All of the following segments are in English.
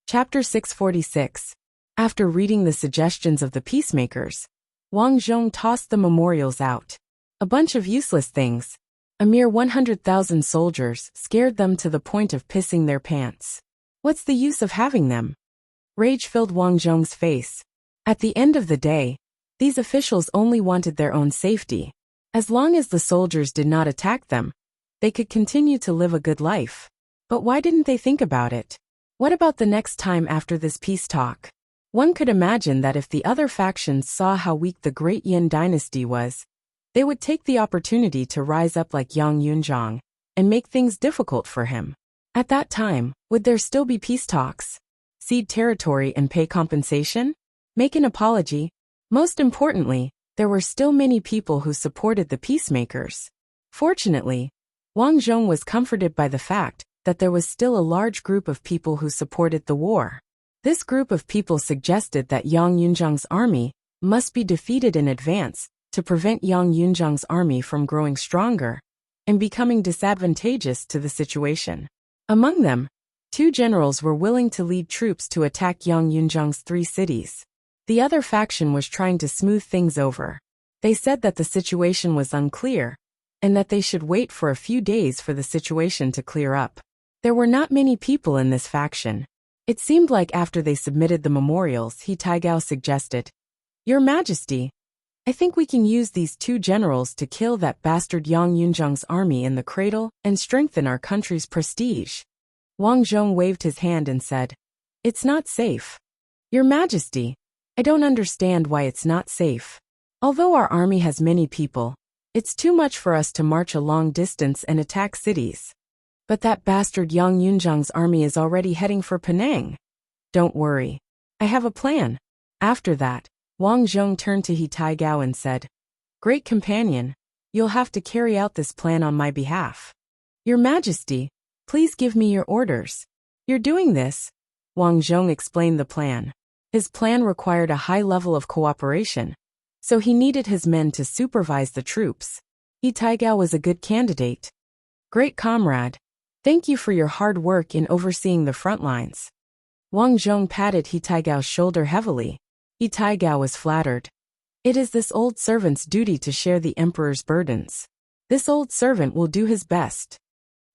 Chapter 646. After reading the suggestions of the peacemakers, Wang Zhong tossed the memorials out. A bunch of useless things. A mere 100,000 soldiers scared them to the point of pissing their pants. What's the use of having them? Rage filled Wang Zhong's face. At the end of the day, these officials only wanted their own safety. As long as the soldiers did not attack them, they could continue to live a good life. But why didn't they think about it? What about the next time after this peace talk? One could imagine that if the other factions saw how weak the Great Yin dynasty was, they would take the opportunity to rise up like Yang Yunzhang and make things difficult for him. At that time, would there still be peace talks? Cede territory and pay compensation? Make an apology? Most importantly, there were still many people who supported the peacemakers. Fortunately, Wang Zhong was comforted by the fact that there was still a large group of people who supported the war. This group of people suggested that Yang Yunzhang's army must be defeated in advance to prevent Yang Yunzhang's army from growing stronger and becoming disadvantageous to the situation. Among them, 2 generals were willing to lead troops to attack Yang Yunzhang's 3 cities. The other faction was trying to smooth things over. They said that the situation was unclear and that they should wait for a few days for the situation to clear up. There were not many people in this faction. It seemed like after they submitted the memorials, He Taigao suggested, "Your Majesty, I think we can use these 2 generals to kill that bastard Yang Yunzhang's army in the cradle and strengthen our country's prestige." Wang Zhong waved his hand and said, "It's not safe. Your Majesty, I don't understand why it's not safe. Although our army has many people, it's too much for us to march a long distance and attack cities. But that bastard Yang Yunzhang's army is already heading for Penang. Don't worry. I have a plan." After that, Wang Zhong turned to He Taigao and said, "Great companion, you'll have to carry out this plan on my behalf. Your Majesty, please give me your orders." "You're doing this?" Wang Zhong explained the plan. His plan required a high level of cooperation, so he needed his men to supervise the troops. He Taigao was a good candidate. "Great comrade, thank you for your hard work in overseeing the front lines." Wang Zhong patted He Taigao's shoulder heavily. He Taigao was flattered. It is this old servant's duty to share the emperor's burdens. This old servant will do his best.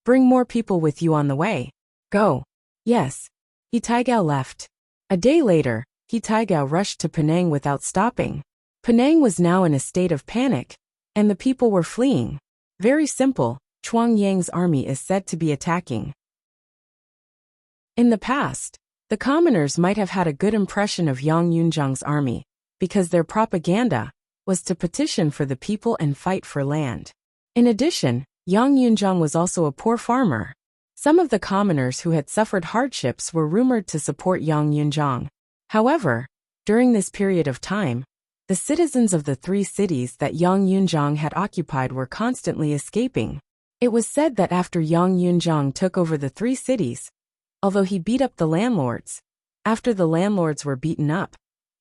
Bring more people with you on the way. Go. Yes. He Taigao left. A day later, He Taigao rushed to Penang without stopping. Penang was now in a state of panic, and the people were fleeing. Very simple, Chuang Yang's army is said to be attacking. In the past, the commoners might have had a good impression of Yang Yunzhang's army, because their propaganda was to petition for the people and fight for land. In addition, Yang Yunzhang was also a poor farmer. Some of the commoners who had suffered hardships were rumored to support Yang Yunzhang. However, during this period of time, the citizens of the 3 cities that Yang Yunzhang had occupied were constantly escaping. It was said that after Yang Yunzhang took over the 3 cities, although he beat up the landlords, after the landlords were beaten up,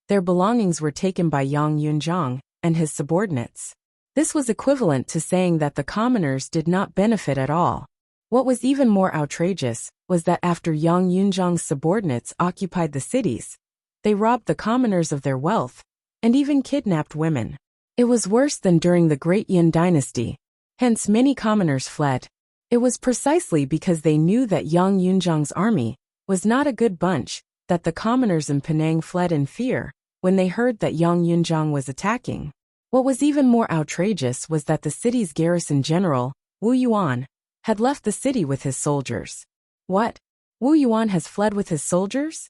their belongings were taken by Yang Yunzhang and his subordinates. This was equivalent to saying that the commoners did not benefit at all. What was even more outrageous was that after Yang Yunzhang's subordinates occupied the cities, they robbed the commoners of their wealth and even kidnapped women. It was worse than during the Great Yin dynasty. Hence many commoners fled. It was precisely because they knew that Yang Yunzhang's army was not a good bunch that the commoners in Penang fled in fear when they heard that Yang Yunzhang was attacking. What was even more outrageous was that the city's garrison general, Wu Yuan, had left the city with his soldiers. What? Wu Yuan has fled with his soldiers?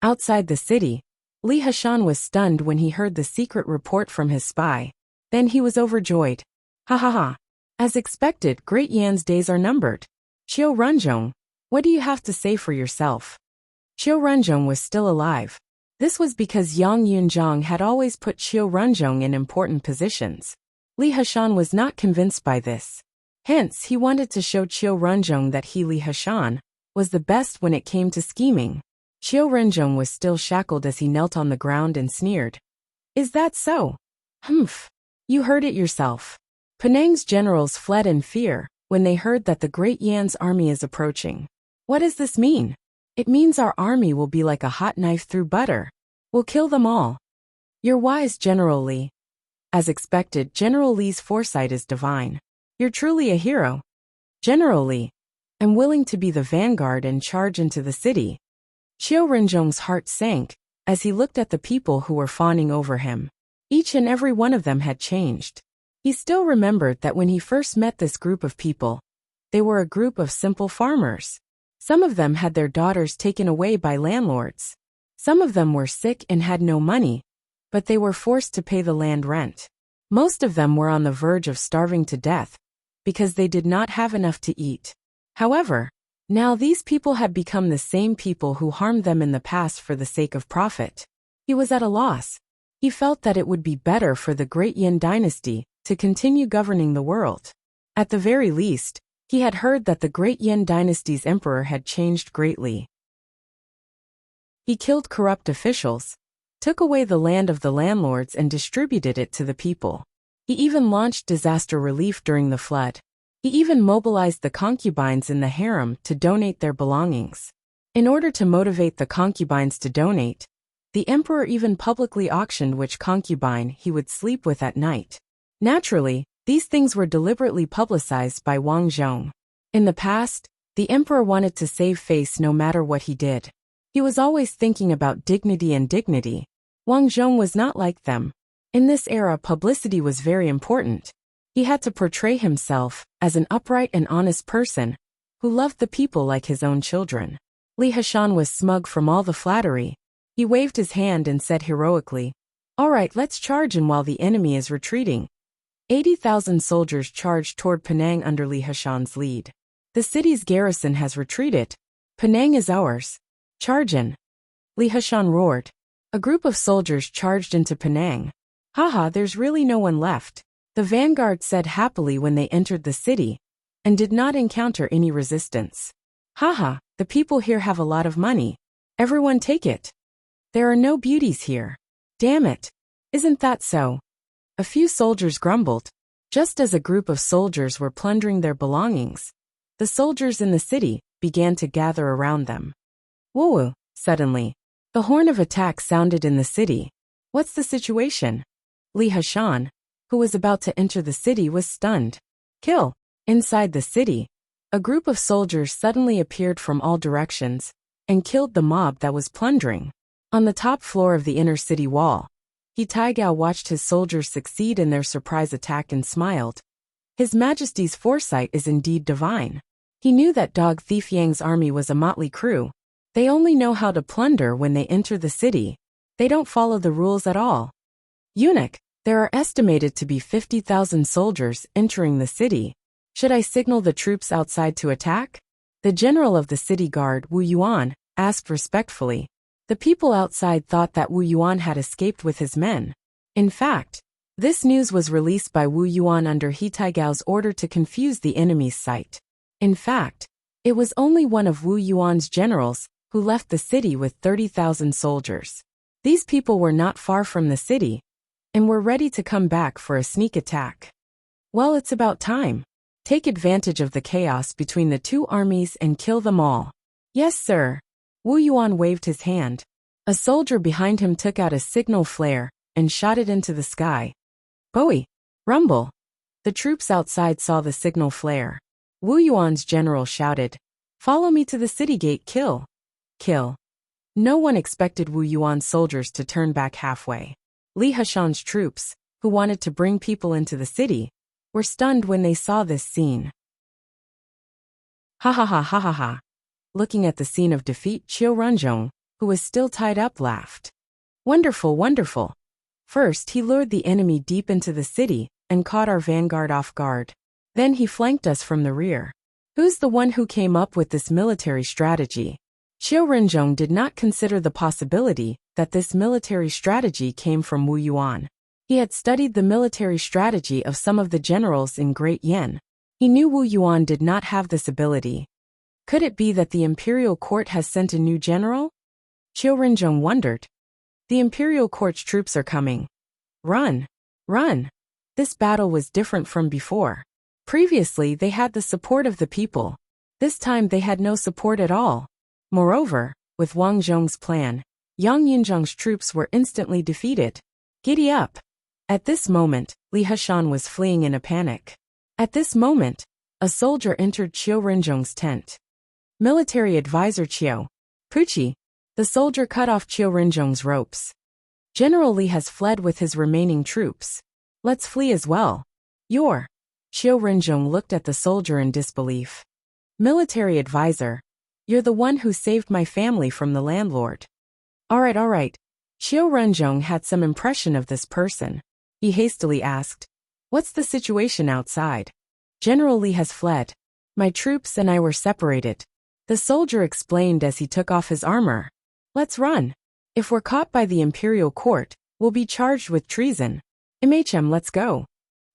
Outside the city, Li Hashan was stunned when he heard the secret report from his spy. Then he was overjoyed. Ha ha ha. As expected, Great Yan's days are numbered. Qiu Runzhong, what do you have to say for yourself? Qiu Runzhong was still alive. This was because Yang Yunzhang had always put Qiu Runzhong in important positions. Li Hashan was not convinced by this. Hence, he wanted to show Qiu Runzhong that he, Li Hashan, was the best when it came to scheming. Qiu Runzhong was still shackled as he knelt on the ground and sneered. "Is that so? Humph. You heard it yourself. Penang's generals fled in fear when they heard that the Great Yan's army is approaching. What does this mean? It means our army will be like a hot knife through butter. We'll kill them all. You're wise, General Li. As expected, General Li's foresight is divine. You're truly a hero. General Li, I'm willing to be the vanguard and charge into the city. Qiu Renzhong's heart sank as he looked at the people who were fawning over him. Each and every one of them had changed. He still remembered that when he first met this group of people, they were a group of simple farmers. Some of them had their daughters taken away by landlords. Some of them were sick and had no money, but they were forced to pay the land rent. Most of them were on the verge of starving to death because they did not have enough to eat. However, now these people had become the same people who harmed them in the past for the sake of profit. He was at a loss. He felt that it would be better for the great Yin dynasty to continue governing the world. At the very least, he had heard that the great Yin dynasty's emperor had changed greatly. He killed corrupt officials, took away the land of the landlords and distributed it to the people. He even launched disaster relief during the flood. He even mobilized the concubines in the harem to donate their belongings. In order to motivate the concubines to donate, the emperor even publicly auctioned which concubine he would sleep with at night. Naturally, these things were deliberately publicized by Wang Zhong. In the past, the emperor wanted to save face no matter what he did. He was always thinking about dignity and dignity. Wang Zhong was not like them. In this era, publicity was very important. He had to portray himself as an upright and honest person who loved the people like his own children. Li Hashan was smug from all the flattery. He waved his hand and said heroically, "All right, let's charge in while the enemy is retreating." 80,000 soldiers charged toward Penang under Li Hashan's lead. The city's garrison has retreated. Penang is ours. Charge in. Li Hashan roared. A group of soldiers charged into Penang. Haha, there's really no one left. The vanguard said happily when they entered the city, and did not encounter any resistance. Haha, the people here have a lot of money. Everyone take it. There are no beauties here. Damn it. Isn't that so? A few soldiers grumbled. Just as a group of soldiers were plundering their belongings, the soldiers in the city began to gather around them. Woo! Suddenly, the horn of attack sounded in the city. What's the situation? Li Hashan, who was about to enter the city, was stunned. Kill! Inside the city, a group of soldiers suddenly appeared from all directions and killed the mob that was plundering. On the top floor of the inner city wall, He Taigao watched his soldiers succeed in their surprise attack and smiled. His Majesty's foresight is indeed divine. He knew that Dog Thief Yang's army was a motley crew. They only know how to plunder when they enter the city. They don't follow the rules at all. Eunuch, there are estimated to be 50,000 soldiers entering the city. Should I signal the troops outside to attack? The general of the city guard, Wu Yuan, asked respectfully. The people outside thought that Wu Yuan had escaped with his men. In fact, this news was released by Wu Yuan under He Taigao's order to confuse the enemy's sight. In fact, it was only one of Wu Yuan's generals who left the city with 30,000 soldiers. These people were not far from the city and were ready to come back for a sneak attack. Well, it's about time. Take advantage of the chaos between the two armies and kill them all. Yes, sir. Wu Yuan waved his hand. A soldier behind him took out a signal flare and shot it into the sky. Bowie! Rumble! The troops outside saw the signal flare. Wu Yuan's general shouted, "Follow me to the city gate, kill! Kill!" No one expected Wu Yuan's soldiers to turn back halfway. Li Hashan's troops, who wanted to bring people into the city, were stunned when they saw this scene. Ha ha ha ha ha ha. Looking at the scene of defeat, Qiu Renzhong, who was still tied up, laughed. Wonderful, wonderful. First, he lured the enemy deep into the city and caught our vanguard off guard. Then he flanked us from the rear. Who's the one who came up with this military strategy? Qiu Renzhong did not consider the possibility that this military strategy came from Wu Yuan. He had studied the military strategy of some of the generals in Great Yen. He knew Wu Yuan did not have this ability. Could it be that the imperial court has sent a new general? Qiu Renzhong wondered. The imperial court's troops are coming. Run! Run! This battle was different from before. Previously, they had the support of the people. This time they had no support at all. Moreover, with Wang Zhong's plan, Yang Yunzhang's troops were instantly defeated. Giddy up! At this moment, Li Heshan was fleeing in a panic. At this moment, a soldier entered Qiu Renzhong's tent. Military advisor Qiu. Puchi. The soldier cut off Qiu Renzhong's ropes. General Li has fled with his remaining troops. Let's flee as well. Qiu Renzhong looked at the soldier in disbelief. Military advisor. You're the one who saved my family from the landlord. All right. Qiu Renzhong had some impression of this person. He hastily asked, "What's the situation outside?" "General Li has fled. My troops and I were separated," the soldier explained as he took off his armor. "Let's run. If we're caught by the imperial court, we'll be charged with treason. Let's go."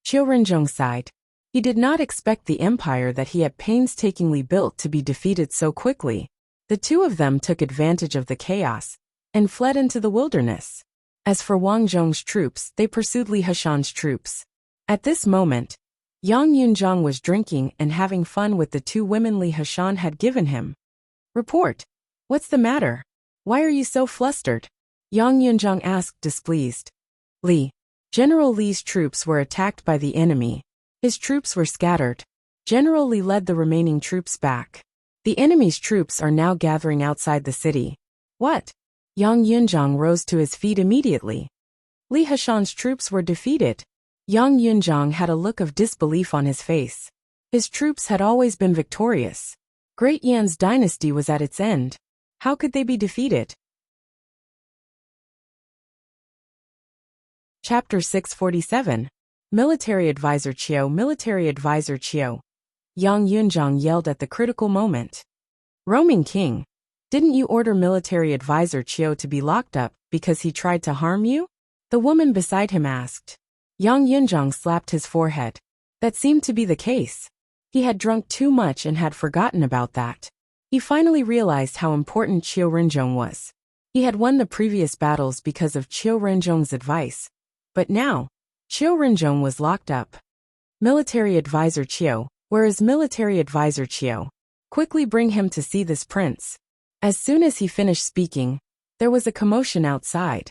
Qiu Renzhong sighed. He did not expect the empire that he had painstakingly built to be defeated so quickly. The two of them took advantage of the chaos and fled into the wilderness. As for Wang Zhong's troops, they pursued Li Heshan's troops. At this moment, Yang Yunzhang was drinking and having fun with the two women Li Heshan had given him. "Report. What's the matter? Why are you so flustered?" Yang Yunzhang asked, displeased. General Li's troops were attacked by the enemy. His troops were scattered. General Li led the remaining troops back. The enemy's troops are now gathering outside the city. What? Yang Yunzhang rose to his feet immediately. Li Heshan's troops were defeated. Yang Yunzhang had a look of disbelief on his face. His troops had always been victorious. Great Yan's dynasty was at its end. How could they be defeated? Chapter 647. Military Advisor Qiu. Yang Yunzhang yelled at the critical moment. "Roaming King, didn't you order Military Advisor Qiu to be locked up because he tried to harm you?" the woman beside him asked. Yang Yunzhang slapped his forehead. That seemed to be the case. He had drunk too much and had forgotten about that. He finally realized how important Qiu Renzhong was. He had won the previous battles because of Qiu Renzhong's advice. But now, Qiu Renzhong was locked up. "Military Advisor Qiu, where is Military Advisor Qiu? Quickly bring him to see this prince." As soon as he finished speaking, there was a commotion outside.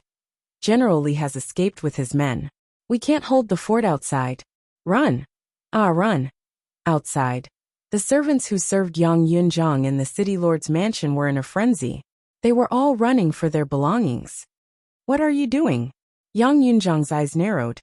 "General Li has escaped with his men. We can't hold the fort outside. Run. Run." Outside, the servants who served Yang Yunzhang in the city lord's mansion were in a frenzy. They were all running for their belongings. "What are you doing?" Yang Yunzhang's eyes narrowed.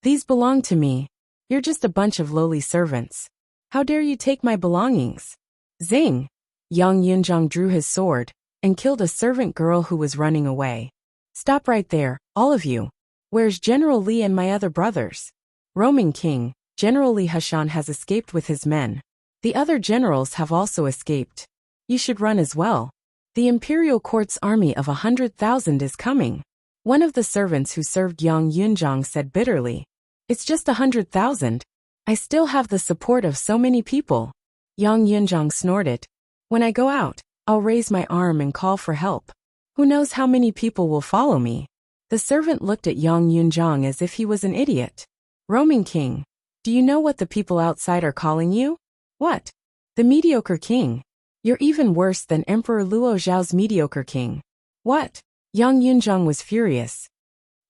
"These belong to me. You're just a bunch of lowly servants. How dare you take my belongings?" Zing! Yang Yunzhang drew his sword and killed a servant girl who was running away. "Stop right there, all of you. Where's General Li and my other brothers?" "Roaming King, General Li Heshan has escaped with his men. The other generals have also escaped. You should run as well. The imperial court's army of 100,000 is coming." One of the servants who served Yang Yunzhang said bitterly. "It's just 100,000. I still have the support of so many people." Yang Yunzhang snorted. "When I go out, I'll raise my arm and call for help. Who knows how many people will follow me?" The servant looked at Yang Yunzhang as if he was an idiot. "Roaming King, do you know what the people outside are calling you?" "What?" "The mediocre king. You're even worse than Emperor Luo Zhao's mediocre king." "What?" Yang Yunzhang was furious.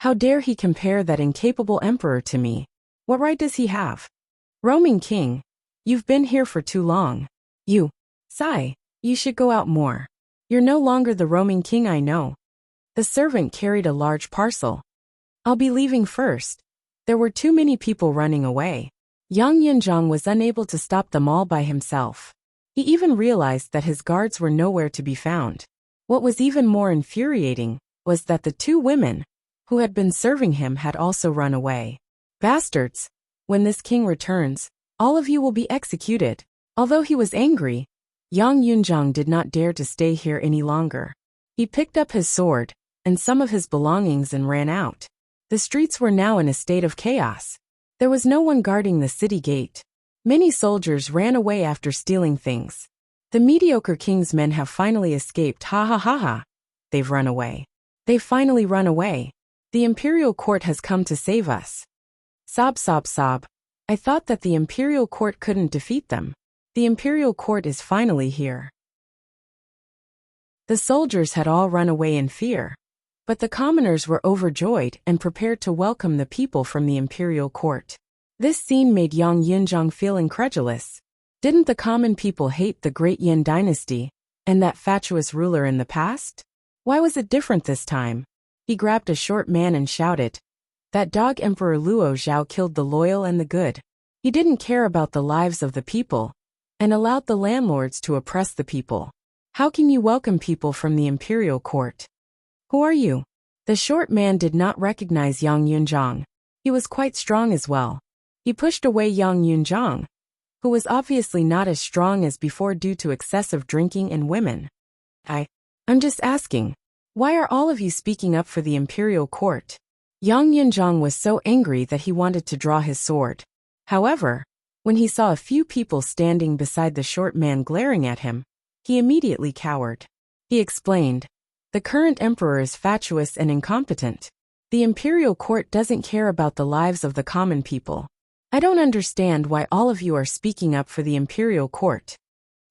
"How dare he compare that incapable emperor to me? What right does he have?" "Roaming King, you've been here for too long. You should go out more. You're no longer the roaming king I know." The servant carried a large parcel. "I'll be leaving first." There were too many people running away. Yang Yunzhang was unable to stop them all by himself. He even realized that his guards were nowhere to be found. What was even more infuriating was that the two women who had been serving him had also run away. "Bastards! When this king returns, all of you will be executed." Although he was angry, Yang Yunzhang did not dare to stay here any longer. He picked up his sword and some of his belongings and ran out. The streets were now in a state of chaos. There was no one guarding the city gate. Many soldiers ran away after stealing things. The mediocre king's men have finally escaped. Ha ha ha ha. They've run away. They've finally run away. The imperial court has come to save us. Sob sob sob. I thought that the imperial court couldn't defeat them. The imperial court is finally here. The soldiers had all run away in fear. But the commoners were overjoyed and prepared to welcome the people from the imperial court. This scene made Yang Yunzhang feel incredulous. Didn't the common people hate the great Yin dynasty and that fatuous ruler in the past? Why was it different this time? He grabbed a short man and shouted, "That dog Emperor Luo Zhao killed the loyal and the good. He didn't care about the lives of the people and allowed the landlords to oppress the people. How can you welcome people from the imperial court? Who are you?" The short man did not recognize Yang Yunzhang. He was quite strong as well. He pushed away Yang Yunzhang, who was obviously not as strong as before due to excessive drinking and women. I'm just asking, why are all of you speaking up for the imperial court? Yang Yunzhang was so angry that he wanted to draw his sword. However, when he saw a few people standing beside the short man glaring at him, he immediately cowered. He explained, "The current emperor is fatuous and incompetent. The imperial court doesn't care about the lives of the common people. I don't understand why all of you are speaking up for the imperial court.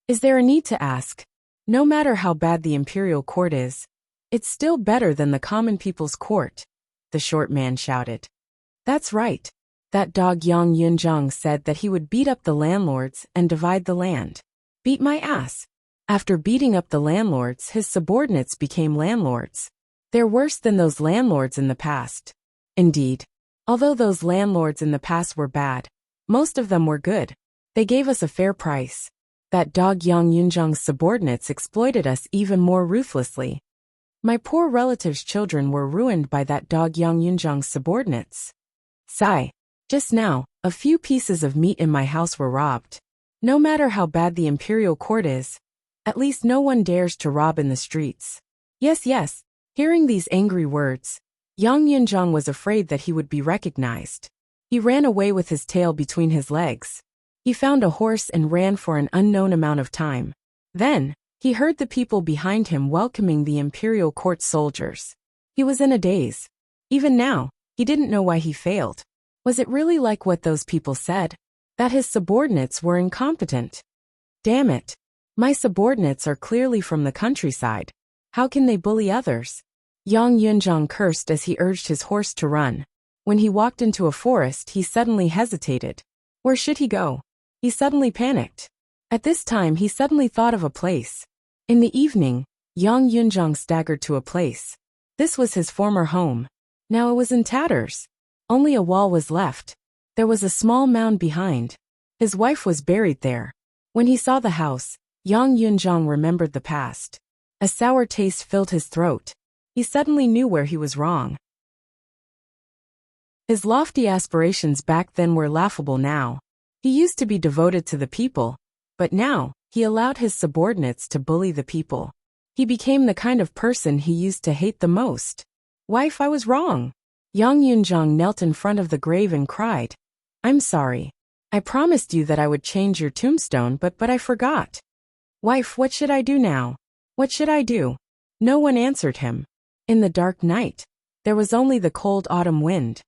Is there a need to ask? No matter how bad the imperial court is, it's still better than the common people's court," the short man shouted. "That's right. That dog Yang Yunzhang said that he would beat up the landlords and divide the land. Beat my ass." After beating up the landlords, his subordinates became landlords. They're worse than those landlords in the past. Indeed, although those landlords in the past were bad, most of them were good. They gave us a fair price. That dog Yang Yunzhang's subordinates exploited us even more ruthlessly. My poor relative's children were ruined by that dog Yang Yunzhang's subordinates. Sigh. Just now, a few pieces of meat in my house were robbed. No matter how bad the imperial court is, at least no one dares to rob in the streets. Yes. Hearing these angry words, Yang Yunzhang was afraid that he would be recognized. He ran away with his tail between his legs. He found a horse and ran for an unknown amount of time. Then, he heard the people behind him welcoming the imperial court soldiers. He was in a daze. Even now, he didn't know why he failed. Was it really like what those people said? That his subordinates were incompetent? Damn it. My subordinates are clearly from the countryside. How can they bully others? Yang Yunzhang cursed as he urged his horse to run. When he walked into a forest, he suddenly hesitated. Where should he go? He suddenly panicked. At this time, he suddenly thought of a place. In the evening, Yang Yunzhang staggered to a place. This was his former home. Now it was in tatters. Only a wall was left. There was a small mound behind. His wife was buried there. When he saw the house, Yang Yunzhang remembered the past. A sour taste filled his throat. He suddenly knew where he was wrong. His lofty aspirations back then were laughable now. He used to be devoted to the people, but now, he allowed his subordinates to bully the people. He became the kind of person he used to hate the most. Wife, I was wrong. Yang Yunzhang knelt in front of the grave and cried, "I'm sorry. I promised you that I would change your tombstone, but I forgot. Wife, what should I do now? What should I do?" No one answered him. In the dark night, there was only the cold autumn wind.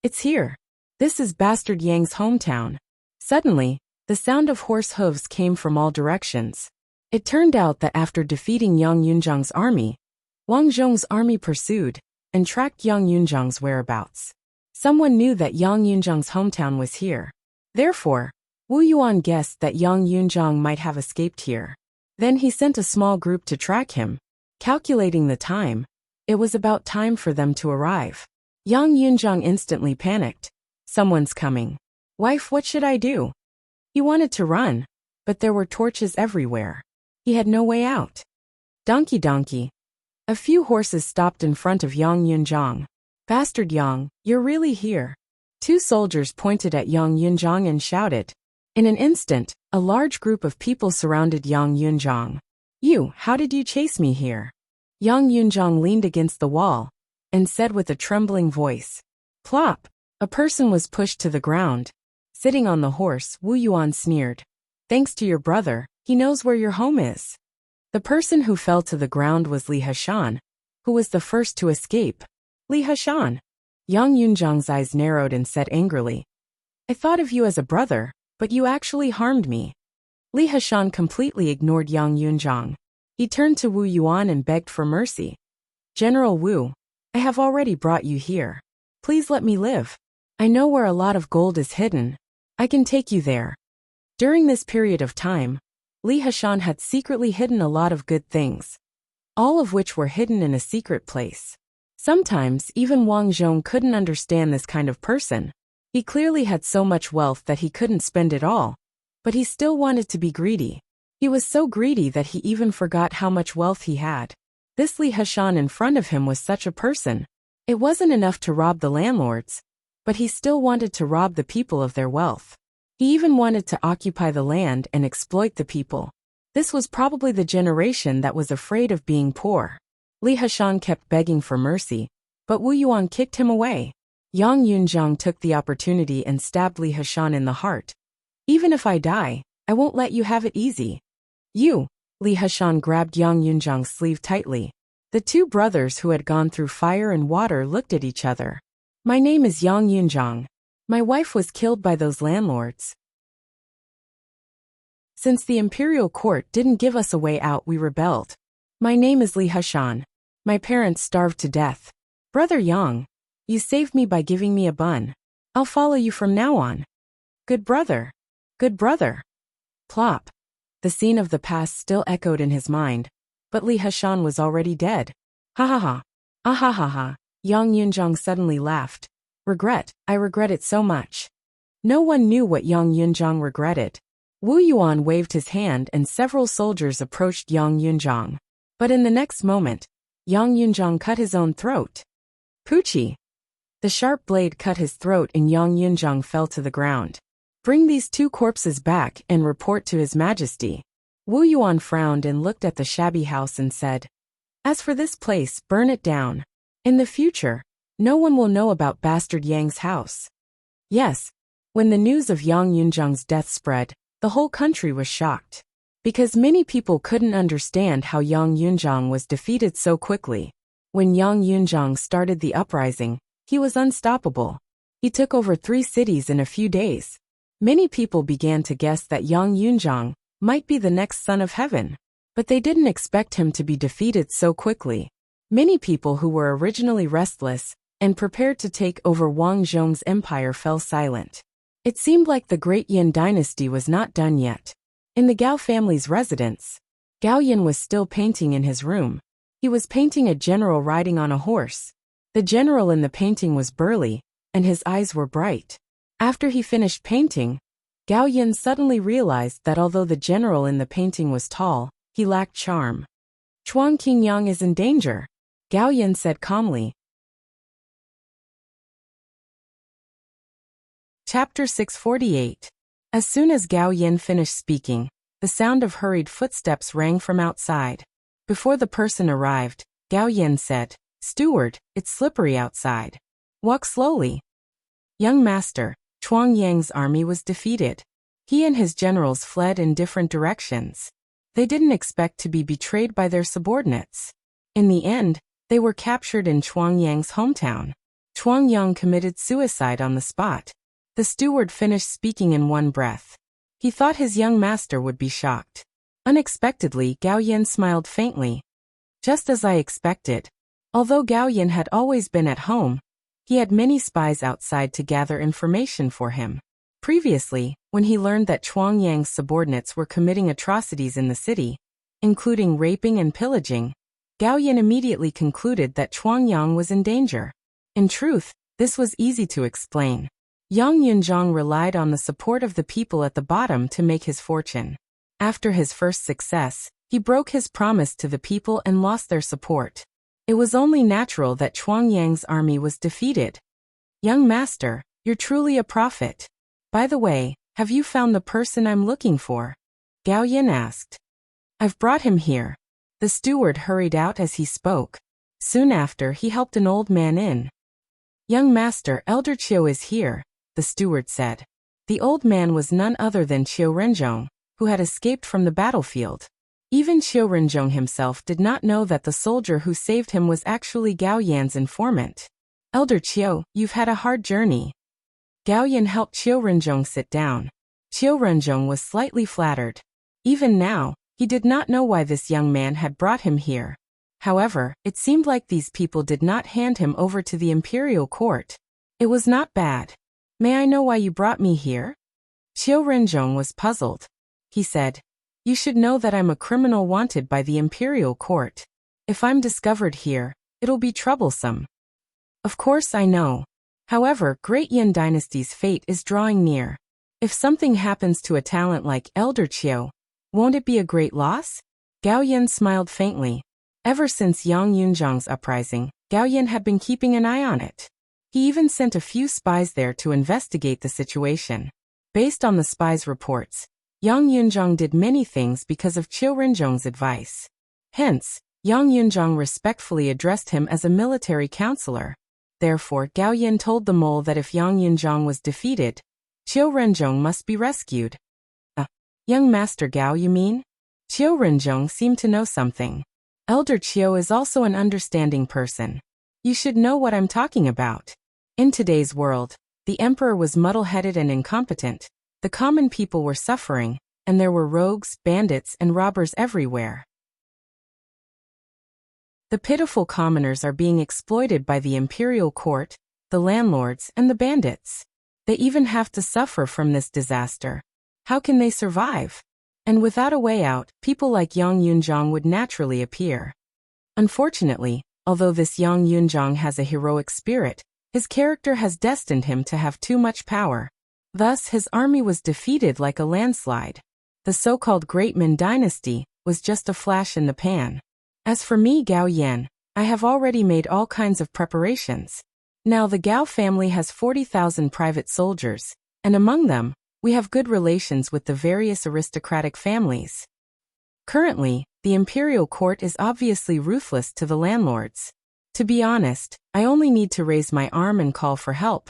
"It's here. This is Bastard Yang's hometown." Suddenly, the sound of horse hooves came from all directions. It turned out that after defeating Yang Yunzhang's army, Wang Zhong's army pursued and tracked Yang Yunzhang's whereabouts. Someone knew that Yang Yunzhang's hometown was here. Therefore, Wu Yuan guessed that Yang Yunzhang might have escaped here. Then he sent a small group to track him. Calculating the time, it was about time for them to arrive. Yang Yunzhang instantly panicked. Someone's coming. Wife, what should I do? He wanted to run, but there were torches everywhere. He had no way out. Donkey. A few horses stopped in front of Yang Yunzhang. Bastard Yang, you're really here. Two soldiers pointed at Yang Yunzhang and shouted. In an instant, a large group of people surrounded Yang Yunzhang. How did you chase me here? Yang Yunzhang leaned against the wall and said with a trembling voice. Plop! A person was pushed to the ground. Sitting on the horse, Wu Yuan sneered. Thanks to your brother, he knows where your home is. The person who fell to the ground was Li Hashan, who was the first to escape. Li Hashan. Yang Yunzhang's eyes narrowed and said angrily. I thought of you as a brother, but you actually harmed me. Li Hashan completely ignored Yang Yunzhang. He turned to Wu Yuan and begged for mercy. General Wu, I have already brought you here. Please let me live. I know where a lot of gold is hidden. I can take you there. During this period of time, Li Hashan had secretly hidden a lot of good things, all of which were hidden in a secret place. Sometimes, even Wang Zhong couldn't understand this kind of person. He clearly had so much wealth that he couldn't spend it all, but he still wanted to be greedy. He was so greedy that he even forgot how much wealth he had. This Li Hashan in front of him was such a person. It wasn't enough to rob the landlords, but he still wanted to rob the people of their wealth. He even wanted to occupy the land and exploit the people. This was probably the generation that was afraid of being poor. Li Hashan kept begging for mercy, but Wu Yuan kicked him away. Yang Yunzhang took the opportunity and stabbed Li Hashan in the heart. Even if I die, I won't let you have it easy. You! Li Hashan grabbed Yang Yunzhang's sleeve tightly. The two brothers who had gone through fire and water looked at each other. My name is Yang Yunzhang. My wife was killed by those landlords. Since the imperial court didn't give us a way out, we rebelled. My name is Li Hashan. My parents starved to death. Brother Yang, you saved me by giving me a bun. I'll follow you from now on. Good brother. Good brother. Plop. The scene of the past still echoed in his mind, but Li Hashan was already dead. Ha ha ha. Ah ha ha ha. Yang Yunzhang suddenly laughed. Regret, I regret it so much. No one knew what Yang Yunzhang regretted. Wu Yuan waved his hand and several soldiers approached Yang Yunzhang. But in the next moment, Yang Yunzhang cut his own throat. Poochie. The sharp blade cut his throat and Yang Yunzhang fell to the ground. Bring these two corpses back and report to His Majesty. Wu Yuan frowned and looked at the shabby house and said, As for this place, burn it down. In the future, no one will know about Bastard Yang's house. Yes, when the news of Yang Yunzhang's death spread, the whole country was shocked. Because many people couldn't understand how Yang Yunzhang was defeated so quickly. When Yang Yunzhang started the uprising, he was unstoppable. He took over 3 cities in a few days. Many people began to guess that Yang Yunzhang might be the next son of heaven, but they didn't expect him to be defeated so quickly. Many people who were originally restless and prepared to take over Wang Zhong's empire fell silent. It seemed like the Great Yin dynasty was not done yet. In the Gao family's residence, Gao Yin was still painting in his room. He was painting a general riding on a horse. The general in the painting was burly, and his eyes were bright. After he finished painting, Gao Yin suddenly realized that although the general in the painting was tall, he lacked charm. Chuang Qingyang is in danger, Gao Yin said calmly. Chapter 648. As soon as Gao Yin finished speaking, the sound of hurried footsteps rang from outside. Before the person arrived, Gao Yin said, Steward, it's slippery outside. Walk slowly. Young master, Chuang Yang's army was defeated. He and his generals fled in different directions. They didn't expect to be betrayed by their subordinates. In the end, they were captured in Chuang Yang's hometown. Chuang Yang committed suicide on the spot. The steward finished speaking in one breath. He thought his young master would be shocked. Unexpectedly, Gao Yin smiled faintly. Just as I expected. Although Gao Yin had always been at home, he had many spies outside to gather information for him. Previously, when he learned that Chuang Yang's subordinates were committing atrocities in the city, including raping and pillaging, Gao Yin immediately concluded that Chuang Yang was in danger. In truth, this was easy to explain. Yang Yunzhang relied on the support of the people at the bottom to make his fortune. After his first success, he broke his promise to the people and lost their support. It was only natural that Chuang Yang's army was defeated. Young master, you're truly a prophet. By the way, have you found the person I'm looking for? Gao Yin asked. I've brought him here. The steward hurried out as he spoke. Soon after, he helped an old man in. Young master, Elder Qiu is here, the steward said. The old man was none other than Qiu Renzhong, who had escaped from the battlefield. Even Qiu Renzhong himself did not know that the soldier who saved him was actually Gao Yan's informant. Elder Qiu, you've had a hard journey. Gao Yan helped Qiu Renzhong sit down. Qiu Renzhong was slightly flattered. Even now, He did not know why this young man had brought him here. However, it seemed like these people did not hand him over to the imperial court. It was not bad. May I know why you brought me here? Qiu Renzhong was puzzled. He said, you should know that I'm a criminal wanted by the imperial court. If I'm discovered here, it'll be troublesome. Of course I know. However, Great Yin Dynasty's fate is drawing near. If something happens to a talent like Elder Qiu, won't it be a great loss? Gao Yin smiled faintly. Ever since Yang Yunzhang's uprising, Gao Yin had been keeping an eye on it. He even sent a few spies there to investigate the situation. Based on the spies' reports, Yang Yunzhang did many things because of Qiu Renzhong's advice. Hence, Yang Yunzhang respectfully addressed him as a military counselor. Therefore, Gao Yin told the mole that if Yang Yunzhang was defeated, Qiu Renzhong must be rescued. Young Master Gao, you mean? Qiu Renzhong seemed to know something. Elder Qiu is also an understanding person. You should know what I'm talking about. In today's world, the emperor was muddle-headed and incompetent. The common people were suffering, and there were rogues, bandits, and robbers everywhere. The pitiful commoners are being exploited by the imperial court, the landlords, and the bandits. They even have to suffer from this disaster. How can they survive? And without a way out, people like Yang Yunzhang would naturally appear. Unfortunately, although this Yang Yunzhang has a heroic spirit, his character has destined him to have too much power. Thus, his army was defeated like a landslide. The so-called Great Min Dynasty was just a flash in the pan. As for me, Gao Yan, I have already made all kinds of preparations. Now the Gao family has 40,000 private soldiers, and among them, we have good relations with the various aristocratic families. Currently, the imperial court is obviously ruthless to the landlords. To be honest, I only need to raise my arm and call for help,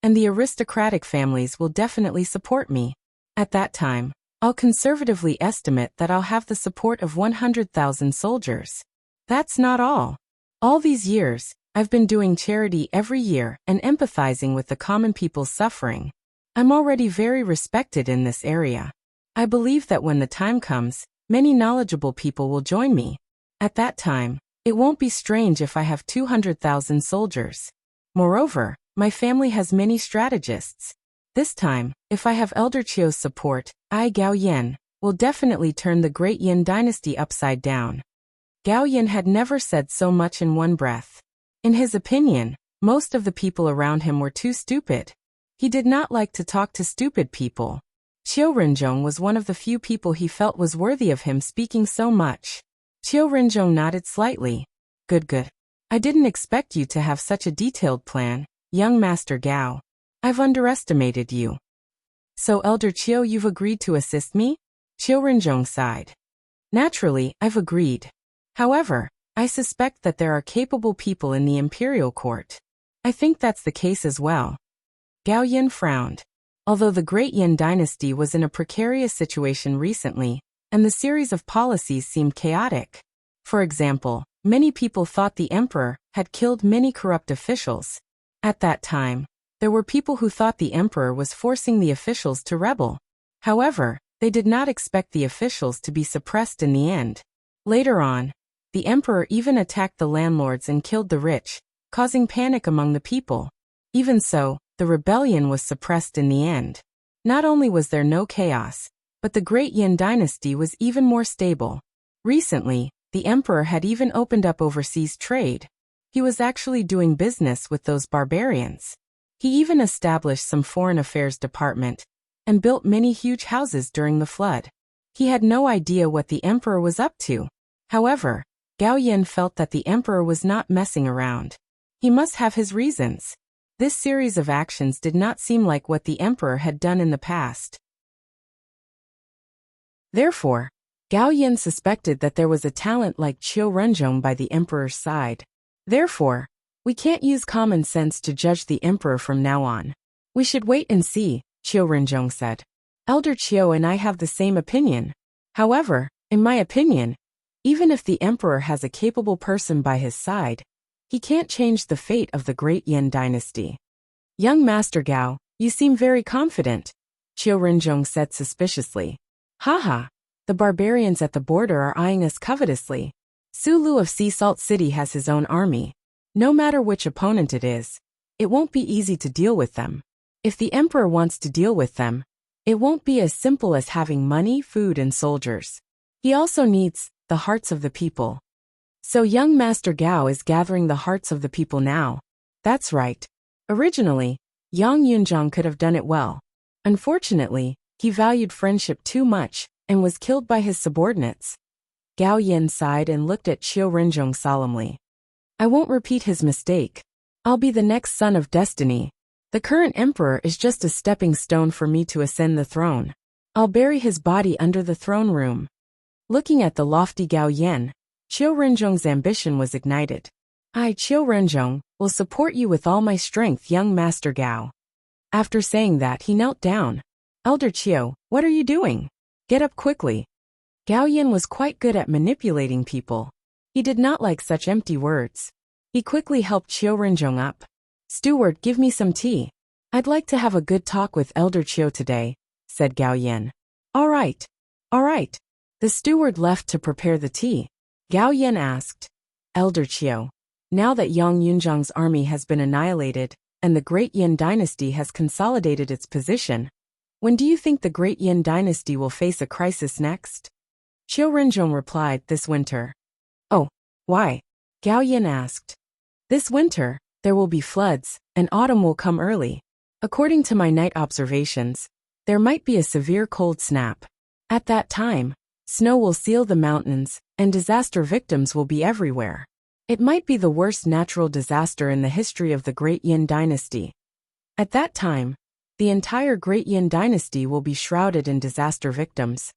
and the aristocratic families will definitely support me. At that time, I'll conservatively estimate that I'll have the support of 100,000 soldiers. That's not all. All these years, I've been doing charity every year and empathizing with the common people's suffering. I'm already very respected in this area. I believe that when the time comes, many knowledgeable people will join me. At that time, it won't be strange if I have 200,000 soldiers. Moreover, my family has many strategists. This time, if I have Elder Qiu's support, I, Gao Yan, will definitely turn the Great Yin Dynasty upside down. Gao Yan had never said so much in one breath. In his opinion, most of the people around him were too stupid. He did not like to talk to stupid people. Qiu Renzhong was one of the few people he felt was worthy of him speaking so much. Qiu Renzhong nodded slightly. Good. I didn't expect you to have such a detailed plan, young Master Gao. I've underestimated you. So Elder Qiu, you've agreed to assist me? Qiu Renzhong sighed. Naturally, I've agreed. However, I suspect that there are capable people in the imperial court. I think that's the case as well. Gao Yin frowned. Although the Great Yin Dynasty was in a precarious situation recently, and the series of policies seemed chaotic. For example, many people thought the emperor had killed many corrupt officials. At that time, there were people who thought the emperor was forcing the officials to rebel. However, they did not expect the officials to be suppressed in the end. Later on, the emperor even attacked the landlords and killed the rich, causing panic among the people. Even so, the rebellion was suppressed in the end. Not only was there no chaos, but the Great Yin Dynasty was even more stable. Recently, the emperor had even opened up overseas trade. He was actually doing business with those barbarians. He even established some foreign affairs department and built many huge houses during the flood. He had no idea what the emperor was up to. However, Gao Yin felt that the emperor was not messing around. He must have his reasons. This series of actions did not seem like what the emperor had done in the past. Therefore, Gao Yin suspected that there was a talent like Qiu Renzhong by the emperor's side. Therefore, we can't use common sense to judge the emperor from now on. We should wait and see, Qiu Renzhong said. Elder Qiu and I have the same opinion. However, in my opinion, even if the emperor has a capable person by his side, he can't change the fate of the Great Yin Dynasty. Young Master Gao, you seem very confident, Qiu Renzhong said suspiciously. Haha, The barbarians at the border are eyeing us covetously. Sulu of Sea Salt City has his own army. No matter which opponent it is, it won't be easy to deal with them. If the emperor wants to deal with them, it won't be as simple as having money, food, and soldiers. He also needs the hearts of the people. So young Master Gao is gathering the hearts of the people now. That's right. Originally, Yang Yunzhang could have done it well. Unfortunately, he valued friendship too much and was killed by his subordinates. Gao Yin sighed and looked at Qiu Renzhong solemnly. I won't repeat his mistake. I'll be the next son of destiny. The current emperor is just a stepping stone for me to ascend the throne. I'll bury his body under the throne room. Looking at the lofty Gao Yin, Qiu Renzhong's ambition was ignited. I, Qiu Renzhong, will support you with all my strength, young Master Gao. After saying that, he knelt down. Elder Qiu, what are you doing? Get up quickly. Gao Yin was quite good at manipulating people. He did not like such empty words. He quickly helped Qiu Renzhong up. Steward, give me some tea. I'd like to have a good talk with Elder Qiu today, said Gao Yin. All right. The steward left to prepare the tea. Gao Yin asked, Elder Qiu, now that Yang Yunzhang's army has been annihilated and the Great Yin dynasty has consolidated its position, when do you think the Great Yin dynasty will face a crisis next? Qiu Renzhong replied, this winter. Oh, why? Gao Yin asked. This winter, there will be floods, and autumn will come early. According to my night observations, there might be a severe cold snap. At that time, snow will seal the mountains, and disaster victims will be everywhere. It might be the worst natural disaster in the history of the Great Yin dynasty. At that time, the entire Great Yin dynasty will be shrouded in disaster victims,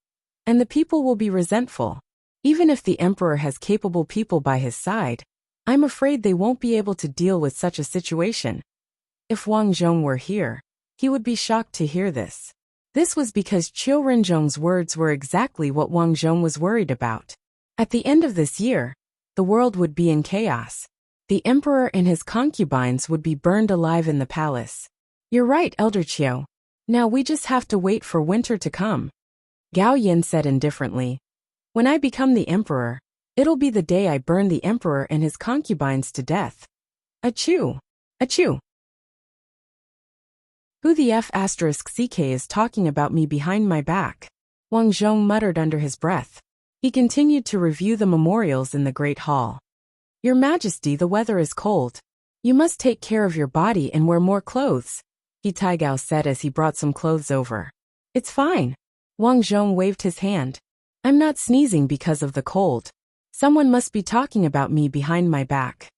and the people will be resentful. Even if the emperor has capable people by his side, I'm afraid they won't be able to deal with such a situation. If Wang Zhong were here, he would be shocked to hear this. This was because Qiu Renzhong's words were exactly what Wang Zhong was worried about. At the end of this year, the world would be in chaos. The emperor and his concubines would be burned alive in the palace. You're right, Elder Qiu. Now we just have to wait for winter to come. Gao Yin said indifferently. When I become the emperor, it'll be the day I burn the emperor and his concubines to death. Achoo! Achoo! Who the F***ck is talking about me behind my back? Wang Zhong muttered under his breath. He continued to review the memorials in the Great Hall. Your Majesty, the weather is cold. You must take care of your body and wear more clothes, He Taigao said as he brought some clothes over. It's fine. Wang Zhong waved his hand. I'm not sneezing because of the cold. Someone must be talking about me behind my back.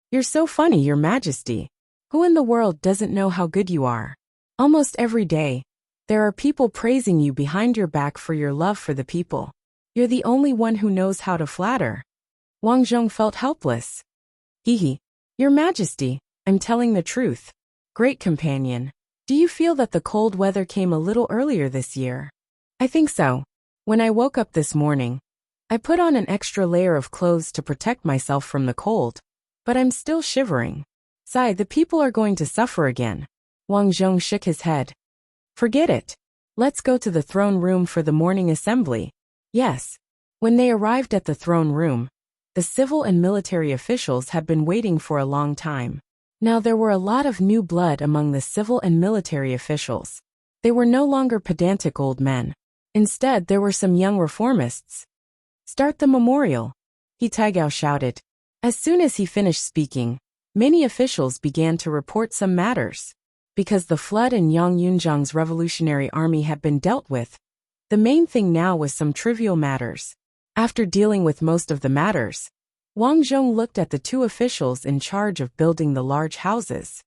You're so funny, Your Majesty. Who in the world doesn't know how good you are? Almost every day, there are people praising you behind your back for your love for the people. You're the only one who knows how to flatter. Wang Zhong felt helpless. Hee. Your Majesty, I'm telling the truth. Great companion. Do you feel that the cold weather came a little earlier this year? I think so. When I woke up this morning, I put on an extra layer of clothes to protect myself from the cold, but I'm still shivering. Sigh, the people are going to suffer again. Wang Zhong shook his head. Forget it. Let's go to the throne room for the morning assembly. Yes. When they arrived at the throne room, the civil and military officials had been waiting for a long time. Now there were a lot of new blood among the civil and military officials. They were no longer pedantic old men. Instead, there were some young reformists. Start the memorial, He Taigao shouted. As soon as he finished speaking, many officials began to report some matters. Because the flood in Yang Yunzhang's revolutionary army had been dealt with, the main thing now was some trivial matters. After dealing with most of the matters, Wang Zhong looked at the two officials in charge of building the large houses.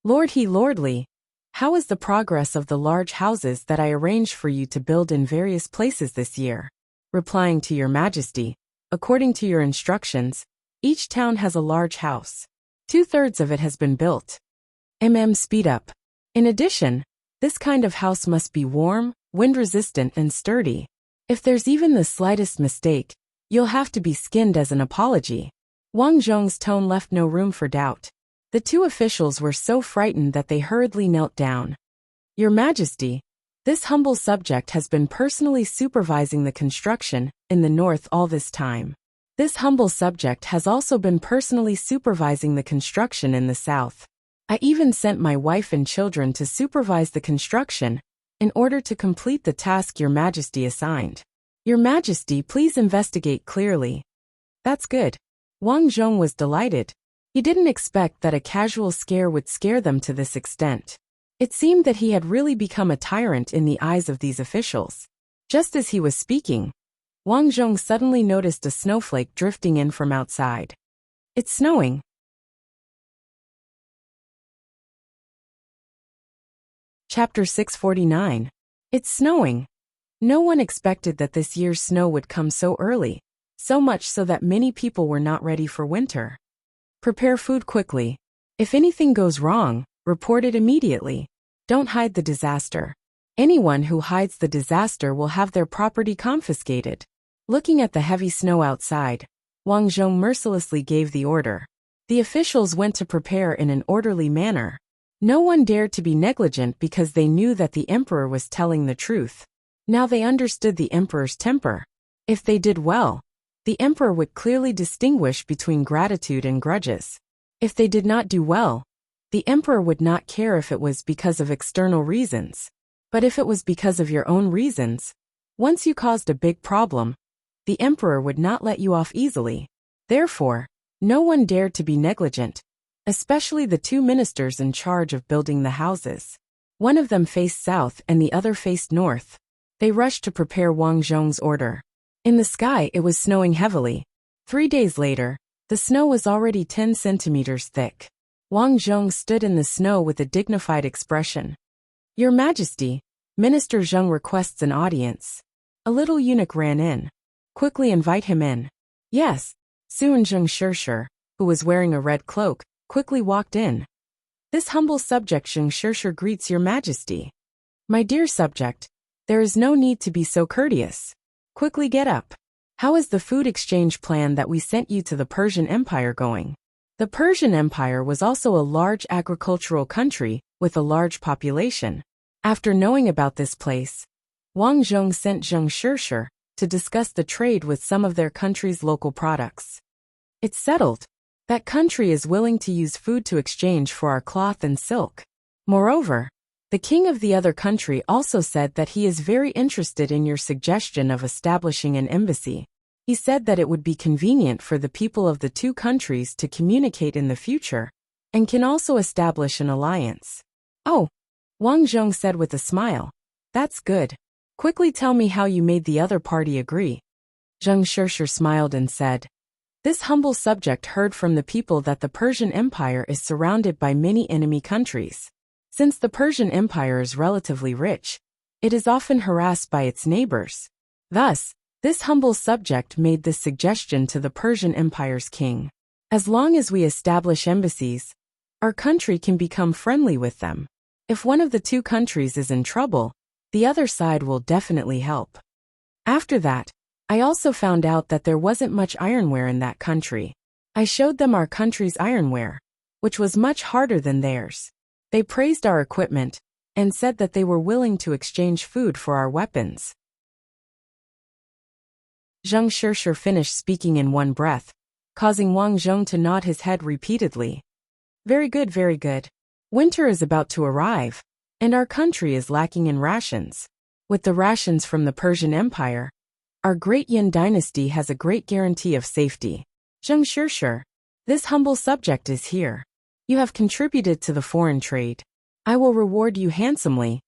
Lordly, how is the progress of the large houses that I arranged for you to build in various places this year? Replying to Your Majesty, according to your instructions, each town has a large house. 2/3 of it has been built. Speed up. In addition, this kind of house must be warm, wind-resistant and sturdy. If there's even the slightest mistake, you'll have to be skinned as an apology. Wang Zhong's tone left no room for doubt. The two officials were so frightened that they hurriedly knelt down. Your Majesty, This humble subject has been personally supervising the construction in the north all this time. This humble subject has also been personally supervising the construction in the south. I even sent my wife and children to supervise the construction in order to complete the task Your Majesty assigned. Your Majesty, please investigate clearly. That's good. Wang Zhong was delighted. He didn't expect that a casual scare would scare them to this extent. It seemed that he had really become a tyrant in the eyes of these officials. Just as he was speaking, Wang Zhong suddenly noticed a snowflake drifting in from outside. It's snowing. Chapter 649. It's snowing. No one expected that this year's snow would come so early, so much so that many people were not ready for winter. Prepare food quickly. If anything goes wrong, report it immediately. Don't hide the disaster. Anyone who hides the disaster will have their property confiscated. Looking at the heavy snow outside, Wang Zhong mercilessly gave the order. The officials went to prepare in an orderly manner. No one dared to be negligent because they knew that the emperor was telling the truth. Now they understood the emperor's temper. If they did well, the emperor would clearly distinguish between gratitude and grudges. If they did not do well, the emperor would not care if it was because of external reasons. But if it was because of your own reasons, once you caused a big problem, the emperor would not let you off easily. Therefore, no one dared to be negligent, especially the two ministers in charge of building the houses. One of them faced south and the other faced north. They rushed to prepare Wang Zhong's order. In the sky it was snowing heavily. 3 days later, the snow was already 10 centimeters thick. Wang Zhong stood in the snow with a dignified expression. Your Majesty, Minister Zheng requests an audience. A little eunuch ran in. Quickly invite him in. Yes. Soon Zheng Shishir, who was wearing a red cloak, quickly walked in. This humble subject Zheng Shishir greets Your Majesty. My dear subject, there is no need to be so courteous. Quickly get up. How is the food exchange plan that we sent you to the Persian Empire going? The Persian Empire was also a large agricultural country with a large population. After knowing about this place, Wang Zhong sent Zheng Shishir to discuss the trade with some of their country's local products. It's settled. That country is willing to use food to exchange for our cloth and silk. Moreover, the king of the other country also said that he is very interested in your suggestion of establishing an embassy. He said that it would be convenient for the people of the two countries to communicate in the future, and can also establish an alliance. Oh, Wang Zhong said with a smile. That's good. Quickly tell me how you made the other party agree. Zheng Shishir smiled and said, This humble subject heard from the people that the Persian Empire is surrounded by many enemy countries. Since the Persian Empire is relatively rich, it is often harassed by its neighbors. Thus, this humble subject made this suggestion to the Persian Empire's king. As long as we establish embassies, our country can become friendly with them. If one of the two countries is in trouble, the other side will definitely help. After that, I also found out that there wasn't much ironware in that country. I showed them our country's ironware, which was much harder than theirs. They praised our equipment and said that they were willing to exchange food for our weapons. Zheng Shishir finished speaking in one breath, causing Wang Zhong to nod his head repeatedly. Very good, very good. Winter is about to arrive, and our country is lacking in rations. With the rations from the Persian Empire, our great Yin dynasty has a great guarantee of safety. Zheng Shishir, this humble subject is here. You have contributed to the foreign trade. I will reward you handsomely.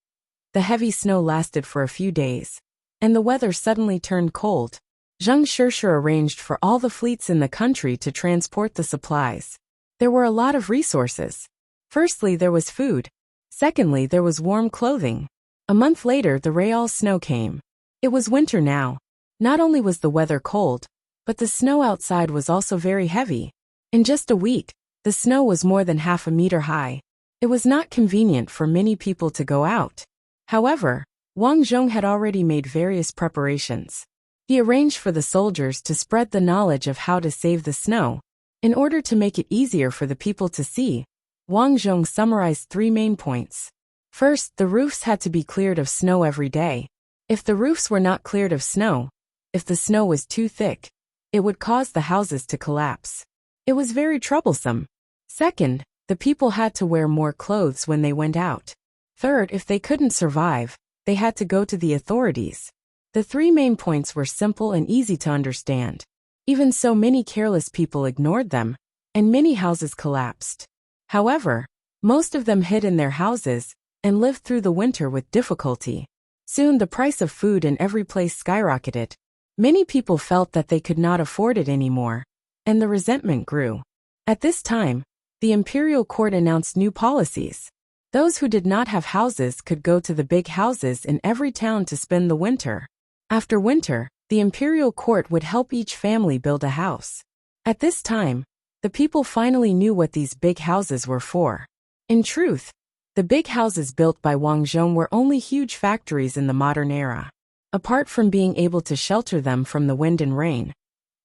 The heavy snow lasted for a few days, and the weather suddenly turned cold. Zheng Shishir arranged for all the fleets in the country to transport the supplies. There were a lot of resources. Firstly, there was food. Secondly, there was warm clothing. A month later, the real snow came. It was winter now. Not only was the weather cold, but the snow outside was also very heavy. In just a week, the snow was more than half a meter high. It was not convenient for many people to go out. However, Wang Zhong had already made various preparations. He arranged for the soldiers to spread the knowledge of how to save the snow. In order to make it easier for the people to see, Wang Zhong summarized 3 main points. First, the roofs had to be cleared of snow every day. If the roofs were not cleared of snow, if the snow was too thick, it would cause the houses to collapse. It was very troublesome. Second, the people had to wear more clothes when they went out. Third, if they couldn't survive, they had to go to the authorities. The three main points were simple and easy to understand. Even so, many careless people ignored them, and many houses collapsed. However, most of them hid in their houses and lived through the winter with difficulty. Soon the price of food in every place skyrocketed. Many people felt that they could not afford it anymore, and the resentment grew. At this time, the imperial court announced new policies. Those who did not have houses could go to the big houses in every town to spend the winter. After winter, the imperial court would help each family build a house. At this time, the people finally knew what these big houses were for. In truth, the big houses built by Wang Zhong were only huge factories in the modern era. Apart from being able to shelter them from the wind and rain,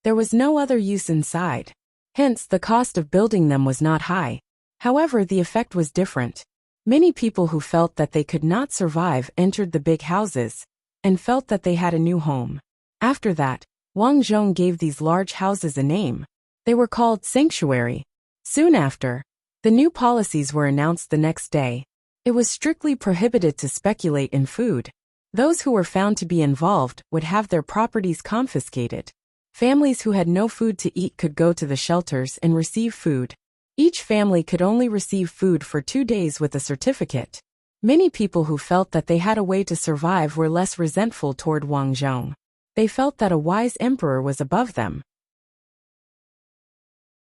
there was no other use inside. Hence, the cost of building them was not high. However, the effect was different. Many people who felt that they could not survive entered the big houses and felt that they had a new home. After that, Wang Zhong gave these large houses a name. They were called sanctuary. Soon after, the new policies were announced the next day. It was strictly prohibited to speculate in food. Those who were found to be involved would have their properties confiscated. Families who had no food to eat could go to the shelters and receive food. Each family could only receive food for 2 days with a certificate. Many people who felt that they had a way to survive were less resentful toward Wang Zhong. They felt that a wise emperor was above them.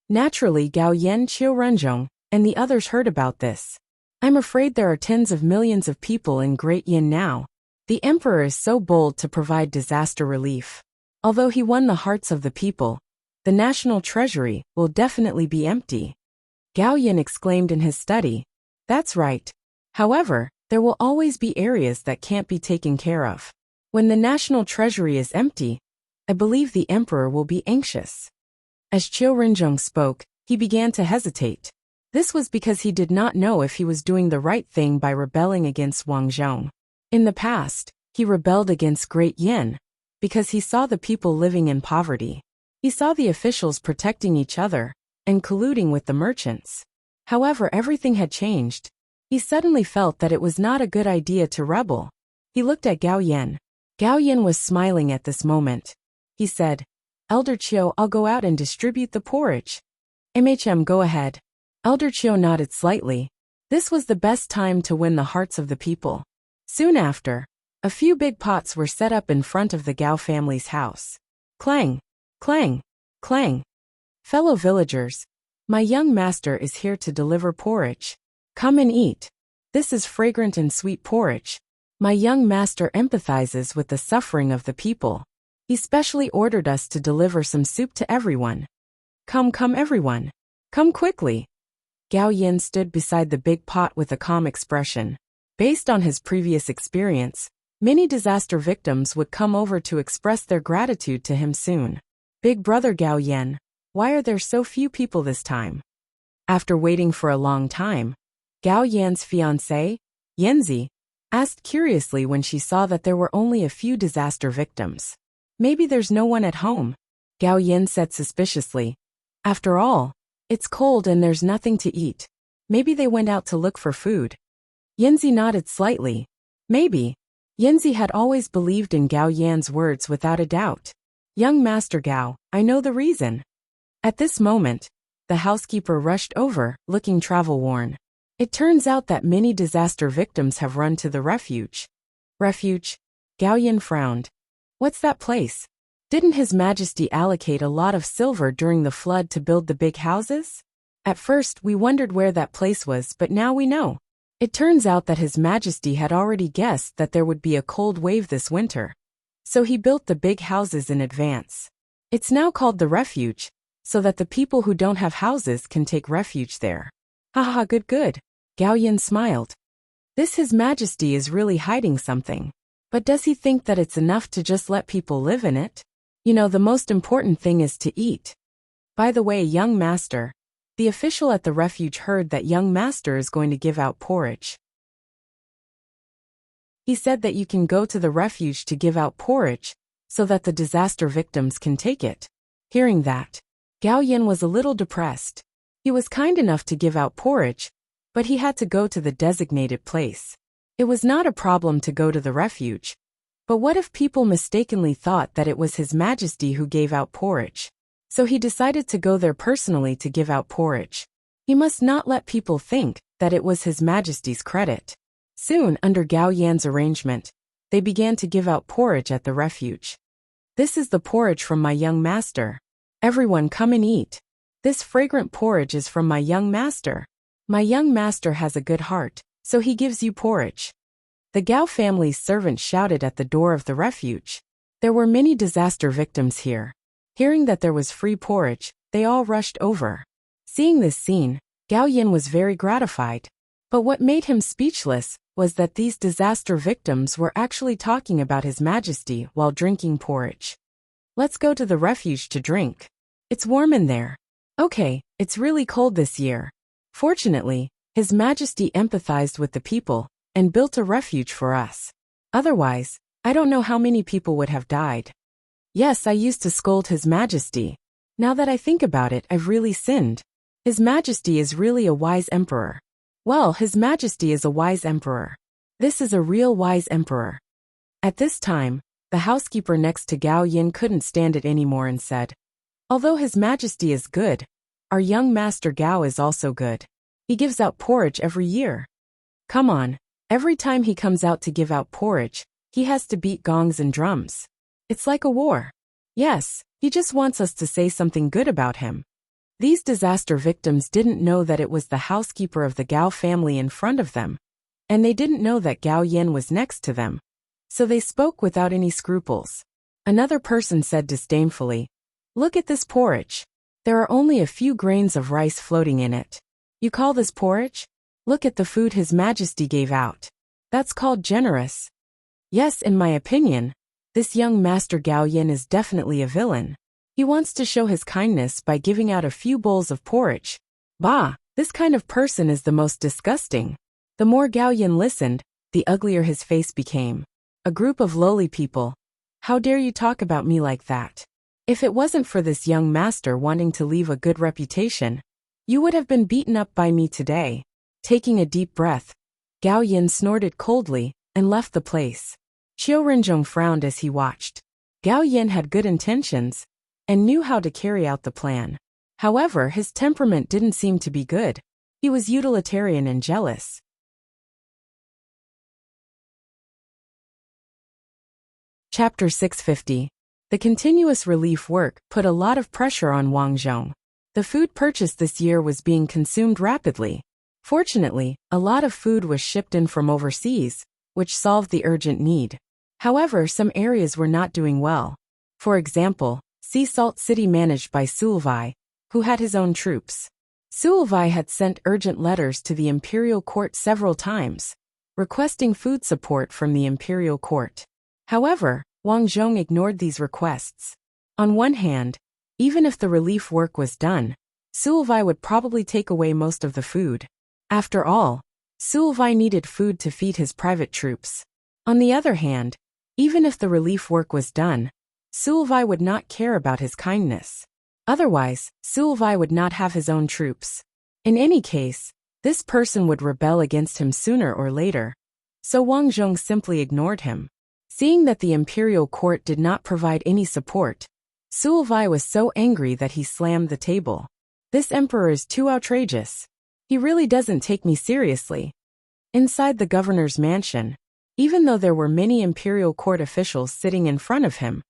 Naturally, Gao Yan, Qiu Renzhong, and the others heard about this. I'm afraid there are tens of millions of people in Great Yin now. The emperor is so bold to provide disaster relief. Although he won the hearts of the people, the national treasury will definitely be empty. Gao Yin exclaimed in his study. That's right. However, there will always be areas that can't be taken care of. When the national treasury is empty, I believe the emperor will be anxious. As Qiu Renzhong spoke, he began to hesitate. This was because he did not know if he was doing the right thing by rebelling against Wang Zhong. In the past, he rebelled against Great Yin because he saw the people living in poverty. He saw the officials protecting each other and colluding with the merchants. However, everything had changed. He suddenly felt that it was not a good idea to rebel. He looked at Gao Yan. Gao Yan was smiling at this moment. He said, Elder Qiu, I'll go out and distribute the porridge. Go ahead. Elder Qiu nodded slightly. This was the best time to win the hearts of the people. Soon after, a few big pots were set up in front of the Gao family's house. Clang, clang, clang. Fellow villagers, my young master is here to deliver porridge. Come and eat. This is fragrant and sweet porridge. My young master empathizes with the suffering of the people. He specially ordered us to deliver some soup to everyone. Come everyone. Come quickly. Gao Yin stood beside the big pot with a calm expression. Based on his previous experience, many disaster victims would come over to express their gratitude to him soon. Big brother Gao Yin, why are there so few people this time? After waiting for a long time, Gao Yan's fiancée, Yanzi, asked curiously when she saw that there were only a few disaster victims. Maybe there's no one at home, Gao Yin said suspiciously. After all, it's cold and there's nothing to eat. Maybe they went out to look for food. Yanzi nodded slightly. Maybe. Yanzi had always believed in Gao Yan's words without a doubt. Young Master Gao, I know the reason. At this moment, the housekeeper rushed over, looking travel-worn. It turns out that many disaster victims have run to the refuge. Refuge? Gao Yin frowned. What's that place? Didn't His Majesty allocate a lot of silver during the flood to build the big houses? At first, we wondered where that place was, but now we know. It turns out that His Majesty had already guessed that there would be a cold wave this winter. So he built the big houses in advance. It's now called the refuge, so that the people who don't have houses can take refuge there. Haha, good. Gao Yin smiled. This His Majesty is really hiding something. But does he think that it's enough to just let people live in it? You know, the most important thing is to eat. By the way, young master, the official at the refuge heard that young master is going to give out porridge. He said that you can go to the refuge to give out porridge, so that the disaster victims can take it. Hearing that, Gao Yin was a little depressed. He was kind enough to give out porridge, but he had to go to the designated place. It was not a problem to go to the refuge. But what if people mistakenly thought that it was His Majesty who gave out porridge? So he decided to go there personally to give out porridge. He must not let people think that it was His Majesty's credit. Soon, under Gao Yan's arrangement, they began to give out porridge at the refuge. This is the porridge from my young master. Everyone come and eat. This fragrant porridge is from my young master. My young master has a good heart, so he gives you porridge. The Gao family's servant shouted at the door of the refuge. There were many disaster victims here. Hearing that there was free porridge, they all rushed over. Seeing this scene, Gao Yin was very gratified. But what made him speechless was that these disaster victims were actually talking about His Majesty while drinking porridge. Let's go to the refuge to drink. It's warm in there. Okay, it's really cold this year. Fortunately, His Majesty empathized with the people and built a refuge for us. Otherwise, I don't know how many people would have died. Yes, I used to scold His Majesty. Now that I think about it, I've really sinned. His Majesty is really a wise emperor. Well, His Majesty is a wise emperor. This is a real wise emperor. At this time, the housekeeper next to Gao Yin couldn't stand it anymore and said, although His Majesty is good, our young master Gao is also good. He gives out porridge every year. Come on, every time he comes out to give out porridge, he has to beat gongs and drums. It's like a war. Yes, he just wants us to say something good about him. These disaster victims didn't know that it was the housekeeper of the Gao family in front of them, and they didn't know that Gao Yin was next to them. So they spoke without any scruples. Another person said disdainfully, look at this porridge. There are only a few grains of rice floating in it. You call this porridge? Look at the food His Majesty gave out. That's called generous. Yes, in my opinion, this young master Gao Yin is definitely a villain. He wants to show his kindness by giving out a few bowls of porridge. Bah, this kind of person is the most disgusting. The more Gao Yin listened, the uglier his face became. A group of lowly people. How dare you talk about me like that? If it wasn't for this young master wanting to leave a good reputation, you would have been beaten up by me today. Taking a deep breath, Gao Yin snorted coldly and left the place. Qiu Renzhong frowned as he watched. Gao Yin had good intentions and knew how to carry out the plan. However, his temperament didn't seem to be good. He was utilitarian and jealous. Chapter 650. The continuous relief work put a lot of pressure on Wang Zhong. The food purchased this year was being consumed rapidly. Fortunately, a lot of food was shipped in from overseas, which solved the urgent need. However, some areas were not doing well. For example, Sea Salt City managed by Sulvai, who had his own troops. Sulvai had sent urgent letters to the imperial court several times, requesting food support from the imperial court. However, Wang Zhong ignored these requests. On one hand, even if the relief work was done, Sulvai would probably take away most of the food. After all, Sulvai needed food to feed his private troops. On the other hand, even if the relief work was done, Sulvai would not care about his kindness. Otherwise, Sulvai would not have his own troops. In any case, this person would rebel against him sooner or later. So Wang Zhong simply ignored him. Seeing that the imperial court did not provide any support, Sulvai was so angry that he slammed the table. This emperor is too outrageous. He really doesn't take me seriously. Inside the governor's mansion, even though there were many imperial court officials sitting in front of him,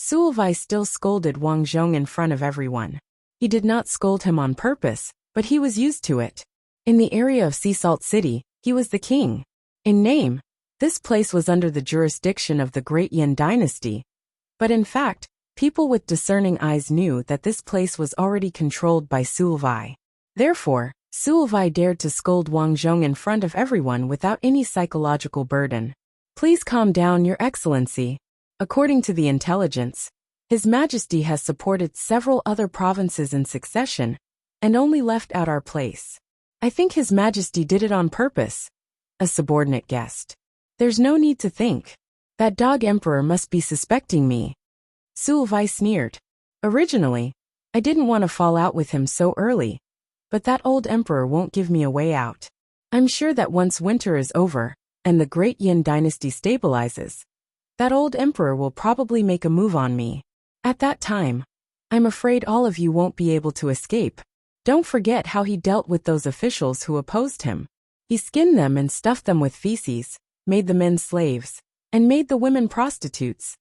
Sulvai still scolded Wang Zhong in front of everyone. He did not scold him on purpose, but he was used to it. In the area of Sea Salt City, he was the king. In name, this place was under the jurisdiction of the Great Yin dynasty. But in fact, people with discerning eyes knew that this place was already controlled by Sulvai. Therefore, Sulvai dared to scold Wang Zhong in front of everyone without any psychological burden. Please calm down, Your Excellency. According to the intelligence, His Majesty has supported several other provinces in succession and only left out our place. I think His Majesty did it on purpose. A subordinate guessed. There's no need to think. That dog emperor must be suspecting me. Sulvai sneered. Originally, I didn't want to fall out with him so early, but that old emperor won't give me a way out. I'm sure that once winter is over, and the great Yin dynasty stabilizes, that old emperor will probably make a move on me. At that time, I'm afraid all of you won't be able to escape. Don't forget how he dealt with those officials who opposed him. He skinned them and stuffed them with feces, made the men slaves, and made the women prostitutes.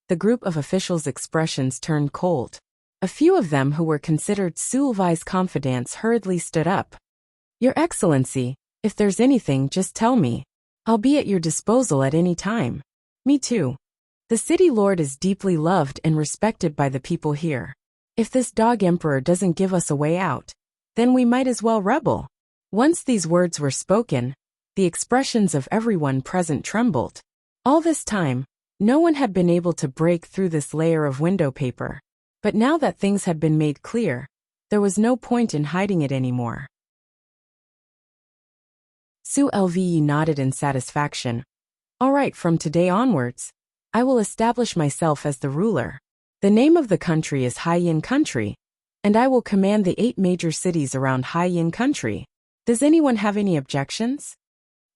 The group of officials' expressions turned cold. A few of them who were considered Sulvai's confidants hurriedly stood up. Your Excellency, if there's anything, just tell me. I'll be at your disposal at any time. Me too. The city lord is deeply loved and respected by the people here. If this dog emperor doesn't give us a way out, then we might as well rebel. Once these words were spoken, the expressions of everyone present trembled. All this time, no one had been able to break through this layer of window paper. But now that things had been made clear, there was no point in hiding it anymore. Sulve nodded in satisfaction. All right, from today onwards, I will establish myself as the ruler. The name of the country is Haiyin Country, and I will command the 8 major cities around Haiyin Country. Does anyone have any objections?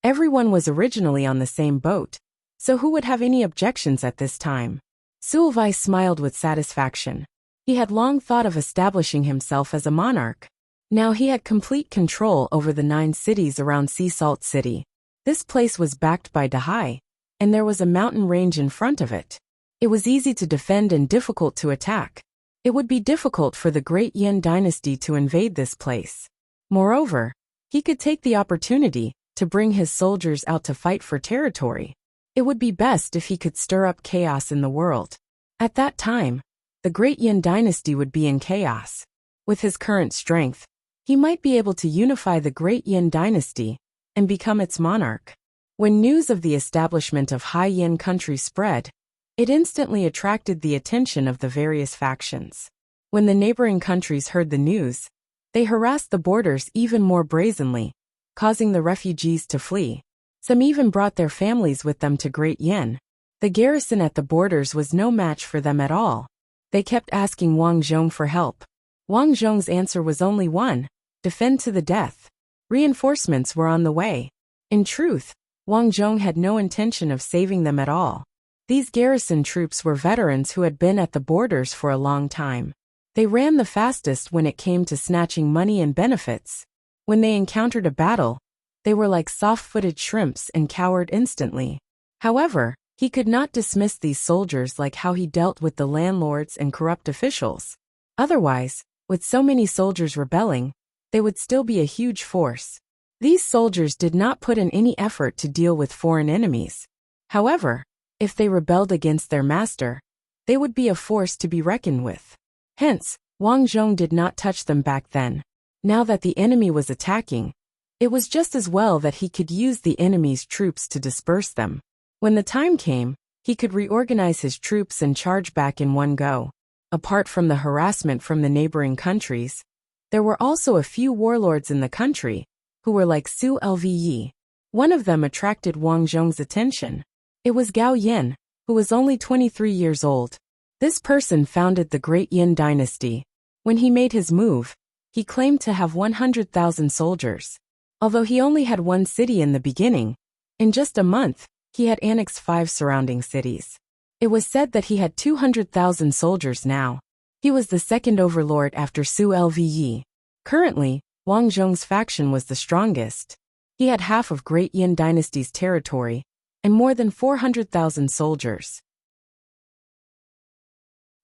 Everyone was originally on the same boat, so who would have any objections at this time? Sulvai smiled with satisfaction. He had long thought of establishing himself as a monarch. Now he had complete control over the 9 cities around Sea Salt City. This place was backed by Dahai, and there was a mountain range in front of it. It was easy to defend and difficult to attack. It would be difficult for the great Yin dynasty to invade this place. Moreover, he could take the opportunity to bring his soldiers out to fight for territory. It would be best if he could stir up chaos in the world. At that time, the great Yin dynasty would be in chaos. With his current strength, he might be able to unify the great Yin dynasty and become its monarch. When news of the establishment of Haiyin Country spread, it instantly attracted the attention of the various factions. When the neighboring countries heard the news, they harassed the borders even more brazenly, causing the refugees to flee. Some even brought their families with them to Great Yin. The garrison at the borders was no match for them at all. They kept asking Wang Zhong for help. Wang Zhong's answer was only one: defend to the death. Reinforcements were on the way. In truth, Wang Zhong had no intention of saving them at all. These garrison troops were veterans who had been at the borders for a long time. They ran the fastest when it came to snatching money and benefits. When they encountered a battle, they were like soft-footed shrimps and cowered instantly. However, he could not dismiss these soldiers like how he dealt with the landlords and corrupt officials. Otherwise, with so many soldiers rebelling, they would still be a huge force. These soldiers did not put in any effort to deal with foreign enemies. However, if they rebelled against their master, they would be a force to be reckoned with. Hence, Wang Zhong did not touch them back then. Now that the enemy was attacking, it was just as well that he could use the enemy's troops to disperse them. When the time came, he could reorganize his troops and charge back in one go. Apart from the harassment from the neighboring countries, there were also a few warlords in the country who were like Sulve. One of them attracted Wang Zhong's attention. It was Gao Yin, who was only 23 years old. This person founded the Great Yin dynasty. When he made his move, he claimed to have 100,000 soldiers. Although he only had one city in the beginning, in just a month, he had annexed 5 surrounding cities. It was said that he had 200,000 soldiers now. He was the second overlord after Sulve. Currently, Wang Zhong's faction was the strongest. He had half of Great Yin dynasty's territory and more than 400,000 soldiers.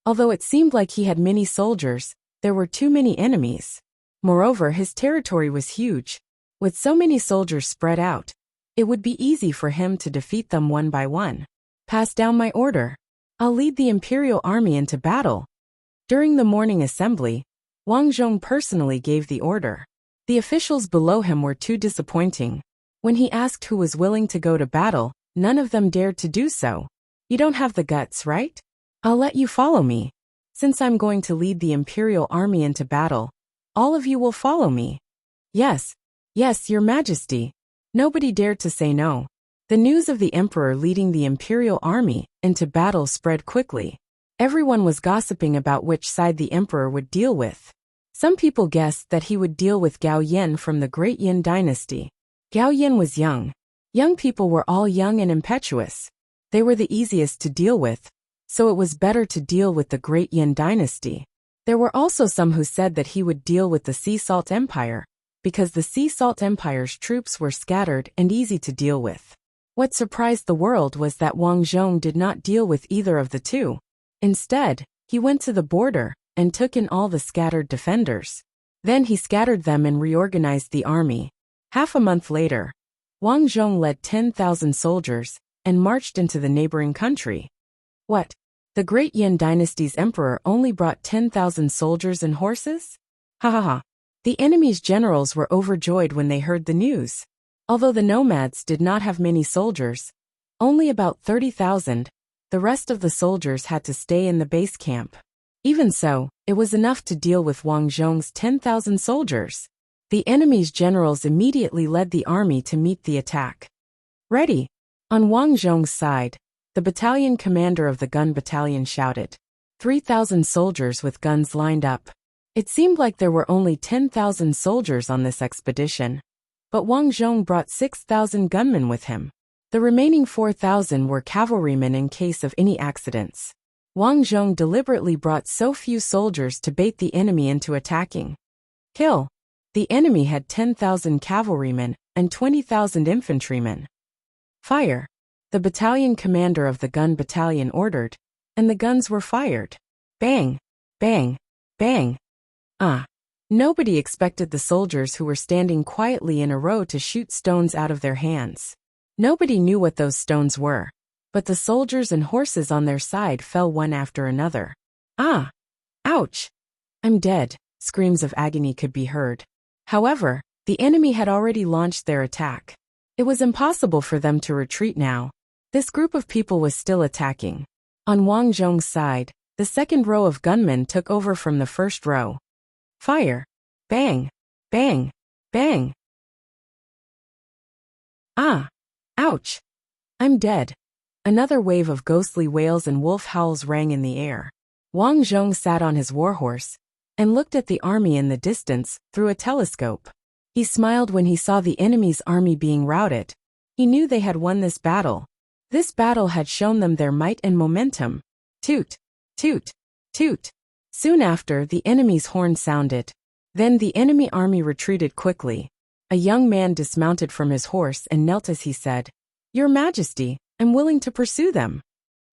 Although it seemed like he had many soldiers, there were too many enemies. Moreover, his territory was huge. With so many soldiers spread out, it would be easy for him to defeat them one by one. Pass down my order. I'll lead the imperial army into battle. During the morning assembly, Wang Zhong personally gave the order. The officials below him were too disappointing. When he asked who was willing to go to battle, none of them dared to do so. You don't have the guts, right? I'll let you follow me. Since I'm going to lead the imperial army into battle, all of you will follow me. Yes, your majesty. Nobody dared to say no. The news of the emperor leading the imperial army into battle spread quickly. Everyone was gossiping about which side the emperor would deal with. Some people guessed that he would deal with Gao Yan from the Great Yin dynasty. Gao Yan was young. Young people were all young and impetuous. They were the easiest to deal with, so it was better to deal with the Great Yin dynasty. There were also some who said that he would deal with the Sea Salt Empire, because the Sea Salt Empire's troops were scattered and easy to deal with. What surprised the world was that Wang Zhong did not deal with either of the two. Instead, he went to the border and took in all the scattered defenders. Then he scattered them and reorganized the army. Half a month later, Wang Zhong led 10,000 soldiers and marched into the neighboring country. What? The Great Yin dynasty's emperor only brought 10,000 soldiers and horses? Ha ha ha. The enemy's generals were overjoyed when they heard the news. Although the nomads did not have many soldiers, only about 30,000, the rest of the soldiers had to stay in the base camp. Even so, it was enough to deal with Wang Zhong's 10,000 soldiers. The enemy's generals immediately led the army to meet the attack. Ready! On Wang Zhong's side, the battalion commander of the gun battalion shouted. 3,000 soldiers with guns lined up. It seemed like there were only 10,000 soldiers on this expedition. But Wang Zhong brought 6,000 gunmen with him. The remaining 4,000 were cavalrymen in case of any accidents. Wang Zhong deliberately brought so few soldiers to bait the enemy into attacking. Kill! The enemy had 10,000 cavalrymen and 20,000 infantrymen. Fire! The battalion commander of the gun battalion ordered, and the guns were fired. Bang! Bang! Bang! Nobody expected the soldiers who were standing quietly in a row to shoot stones out of their hands. Nobody knew what those stones were, but the soldiers and horses on their side fell one after another. Ah! Ouch! I'm dead, screams of agony could be heard. However, the enemy had already launched their attack. It was impossible for them to retreat now. This group of people was still attacking. On Wang Zhong's side, the second row of gunmen took over from the first row. Fire! Bang! Bang! Bang! Ah! Ouch! I'm dead. Another wave of ghostly wails and wolf howls rang in the air. Wang Zhong sat on his warhorse and looked at the army in the distance through a telescope. He smiled when he saw the enemy's army being routed. He knew they had won this battle. This battle had shown them their might and momentum. Toot! Toot! Toot! Soon after, the enemy's horn sounded. Then the enemy army retreated quickly. A young man dismounted from his horse and knelt as he said, "Your Majesty, I'm willing to pursue them."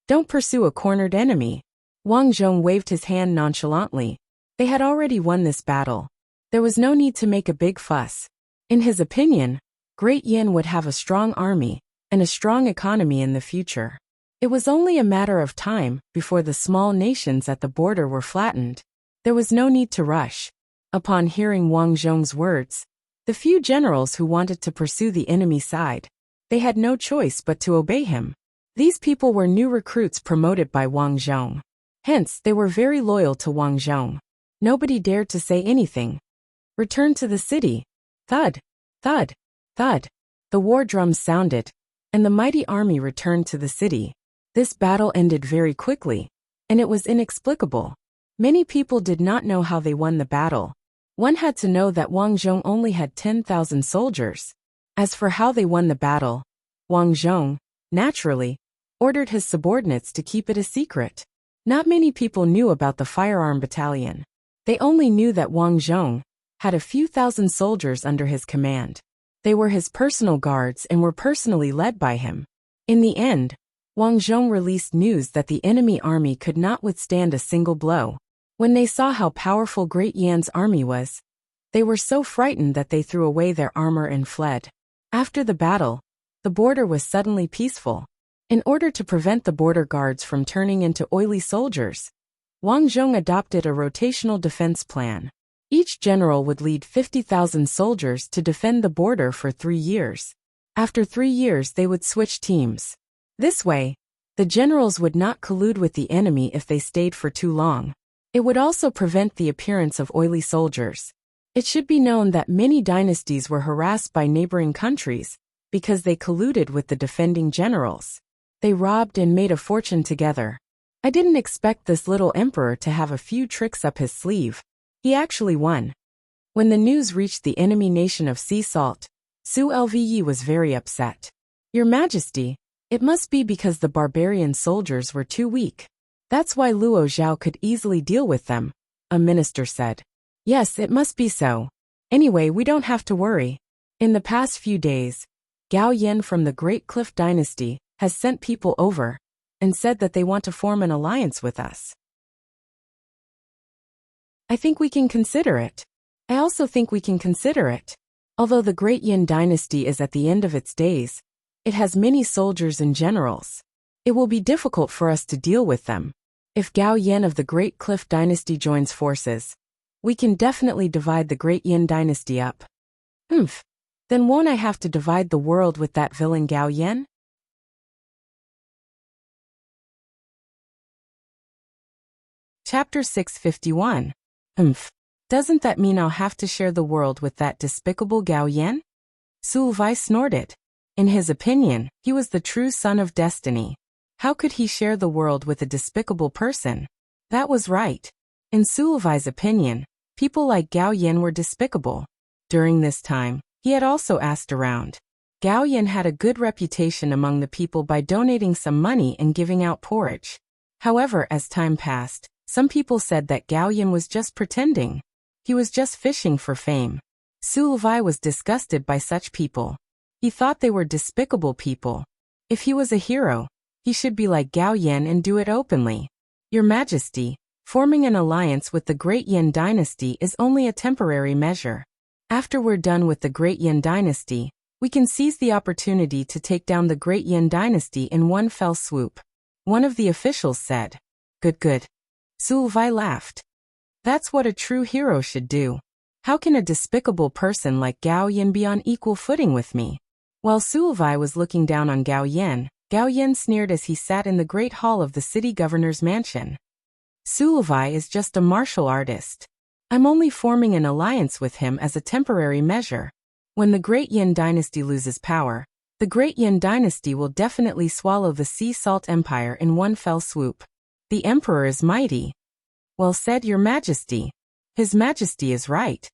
Don't pursue a cornered enemy. Wang Zhong waved his hand nonchalantly. They had already won this battle. There was no need to make a big fuss. In his opinion, Great Yin would have a strong army and a strong economy in the future. It was only a matter of time before the small nations at the border were flattened. There was no need to rush. Upon hearing Wang Zhong's words, the few generals who wanted to pursue the enemy side, they had no choice but to obey him. These people were new recruits promoted by Wang Zhong. Hence, they were very loyal to Wang Zhong. Nobody dared to say anything. Return to the city. Thud! Thud! Thud! The war drums sounded, and the mighty army returned to the city. This battle ended very quickly, and it was inexplicable. Many people did not know how they won the battle. One had to know that Wang Zhong only had 10,000 soldiers. As for how they won the battle, Wang Zhong, naturally, ordered his subordinates to keep it a secret. Not many people knew about the firearm battalion. They only knew that Wang Zhong had a few thousand soldiers under his command. They were his personal guards and were personally led by him. In the end, Wang Zhong released news that the enemy army could not withstand a single blow. When they saw how powerful Great Yan's army was, they were so frightened that they threw away their armor and fled. After the battle, the border was suddenly peaceful. In order to prevent the border guards from turning into oily soldiers, Wang Zhong adopted a rotational defense plan. Each general would lead 50,000 soldiers to defend the border for 3 years. After 3 years, they would switch teams. This way, the generals would not collude with the enemy if they stayed for too long. It would also prevent the appearance of oily soldiers. It should be known that many dynasties were harassed by neighboring countries, Because they colluded with the defending generals. They robbed and made a fortune together. I didn't expect this little emperor to have a few tricks up his sleeve. He actually won. When the news reached the enemy nation of sea salt, Su Lve was very upset. Your Majesty, it must be because the barbarian soldiers were too weak. That's why Luo Zhao could easily deal with them, a minister said. Yes, it must be so. Anyway, we don't have to worry. In the past few days, Gao Yan from the Great Cliff Dynasty has sent people over and said that they want to form an alliance with us. I think we can consider it. I also think we can consider it. Although the Great Yin Dynasty is at the end of its days, it has many soldiers and generals. It will be difficult for us to deal with them. If Gao Yan of the Great Cliff Dynasty joins forces, we can definitely divide the Great Yin Dynasty up. Then won't I have to divide the world with that villain Gao Yan? Chapter 651. Doesn't that mean I'll have to share the world with that despicable Gao Yan? Su Lve snorted. In his opinion, he was the true son of destiny. How could he share the world with a despicable person? That was right. In Su Lve's opinion, people like Gao Yan were despicable. During this time, he had also asked around. Gao Yan had a good reputation among the people by donating some money and giving out porridge. However, as time passed, some people said that Gao Yan was just pretending. He was just fishing for fame. Su Lve was disgusted by such people. He thought they were despicable people. If he was a hero, he should be like Gao Yan and do it openly. Your Majesty, forming an alliance with the Great Yin Dynasty is only a temporary measure. After we're done with the Great Yin Dynasty, we can seize the opportunity to take down the Great Yin Dynasty in one fell swoop. One of the officials said. Good. Su Lve laughed. That's what a true hero should do. How can a despicable person like Gao Yan be on equal footing with me? While Su Lve was looking down on Gao Yan sneered as he sat in the great hall of the city governor's mansion. Su Lve is just a martial artist. I'm only forming an alliance with him as a temporary measure. When the Great Yin Dynasty loses power, the Great Yin Dynasty will definitely swallow the Sea Salt Empire in one fell swoop. The Emperor is mighty. Well said, Your Majesty. His Majesty is right.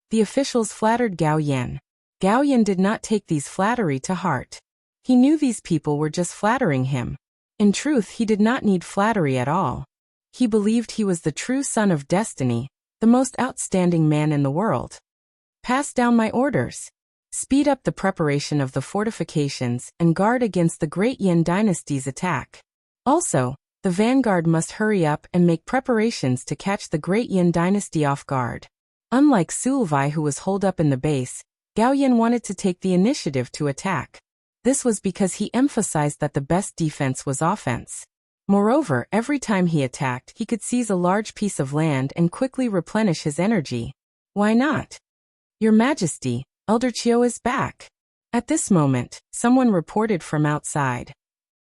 The officials flattered Gao Yan. Gao Yan did not take these flattery to heart. He knew these people were just flattering him. In truth, he did not need flattery at all. He believed he was the true son of destiny, the most outstanding man in the world. Pass down my orders. Speed up the preparation of the fortifications and guard against the Great Yin Dynasty's attack. Also, the vanguard must hurry up and make preparations to catch the Great Yin Dynasty off guard. Unlike Su Lve, who was holed up in the base, Gao Yan wanted to take the initiative to attack. This was because he emphasized that the best defense was offense. Moreover, every time he attacked, he could seize a large piece of land and quickly replenish his energy. Why not? Your Majesty, Elder Qiu is back. At this moment, someone reported from outside.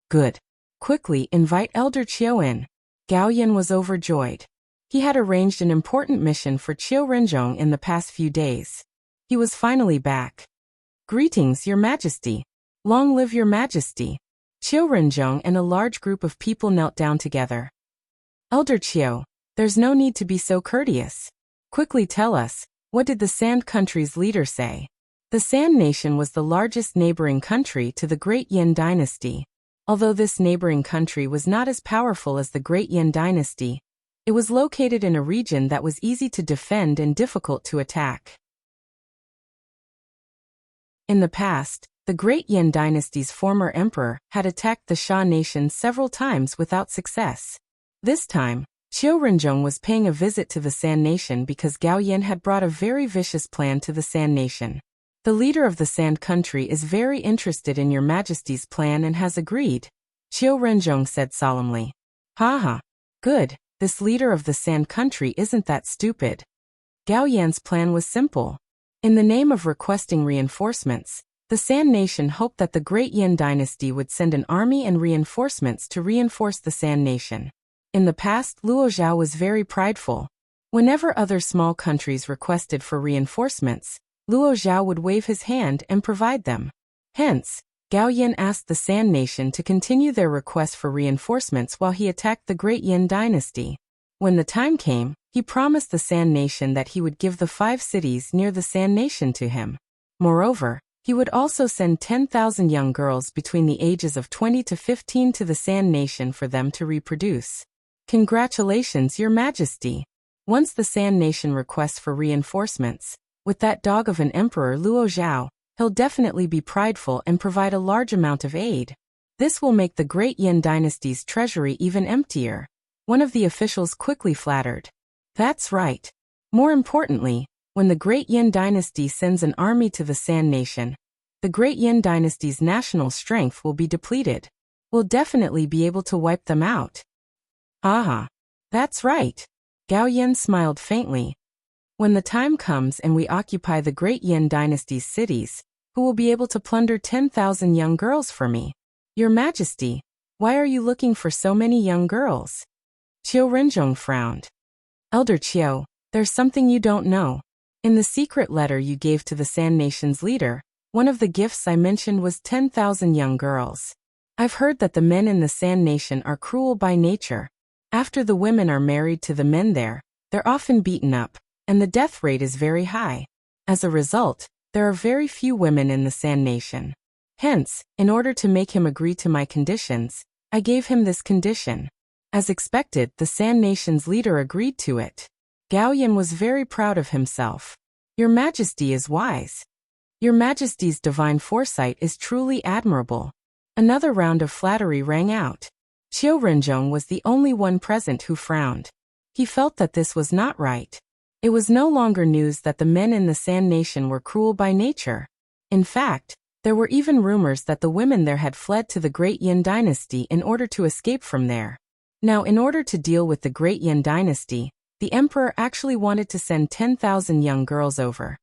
Good. Quickly invite Elder Qiu in. Gao Yan was overjoyed. He had arranged an important mission for Qiu Renzhong in the past few days. He was finally back. Greetings, Your Majesty. Long live Your Majesty. Qiu Renzhong and a large group of people knelt down together. Elder Qiu, there's no need to be so courteous. Quickly tell us, what did the Sand Country's leader say? The Sand Nation was the largest neighboring country to the Great Yin Dynasty. Although this neighboring country was not as powerful as the Great Yin Dynasty, it was located in a region that was easy to defend and difficult to attack. In the past, the Great Yin Dynasty's former emperor had attacked the Sha nation several times without success. This time, Qiu Renzhong was paying a visit to the Sand Nation because Gao Yan had brought a very vicious plan to the Sand Nation. The leader of the Sand Country is very interested in Your Majesty's plan and has agreed, Qiu Renzhong said solemnly. Haha. Good, this leader of the Sand Country isn't that stupid. Gao Yan's plan was simple. In the name of requesting reinforcements, the Sand Nation hoped that the Great Yin Dynasty would send an army and reinforcements to reinforce the Sand Nation. In the past, Luo Zhao was very prideful. Whenever other small countries requested for reinforcements, Luo Zhao would wave his hand and provide them. Hence, Gao Yin asked the San Nation to continue their request for reinforcements while he attacked the Great Yin dynasty. When the time came, he promised the San Nation that he would give the 5 cities near the San Nation to him. Moreover, he would also send 10,000 young girls between the ages of 20 to 15 to the San Nation for them to reproduce. Congratulations, Your Majesty. Once the San Nation requests for reinforcements, with that dog of an emperor Luo Zhao, he'll definitely be prideful and provide a large amount of aid. This will make the Great Yin dynasty's treasury even emptier. One of the officials quickly flattered. That's right. More importantly, when the Great Yin dynasty sends an army to the San Nation, the Great Yin dynasty's national strength will be depleted. We'll definitely be able to wipe them out. Aha. That's right. Gao Yin smiled faintly. When the time comes and we occupy the Great Yin dynasty's cities, who will be able to plunder 10,000 young girls for me? Your Majesty, why are you looking for so many young girls? Qiu Renzhong frowned. Elder Qiu, there's something you don't know. In the secret letter you gave to the San Nation's leader, one of the gifts I mentioned was 10,000 young girls. I've heard that the men in the San Nation are cruel by nature. After the women are married to the men there, they're often beaten up, and the death rate is very high. As a result, there are very few women in the San Nation. Hence, in order to make him agree to my conditions, I gave him this condition. As expected, the San Nation's leader agreed to it. Gao Yin was very proud of himself. Your Majesty is wise. Your Majesty's divine foresight is truly admirable. Another round of flattery rang out. Qiu Renzhong was the only one present who frowned. He felt that this was not right. It was no longer news that the men in the San Nation were cruel by nature. In fact, there were even rumors that the women there had fled to the Great Yin dynasty in order to escape from there. Now, in order to deal with the Great Yin dynasty, the emperor actually wanted to send 10,000 young girls over.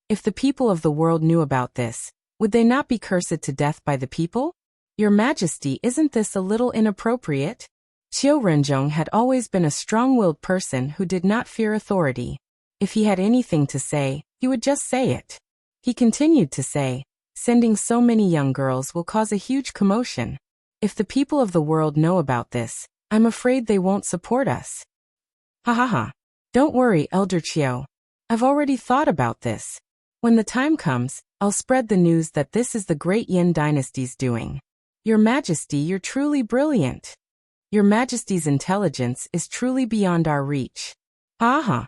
If the people of the world knew about this, would they not be cursed to death by the people? Your Majesty, isn't this a little inappropriate? Qiu Renzhong had always been a strong-willed person who did not fear authority. If he had anything to say, he would just say it. He continued to say, sending so many young girls will cause a huge commotion. If the people of the world know about this, I'm afraid they won't support us. Ha ha ha. Don't worry, Elder Qiu. I've already thought about this. When the time comes, I'll spread the news that this is the Great Yin dynasty's doing. Your Majesty, you're truly brilliant. Your Majesty's intelligence is truly beyond our reach. Ha.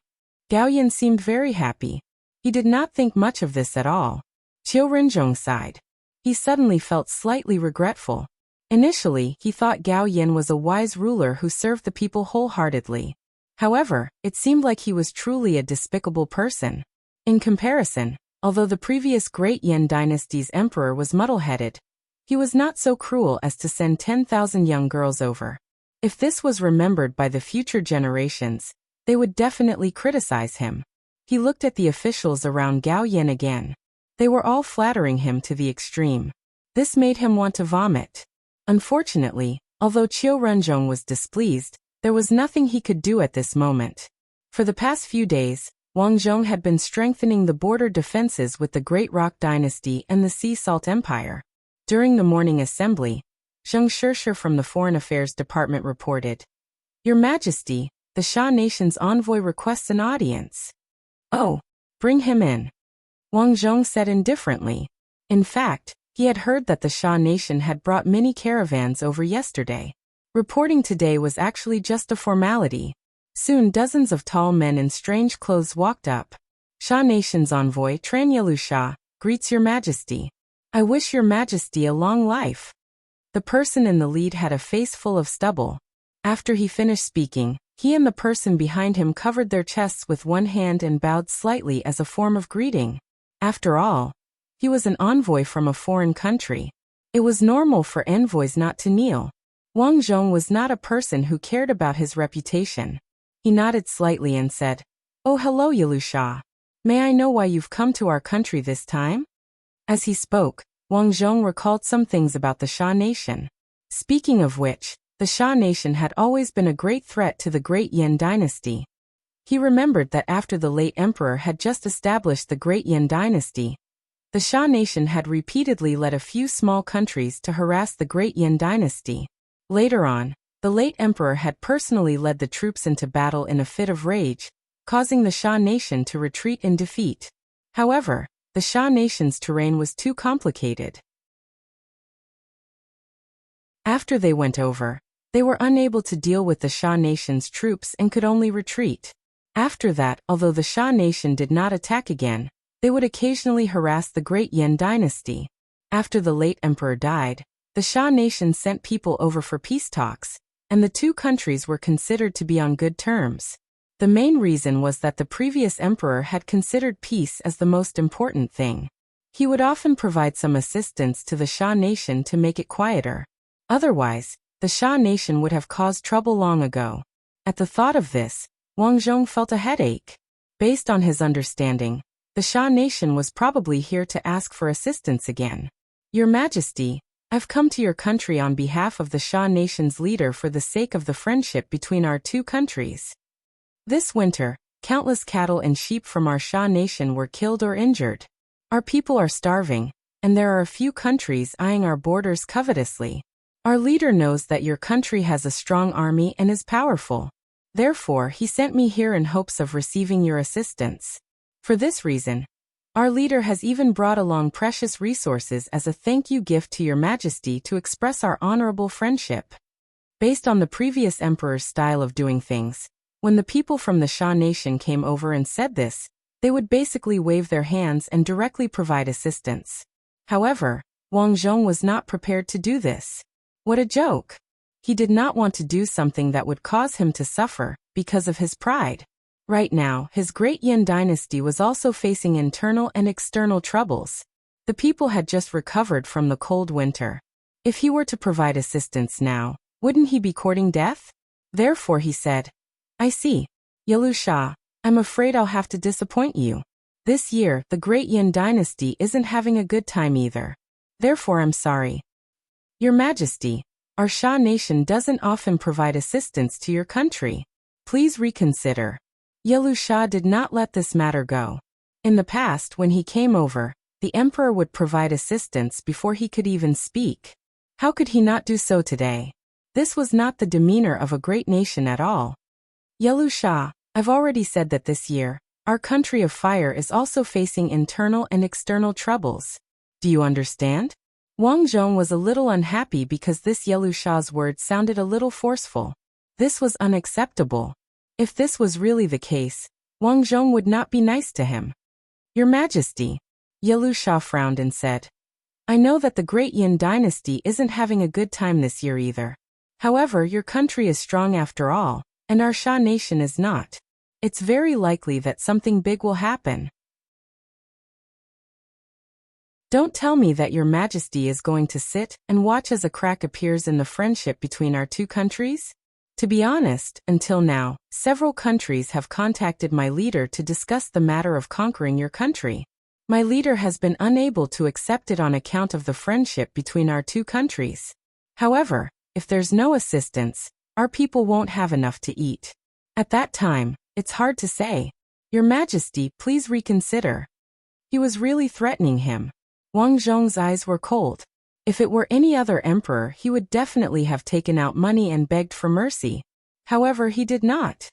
Gao Yin seemed very happy. He did not think much of this at all. Qiu Renzhong sighed. He suddenly felt slightly regretful. Initially, he thought Gao Yin was a wise ruler who served the people wholeheartedly. However, it seemed like he was truly a despicable person. In comparison, although the previous Great Yin dynasty's emperor was muddle-headed, he was not so cruel as to send 10,000 young girls over. If this was remembered by the future generations, they would definitely criticize him. He looked at the officials around Gao Yin again. They were all flattering him to the extreme. This made him want to vomit. Unfortunately, although Qiu Renzhong was displeased, there was nothing he could do at this moment. For the past few days, Wang Zhong had been strengthening the border defenses with the Great Rock Dynasty and the Sea Salt Empire. During the morning assembly, Zheng Shishir from the Foreign Affairs Department reported, Your Majesty, the Sha Nation's envoy requests an audience. Oh, bring him in. Wang Zhong said indifferently. In fact, he had heard that the Sha Nation had brought many caravans over yesterday. Reporting today was actually just a formality. Soon dozens of tall men in strange clothes walked up. Sha Nation's envoy Tranyelu Sha greets Your Majesty. I wish Your Majesty a long life. The person in the lead had a face full of stubble. After he finished speaking, he and the person behind him covered their chests with one hand and bowed slightly as a form of greeting. After all, he was an envoy from a foreign country. It was normal for envoys not to kneel. Wang Zhong was not a person who cared about his reputation. He nodded slightly and said, Oh, hello, Yalusha. May I know why you've come to our country this time? As he spoke, Wang Zhong recalled some things about the Sha Nation. Speaking of which, the Sha Nation had always been a great threat to the Great Yin dynasty. He remembered that after the late emperor had just established the Great Yin dynasty, The Xia nation had repeatedly led a few small countries to harass the great Yin dynasty. Later on, the late emperor had personally led the troops into battle in a fit of rage, causing the Xia nation to retreat in defeat. However, the Xia nation's terrain was too complicated. After they went over, they were unable to deal with the Xia nation's troops and could only retreat. After that, although the Xia nation did not attack again, they would occasionally harass the great Yin dynasty. After the late emperor died, the Xia nation sent people over for peace talks, and the two countries were considered to be on good terms. The main reason was that the previous emperor had considered peace as the most important thing. He would often provide some assistance to the Xia nation to make it quieter. Otherwise, the Xia nation would have caused trouble long ago. At the thought of this, Wang Zhong felt a headache. Based on his understanding, the Xia nation was probably here to ask for assistance again. Your Majesty, I've come to your country on behalf of the Xia nation's leader for the sake of the friendship between our two countries. This winter, countless cattle and sheep from our Xia nation were killed or injured. Our people are starving, and there are a few countries eyeing our borders covetously. Our leader knows that your country has a strong army and is powerful. Therefore, he sent me here in hopes of receiving your assistance. For this reason, our leader has even brought along precious resources as a thank you gift to your Majesty to express our honorable friendship. Based on the previous emperor's style of doing things, when the people from the Xia nation came over and said this, they would basically wave their hands and directly provide assistance. However, Wang Zhong was not prepared to do this. What a joke! He did not want to do something that would cause him to suffer because of his pride. Right now, his great Yin dynasty was also facing internal and external troubles. The people had just recovered from the cold winter. If he were to provide assistance now, wouldn't he be courting death? Therefore he said, I see. Yalusha, I'm afraid I'll have to disappoint you. This year, the great Yin dynasty isn't having a good time either. Therefore I'm sorry. Your Majesty, our Xia nation doesn't often provide assistance to your country. Please reconsider. Yalusha did not let this matter go. In the past, when he came over, the emperor would provide assistance before he could even speak. How could he not do so today? This was not the demeanor of a great nation at all. Yalusha, I've already said that this year, our country of fire is also facing internal and external troubles. Do you understand? Wang Zhong was a little unhappy because this Yalusha's words sounded a little forceful. This was unacceptable. If this was really the case, Wang Zhong would not be nice to him. Your Majesty, Yalusha frowned and said, I know that the great Yin dynasty isn't having a good time this year either. However, your country is strong after all, and our Xia nation is not. It's very likely that something big will happen. Don't tell me that your Majesty is going to sit and watch as a crack appears in the friendship between our two countries? To be honest, until now, several countries have contacted my leader to discuss the matter of conquering your country. My leader has been unable to accept it on account of the friendship between our two countries. However, if there's no assistance, our people won't have enough to eat. At that time, it's hard to say. Your Majesty, please reconsider. He was really threatening him. Wang Zhong's eyes were cold. If it were any other emperor, he would definitely have taken out money and begged for mercy. However, he did not.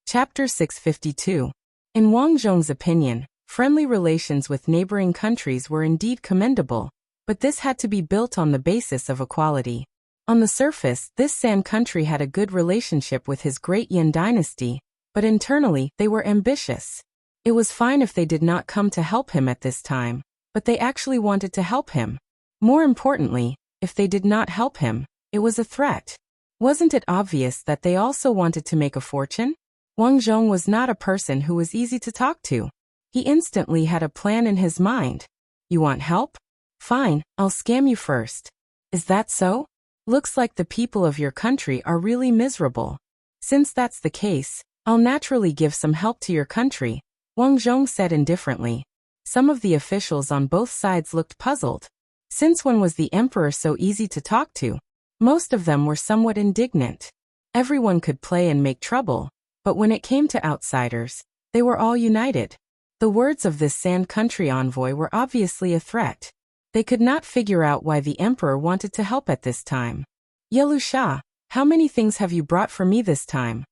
Chapter 652. In Wang Zhong's opinion, friendly relations with neighboring countries were indeed commendable, but this had to be built on the basis of equality. On the surface, this San country had a good relationship with his great Yin dynasty, but internally, they were ambitious. It was fine if they did not come to help him at this time, but they actually wanted to help him. More importantly, if they did not help him, it was a threat. Wasn't it obvious that they also wanted to make a fortune? Wang Zhong was not a person who was easy to talk to. He instantly had a plan in his mind. You want help? Fine, I'll scam you first. Is that so? Looks like the people of your country are really miserable. Since that's the case, I'll naturally give some help to your country, Wang Zhong said indifferently. Some of the officials on both sides looked puzzled. Since when was the emperor so easy to talk to? Most of them were somewhat indignant. Everyone could play and make trouble, But when it came to outsiders, they were all united. The words of this Sand Country envoy were obviously a threat. They could not figure out why the emperor wanted to help at this time. Yelusha, how many things have you brought for me this time?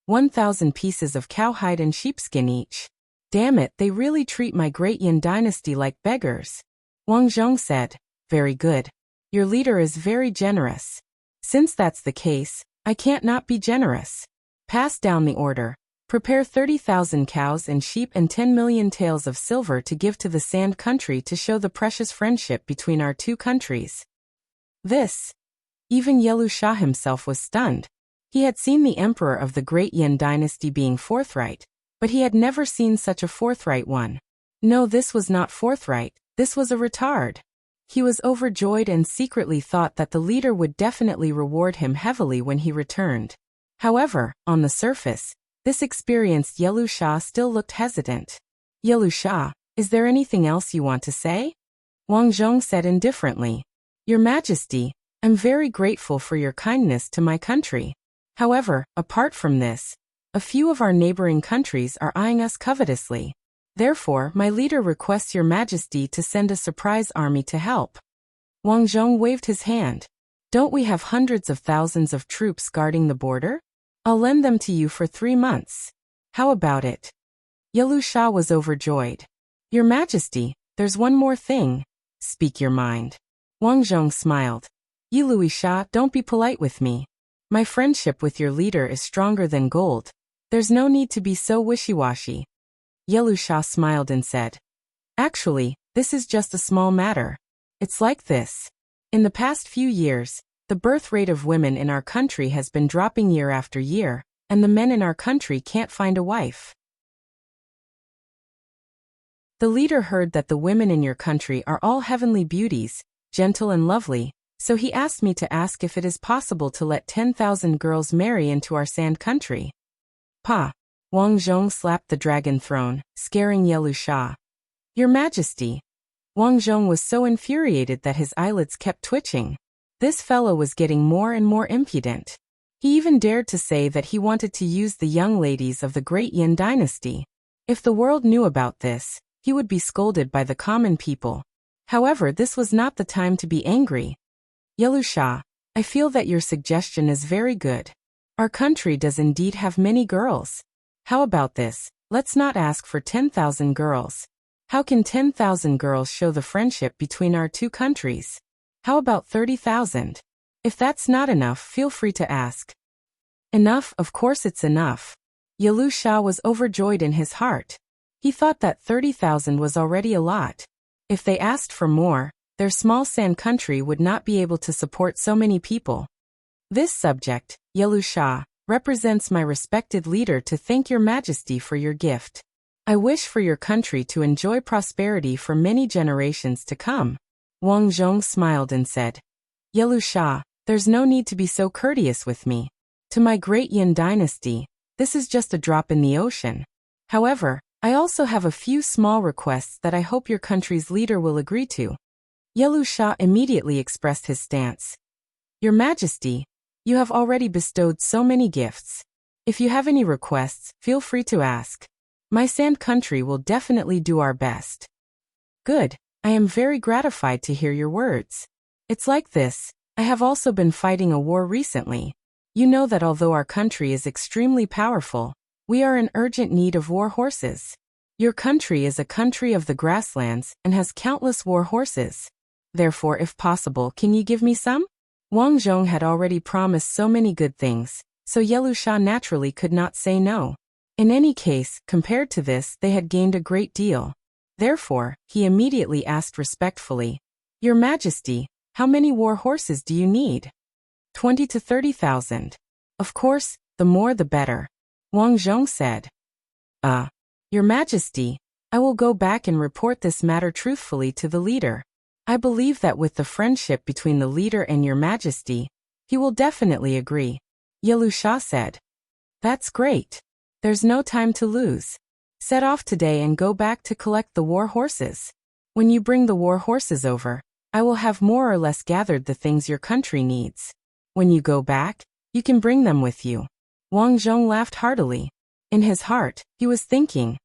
1,000 pieces of cowhide and sheepskin each. Damn it, they really treat my great Yin dynasty like beggars. Wang Zhong said, very good. Your leader is very generous. Since that's the case, I can't not be generous. Pass down the order. Prepare 30,000 cows and sheep and 10 million taels of silver to give to the Sand Country to show the precious friendship between our two countries. This. Even Yelusha himself was stunned. He had seen the emperor of the great Yin dynasty being forthright, but he had never seen such a forthright one. No, this was not forthright, this was a retard. He was overjoyed and secretly thought that the leader would definitely reward him heavily when he returned. However, on the surface, this experienced Yelusha still looked hesitant. Yelusha, is there anything else you want to say? Wang Zhong said indifferently. Your Majesty, I'm very grateful for your kindness to my country. However, apart from this, a few of our neighboring countries are eyeing us covetously. Therefore, my leader requests your Majesty to send a surprise army to help. Wang Zhong waved his hand. Don't we have hundreds of thousands of troops guarding the border? I'll lend them to you for 3 months. How about it? Yelusha was overjoyed. Your Majesty, there's one more thing. Speak your mind. Wang Zhong smiled. Yelusha, don't be polite with me. My friendship with your leader is stronger than gold. There's no need to be so wishy-washy. Yelusha smiled and said, actually, this is just a small matter. It's like this. In the past few years, the birth rate of women in our country has been dropping year after year, and the men in our country can't find a wife. The leader heard that the women in your country are all heavenly beauties, gentle and lovely, so he asked me to ask if it is possible to let 10,000 girls marry into our Sand Country. Pa! Wang Zhong slapped the dragon throne, scaring Yelusha. Your Majesty! Wang Zhong was so infuriated that his eyelids kept twitching. This fellow was getting more and more impudent. He even dared to say that he wanted to use the young ladies of the great Yin dynasty. If the world knew about this, he would be scolded by the common people. However, this was not the time to be angry. Yelusha, I feel that your suggestion is very good. Our country does indeed have many girls. How about this? Let's not ask for 10,000 girls. How can 10,000 girls show the friendship between our two countries? How about 30,000? If that's not enough, feel free to ask. Enough, of course it's enough. Yelusha was overjoyed in his heart. He thought that 30,000 was already a lot. If they asked for more, their small Sand Country would not be able to support so many people. This subject, Yelusha, represents my respected leader to thank your Majesty for your gift. I wish for your country to enjoy prosperity for many generations to come. Wang Zhong smiled and said, Yelusha, there's no need to be so courteous with me. To my great Yin dynasty, this is just a drop in the ocean. However, I also have a few small requests that I hope your country's leader will agree to. Yelusha immediately expressed his stance. Your Majesty, you have already bestowed so many gifts. If you have any requests, feel free to ask. My Sand Country will definitely do our best. Good, I am very gratified to hear your words. It's like this, I have also been fighting a war recently. You know that although our country is extremely powerful, we are in urgent need of war horses. Your country is a country of the grasslands and has countless war horses. Therefore, if possible, can you give me some? Wang Zhong had already promised so many good things, so Yelusha naturally could not say no. In any case, compared to this, they had gained a great deal. Therefore, he immediately asked respectfully, Your Majesty, how many war horses do you need? 20 to 30,000. Of course, the more the better. Wang Zhong said. Your Majesty, I will go back and report this matter truthfully to the leader. I believe that with the friendship between the leader and your Majesty, he will definitely agree. Yelusha said. That's great. There's no time to lose. Set off today and go back to collect the war horses. When you bring the war horses over, I will have more or less gathered the things your country needs. When you go back, you can bring them with you. Wang Zhong laughed heartily. In his heart, he was thinking,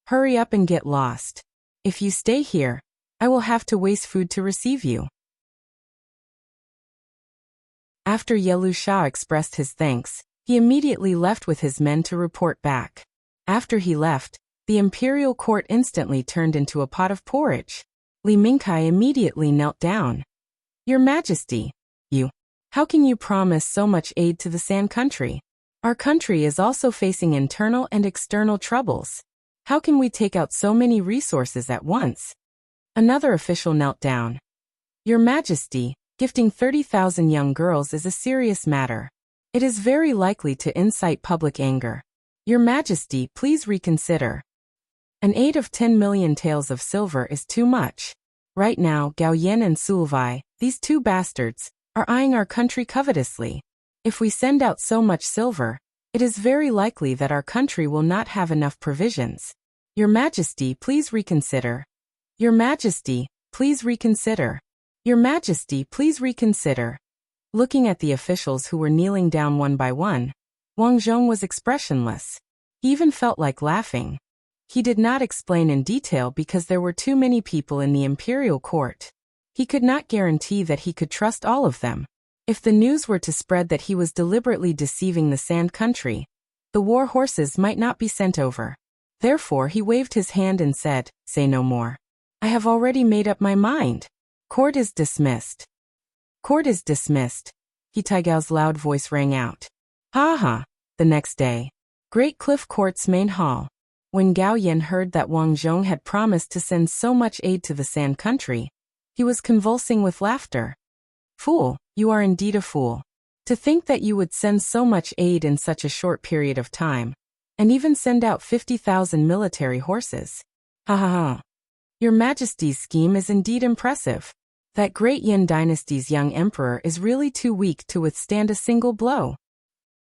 hurry up and get lost. If you stay here, I will have to waste food to receive you. After Yelu Sha expressed his thanks, he immediately left with his men to report back. After he left, the imperial court instantly turned into a pot of porridge. Li Mingkai immediately knelt down. Your Majesty, how can you promise so much aid to the Sand country? Our country is also facing internal and external troubles. How can we take out so many resources at once? Another official knelt down. Your Majesty, gifting 30,000 young girls is a serious matter. It is very likely to incite public anger. Your Majesty, please reconsider. An aid of 10 million taels of silver is too much. Right now, Gao Yan and Sulvai, these two bastards, are eyeing our country covetously. If we send out so much silver, it is very likely that our country will not have enough provisions. Your Majesty, please reconsider. Your Majesty, please reconsider. Your Majesty, please reconsider. Looking at the officials who were kneeling down one by one, Wang Zhong was expressionless. He even felt like laughing. He did not explain in detail because there were too many people in the imperial court. He could not guarantee that he could trust all of them. If the news were to spread that he was deliberately deceiving the Sand country, the war horses might not be sent over. Therefore he waved his hand and said, say no more. I have already made up my mind. Court is dismissed. Court is dismissed. He Taigao's loud voice rang out. Ha ha. The next day. Great Cliff Court's main hall. When Gao Yan heard that Wang Zhong had promised to send so much aid to the Sand country, he was convulsing with laughter. Fool, you are indeed a fool. To think that you would send so much aid in such a short period of time, and even send out 50,000 military horses. Ha ha ha. Your Majesty's scheme is indeed impressive. That great Yin dynasty's young emperor is really too weak to withstand a single blow.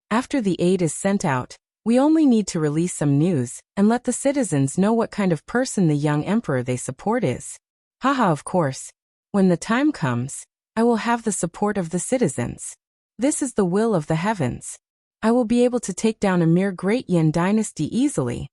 After the aid is sent out, we only need to release some news and let the citizens know what kind of person the young emperor they support is. Haha, of course. When the time comes, I will have the support of the citizens. This is the will of the heavens. I will be able to take down a mere great Yin dynasty easily.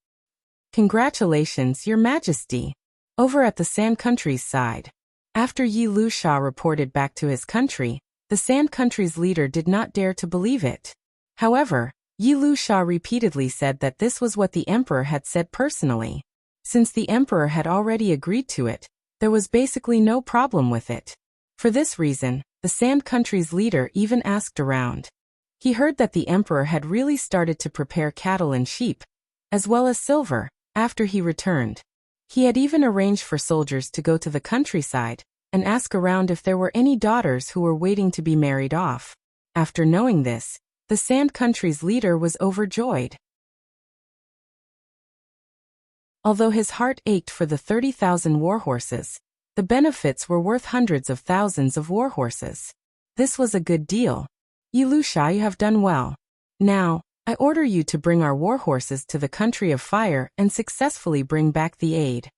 Congratulations, Your Majesty. Over at the Sand country's side. After Yi Lu Sha reported back to his country, the Sand country's leader did not dare to believe it. However, Yi Lu Sha repeatedly said that this was what the emperor had said personally. Since the emperor had already agreed to it, there was basically no problem with it. For this reason, the Sand country's leader even asked around. He heard that the emperor had really started to prepare cattle and sheep, as well as silver, after he returned. He had even arranged for soldiers to go to the countryside and ask around if there were any daughters who were waiting to be married off. After knowing this, the Sand country's leader was overjoyed. Although his heart ached for the 30,000 war horses, the benefits were worth hundreds of thousands of war horses. This was a good deal. Yi Lu Sha, you have done well. Now, I order you to bring our war horses to the country of fire and successfully bring back the aid.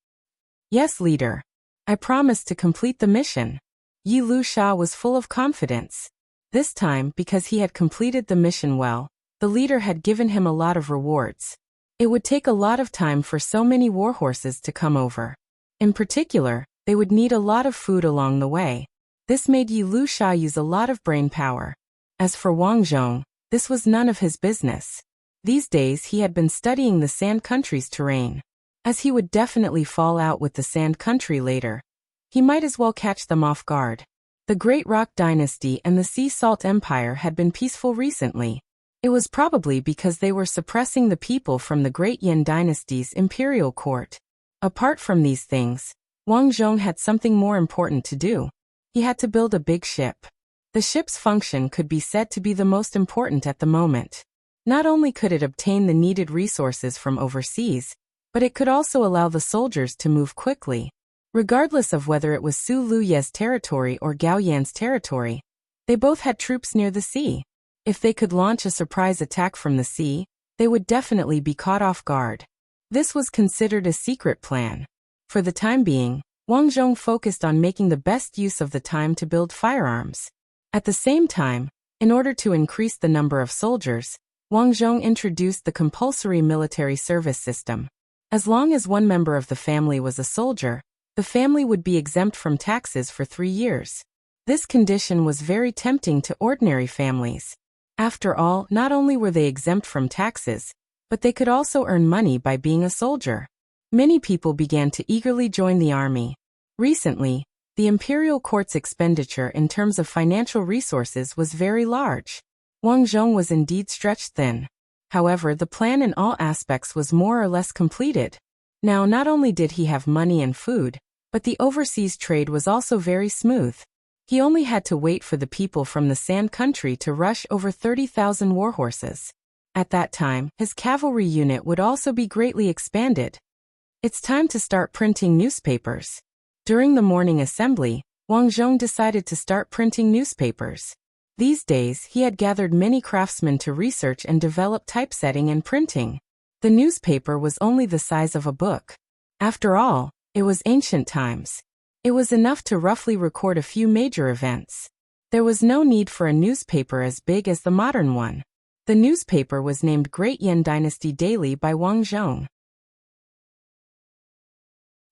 Yes, leader. I promise to complete the mission. Yi Lu Sha was full of confidence. This time, because he had completed the mission well, the leader had given him a lot of rewards. It would take a lot of time for so many war horses to come over. In particular, they would need a lot of food along the way. This made Yi Lu Sha use a lot of brain power. As for Wang Zhong, this was none of his business. These days he had been studying the Sand country's terrain. As he would definitely fall out with the Sand country later, he might as well catch them off guard. The Great Rock Dynasty and the Sea Salt Empire had been peaceful recently. It was probably because they were suppressing the people from the Great Yin Dynasty's imperial court. Apart from these things, Wang Zhong had something more important to do. He had to build a big ship. The ship's function could be said to be the most important at the moment. Not only could it obtain the needed resources from overseas, but it could also allow the soldiers to move quickly. Regardless of whether it was Su Luye's territory or Gao Yan's territory, they both had troops near the sea. If they could launch a surprise attack from the sea, they would definitely be caught off guard. This was considered a secret plan. For the time being, Wang Zhong focused on making the best use of the time to build firearms. At the same time, in order to increase the number of soldiers, Wang Zhong introduced the compulsory military service system. As long as one member of the family was a soldier, the family would be exempt from taxes for 3 years. This condition was very tempting to ordinary families. After all, not only were they exempt from taxes, but they could also earn money by being a soldier. Many people began to eagerly join the army. Recently, the imperial court's expenditure in terms of financial resources was very large. Wang Zhong was indeed stretched thin. However, the plan in all aspects was more or less completed. Now, not only did he have money and food, but the overseas trade was also very smooth. He only had to wait for the people from the Sand Country to rush over 30,000 warhorses. At that time, his cavalry unit would also be greatly expanded. It's time to start printing newspapers. During the morning assembly, Wang Zhong decided to start printing newspapers. These days, he had gathered many craftsmen to research and develop typesetting and printing. The newspaper was only the size of a book. After all, it was ancient times. It was enough to roughly record a few major events. There was no need for a newspaper as big as the modern one. The newspaper was named Great Yan Dynasty Daily by Wang Zhong.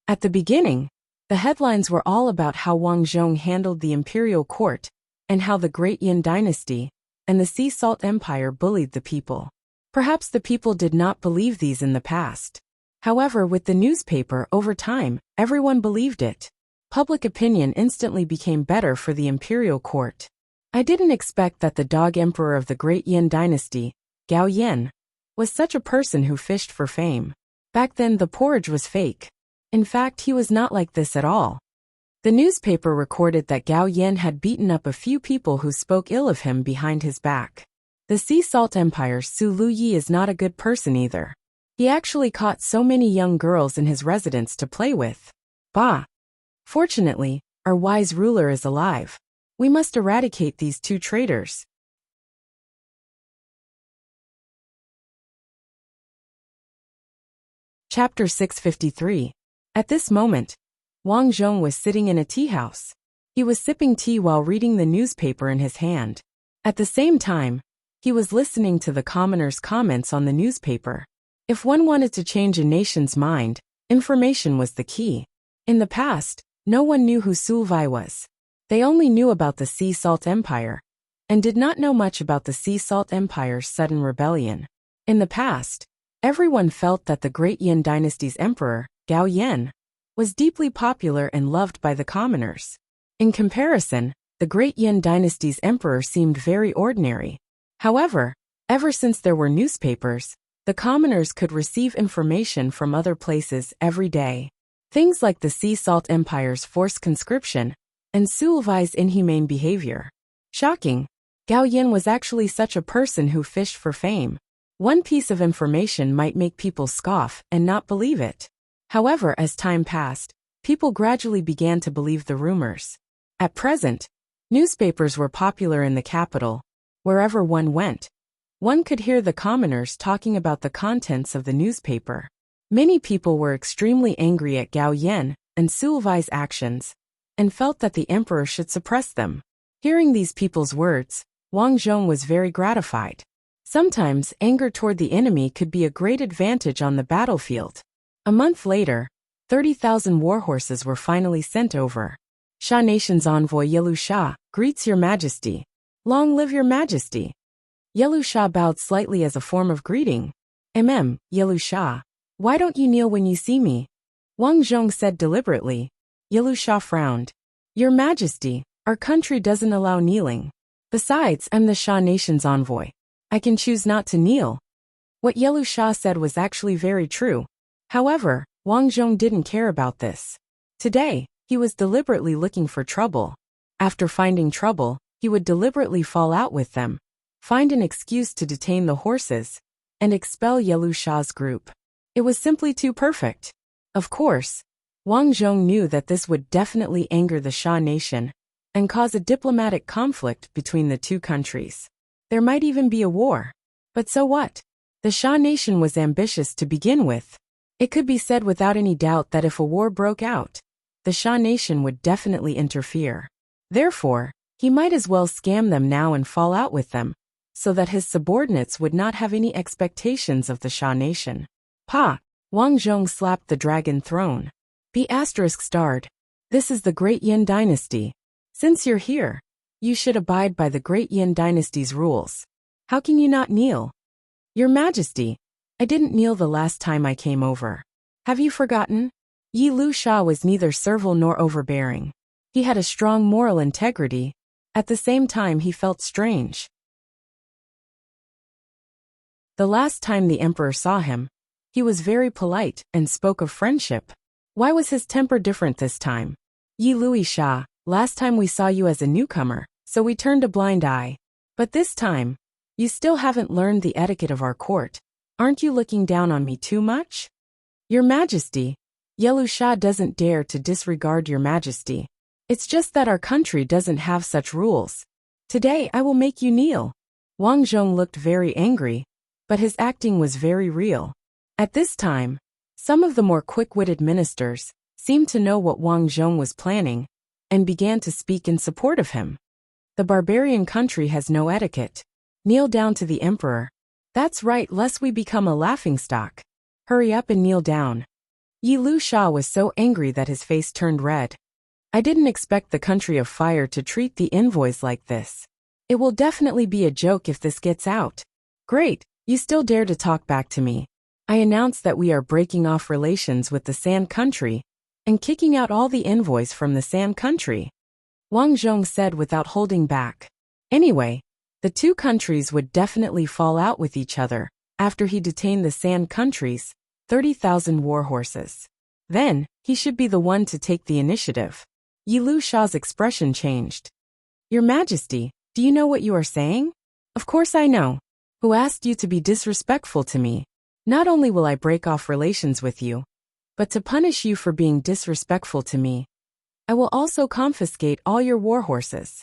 At the beginning, the headlines were all about how Wang Zhong handled the imperial court, and how the Great Yan Dynasty and the Sea Salt Empire bullied the people. Perhaps the people did not believe these in the past. However, with the newspaper, over time, everyone believed it. Public opinion instantly became better for the imperial court. I didn't expect that the dog emperor of the Great Yan Dynasty, Gao Yan, was such a person who fished for fame. Back then, the porridge was fake. In fact, he was not like this at all. The newspaper recorded that Gao Yan had beaten up a few people who spoke ill of him behind his back. The Sea Salt Empire's Su Luyi is not a good person either. He actually caught so many young girls in his residence to play with. Bah! Fortunately, our wise ruler is alive. We must eradicate these two traitors. Chapter 653. At this moment, Wang Zhong was sitting in a tea house. He was sipping tea while reading the newspaper in his hand. At the same time, he was listening to the commoners' comments on the newspaper. If one wanted to change a nation's mind, information was the key. In the past, no one knew who Sulvai was. They only knew about the Sea Salt Empire, and did not know much about the Sea Salt Empire's sudden rebellion. In the past, everyone felt that the Great Yan Dynasty's emperor, Gao Yan, was deeply popular and loved by the commoners. In comparison, the Great Yan Dynasty's emperor seemed very ordinary. However, ever since there were newspapers, the commoners could receive information from other places every day. Things like the Sea Salt Empire's forced conscription and Sulvai's inhumane behavior. Shocking! Gao Yan was actually such a person who fished for fame. One piece of information might make people scoff and not believe it. However, as time passed, people gradually began to believe the rumors. At present, newspapers were popular in the capital. Wherever one went, one could hear the commoners talking about the contents of the newspaper. Many people were extremely angry at Gao Yan and Sulvai's actions, and felt that the emperor should suppress them. Hearing these people's words, Wang Zhong was very gratified. Sometimes, anger toward the enemy could be a great advantage on the battlefield. A month later, 30,000 warhorses were finally sent over. Sha Nation's envoy Yelu Sha greets Your Majesty. Long live Your Majesty. Yelu Sha bowed slightly as a form of greeting. Yelu Sha, why don't you kneel when you see me? Wang Zhong said deliberately. Yelu Sha frowned. Your Majesty, our country doesn't allow kneeling. Besides, I'm the Sha Nation's envoy. I can choose not to kneel. What Yelu Sha said was actually very true. However, Wang Zhong didn't care about this. Today, he was deliberately looking for trouble. After finding trouble, he would deliberately fall out with them, find an excuse to detain the horses, and expel Yelu Sha's group. It was simply too perfect. Of course, Wang Zhong knew that this would definitely anger the Sha Nation and cause a diplomatic conflict between the two countries. There might even be a war. But so what? The Sha Nation was ambitious to begin with. It could be said without any doubt that if a war broke out, the Sha Nation would definitely interfere. Therefore, he might as well scam them now and fall out with them. so that his subordinates would not have any expectations of the Sha nation. Pa! Wang Zhong slapped the dragon throne. B****. This is the Great Yin Dynasty. Since you're here, you should abide by the Great Yin Dynasty's rules. How can you not kneel? Your Majesty, I didn't kneel the last time I came over. Have you forgotten? Yi Lu Sha was neither servile nor overbearing. He had a strong moral integrity. At the same time he felt strange. The last time the emperor saw him, he was very polite and spoke of friendship. Why was his temper different this time? Yi Lui Sha, last time we saw you as a newcomer, so we turned a blind eye. But this time, you still haven't learned the etiquette of our court. Aren't you looking down on me too much? Your Majesty, Yelu Sha doesn't dare to disregard your Majesty. It's just that our country doesn't have such rules. Today I will make you kneel. Wang Zhong looked very angry, but his acting was very real. At this time, some of the more quick-witted ministers seemed to know what Wang Zhong was planning and began to speak in support of him. The barbarian country has no etiquette. Kneel down to the emperor. That's right, lest we become a laughingstock. Hurry up and kneel down. Yi Lu Sha was so angry that his face turned red. I didn't expect the country of fire to treat the envoys like this. It will definitely be a joke if this gets out. Great, you still dare to talk back to me. I announce that we are breaking off relations with the Sand Country and kicking out all the envoys from the Sand Country. Wang Zhong said without holding back. Anyway, the two countries would definitely fall out with each other after he detained the Sand Country's 30,000 war horses. Then, he should be the one to take the initiative. Yi Lu Sha's expression changed. Your Majesty, do you know what you are saying? Of course I know. Who asked you to be disrespectful to me? Not only will I break off relations with you, but to punish you for being disrespectful to me, I will also confiscate all your war horses.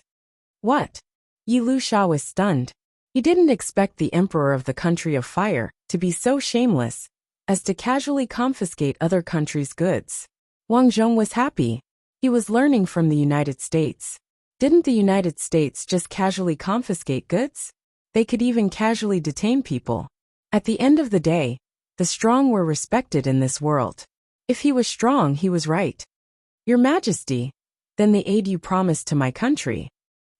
What? Yi Lu Sha was stunned. He didn't expect the emperor of the country of fire to be so shameless as to casually confiscate other countries' goods. Wang Zhong was happy. He was learning from the United States. Didn't the United States just casually confiscate goods? They could even casually detain people. At the end of the day, the strong were respected in this world. If he was strong, he was right. Your Majesty, then the aid you promised to my country.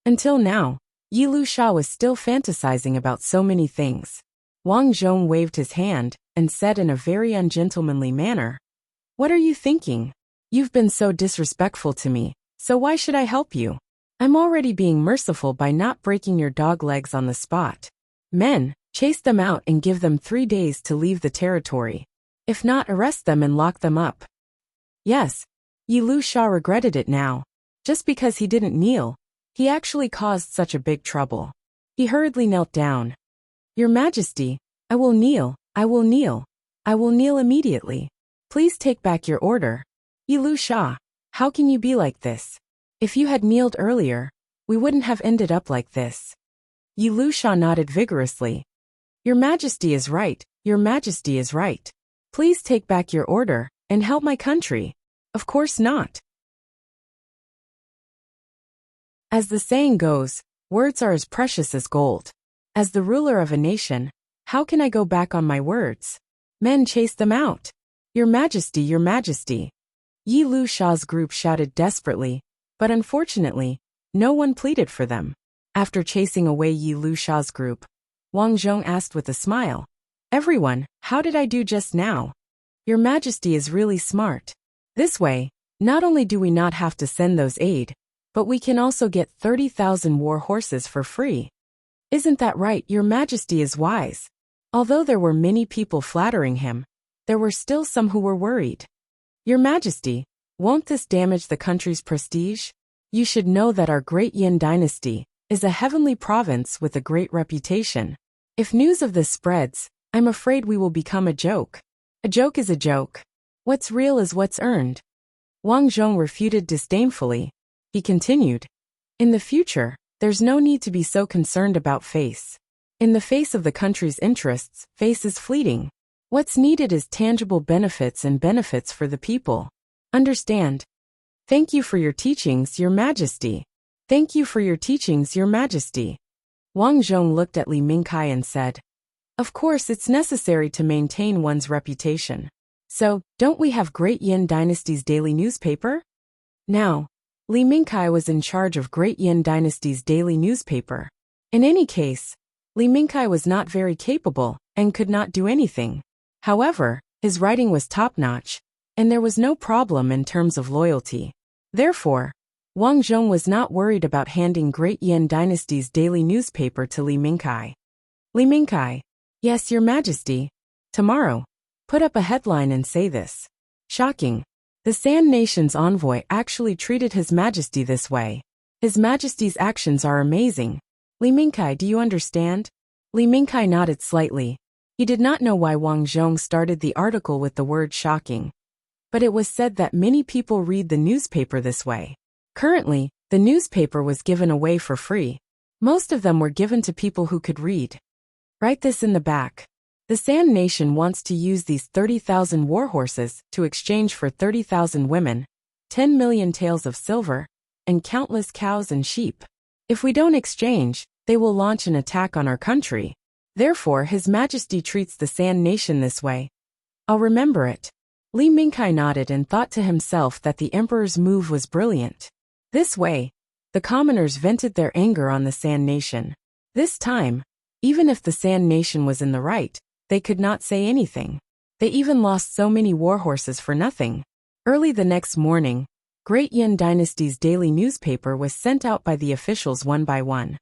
Until now, Yi Lu Sha was still fantasizing about so many things. Wang Zhong waved his hand and said in a very ungentlemanly manner, What are you thinking? You've been so disrespectful to me, so why should I help you? I'm already being merciful by not breaking your dog legs on the spot. Men, chase them out and give them 3 days to leave the territory. If not, arrest them and lock them up. Yes, Yi Lu Sha regretted it now. Just because he didn't kneel, he actually caused such a big trouble. He hurriedly knelt down. Your Majesty, I will kneel, I will kneel. I will kneel immediately. Please take back your order. Yi Lu Sha, how can you be like this? If you had kneeled earlier, we wouldn't have ended up like this. Yi Lu Sha nodded vigorously. Your Majesty is right, Your Majesty is right. Please take back your order and help my country. Of course not. As the saying goes, words are as precious as gold. As the ruler of a nation, how can I go back on my words? Men, chase them out. Your Majesty, Your Majesty. Yi Lu Sha's group shouted desperately, but unfortunately, no one pleaded for them. After chasing away Yi Lu Sha's group, Wang Zhong asked with a smile, Everyone, how did I do just now? Your Majesty is really smart. This way, not only do we not have to send those aid, but we can also get 30,000 war horses for free. Isn't that right? Your Majesty is wise. Although there were many people flattering him, there were still some who were worried. Your Majesty, won't this damage the country's prestige? You should know that our Great Yin Dynasty is a heavenly province with a great reputation. If news of this spreads, I'm afraid we will become a joke. A joke is a joke. What's real is what's earned. Wang Zhong refuted disdainfully. He continued, In the future, there's no need to be so concerned about face. In the face of the country's interests, face is fleeting. What's needed is tangible benefits and benefits for the people. Understand? Thank you for your teachings, Your Majesty. Thank you for your teachings, Your Majesty. Wang Zhong looked at Li Mingkai and said, "Of course it's necessary to maintain one's reputation. So, don't we have Great Yin Dynasty's daily newspaper?" Now, Li Mingkai was in charge of Great Yin Dynasty's daily newspaper. In any case, Li Mingkai was not very capable and could not do anything. However, his writing was top-notch, and there was no problem in terms of loyalty. Therefore, Wang Zhong was not worried about handing Great Yin Dynasty's daily newspaper to Li Mingkai. "Li Mingkai, yes, Your Majesty. Tomorrow, put up a headline and say this. Shocking. The San Nation's envoy actually treated His Majesty this way. His Majesty's actions are amazing. Li Mingkai, do you understand?" Li Mingkai nodded slightly. He did not know why Wang Zhong started the article with the word shocking. But it was said that many people read the newspaper this way. Currently, the newspaper was given away for free. Most of them were given to people who could read. Write this in the back. The San Nation wants to use these 30,000 warhorses to exchange for 30,000 women, 10 million taels of silver, and countless cows and sheep. If we don't exchange, they will launch an attack on our country. Therefore, His Majesty treats the San Nation this way. I'll remember it. Li Mingkai nodded and thought to himself that the emperor's move was brilliant. This way, the commoners vented their anger on the San Nation. This time, even if the San Nation was in the right, they could not say anything. They even lost so many warhorses for nothing. Early the next morning, Great Yin Dynasty's daily newspaper was sent out by the officials one by one.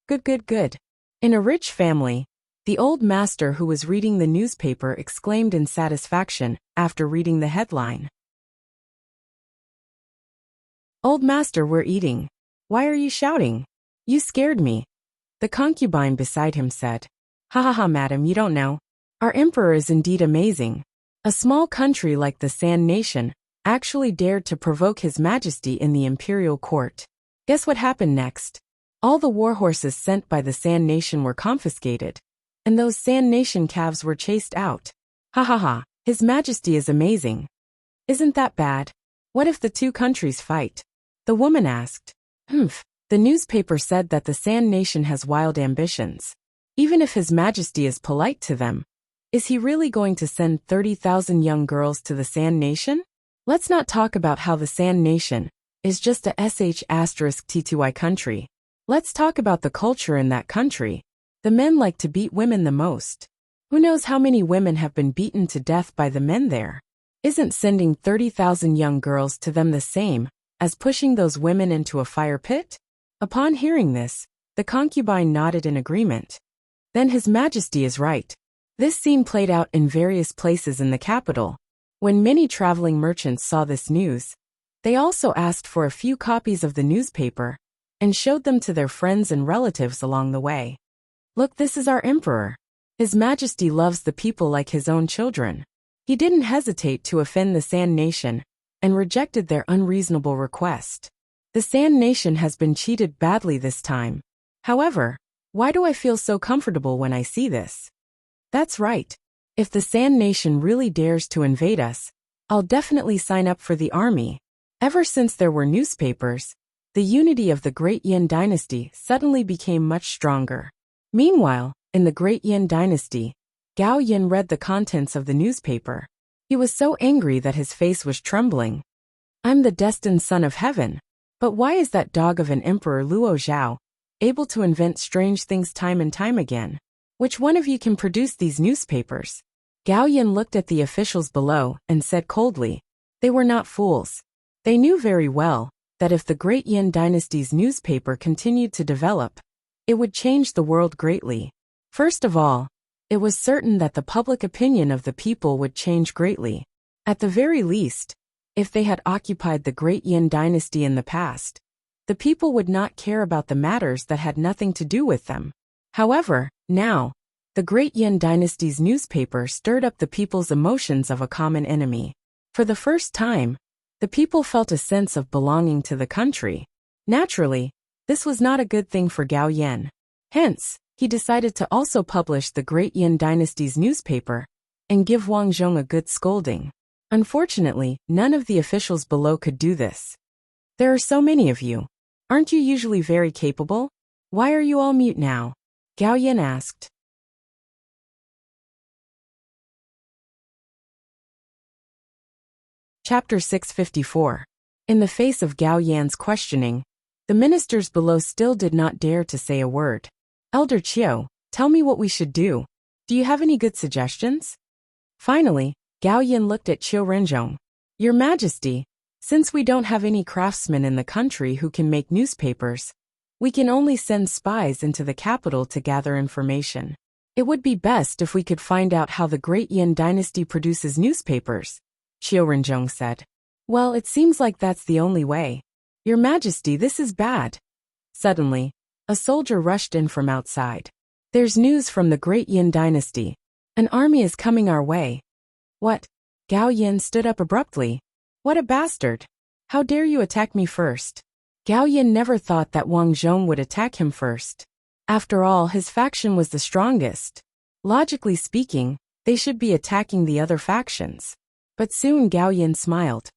Good. In a rich family, the old master who was reading the newspaper exclaimed in satisfaction after reading the headline. "Old master, we're eating. Why are you shouting? You scared me." The concubine beside him said, "Ha, madam, you don't know. Our emperor is indeed amazing. A small country like the San Nation actually dared to provoke His Majesty in the imperial court. Guess what happened next? All the warhorses sent by the San Nation were confiscated, and those San Nation calves were chased out. Ha. His Majesty is amazing. Isn't that bad? What if the two countries fight?" The woman asked. The newspaper said that the San Nation has wild ambitions. Even if His Majesty is polite to them, is he really going to send 30,000 young girls to the San Nation? Let's not talk about how the San Nation is just a **T2I country. Let's talk about the culture in that country. The men like to beat women the most. Who knows how many women have been beaten to death by the men there? Isn't sending 30,000 young girls to them the same as pushing those women into a fire pit? Upon hearing this, the concubine nodded in agreement. Then His Majesty is right. This scene played out in various places in the capital. When many traveling merchants saw this news, they also asked for a few copies of the newspaper and showed them to their friends and relatives along the way. "Look, this is our emperor. His Majesty loves the people like his own children. He didn't hesitate to offend the San Nation and rejected their unreasonable request. The San Nation has been cheated badly this time. However, why do I feel so comfortable when I see this? That's right. If the San Nation really dares to invade us, I'll definitely sign up for the army." Ever since there were newspapers, the unity of the Great Yin Dynasty suddenly became much stronger. Meanwhile, in the Great Yin Dynasty, Gao Yin read the contents of the newspaper. He was so angry that his face was trembling. "I'm the destined son of heaven. But why is that dog of an emperor Luo Zhao able to invent strange things time and time again? Which one of you can produce these newspapers?" Gao Yin looked at the officials below and said coldly. They were not fools. They knew very well that if the Great Yin Dynasty's newspaper continued to develop, it would change the world greatly. First of all, it was certain that the public opinion of the people would change greatly. At the very least, if they had occupied the Great Yin Dynasty in the past, the people would not care about the matters that had nothing to do with them. However, now, the Great Yin Dynasty's newspaper stirred up the people's emotions of a common enemy. For the first time, the people felt a sense of belonging to the country. Naturally, this was not a good thing for Gao Yin. Hence, he decided to also publish the Great Yin Dynasty's newspaper and give Wang Zhong a good scolding. Unfortunately, none of the officials below could do this. "There are so many of you. Aren't you usually very capable? Why are you all mute now? Gao Yan asked. Chapter 654. In the face of Gao Yan's questioning, the ministers below still did not dare to say a word. Elder Qiu, tell me what we should do. Do you have any good suggestions? Finally, Gao Yan looked at Qiu Renzhong. Your Majesty, since we don't have any craftsmen in the country who can make newspapers, we can only send spies into the capital to gather information. It would be best if we could find out how the Great Yin dynasty produces newspapers, Qiu Renzhong said. Well, it seems like that's the only way. Your Majesty, this is bad. Suddenly, a soldier rushed in from outside. There's news from the Great Yin dynasty. An army is coming our way. What? Gao Yin stood up abruptly. What a bastard! How dare you attack me first? Gao Yin never thought that Wang Zhong would attack him first. After all, his faction was the strongest. Logically speaking, they should be attacking the other factions. But soon Gao Yin smiled.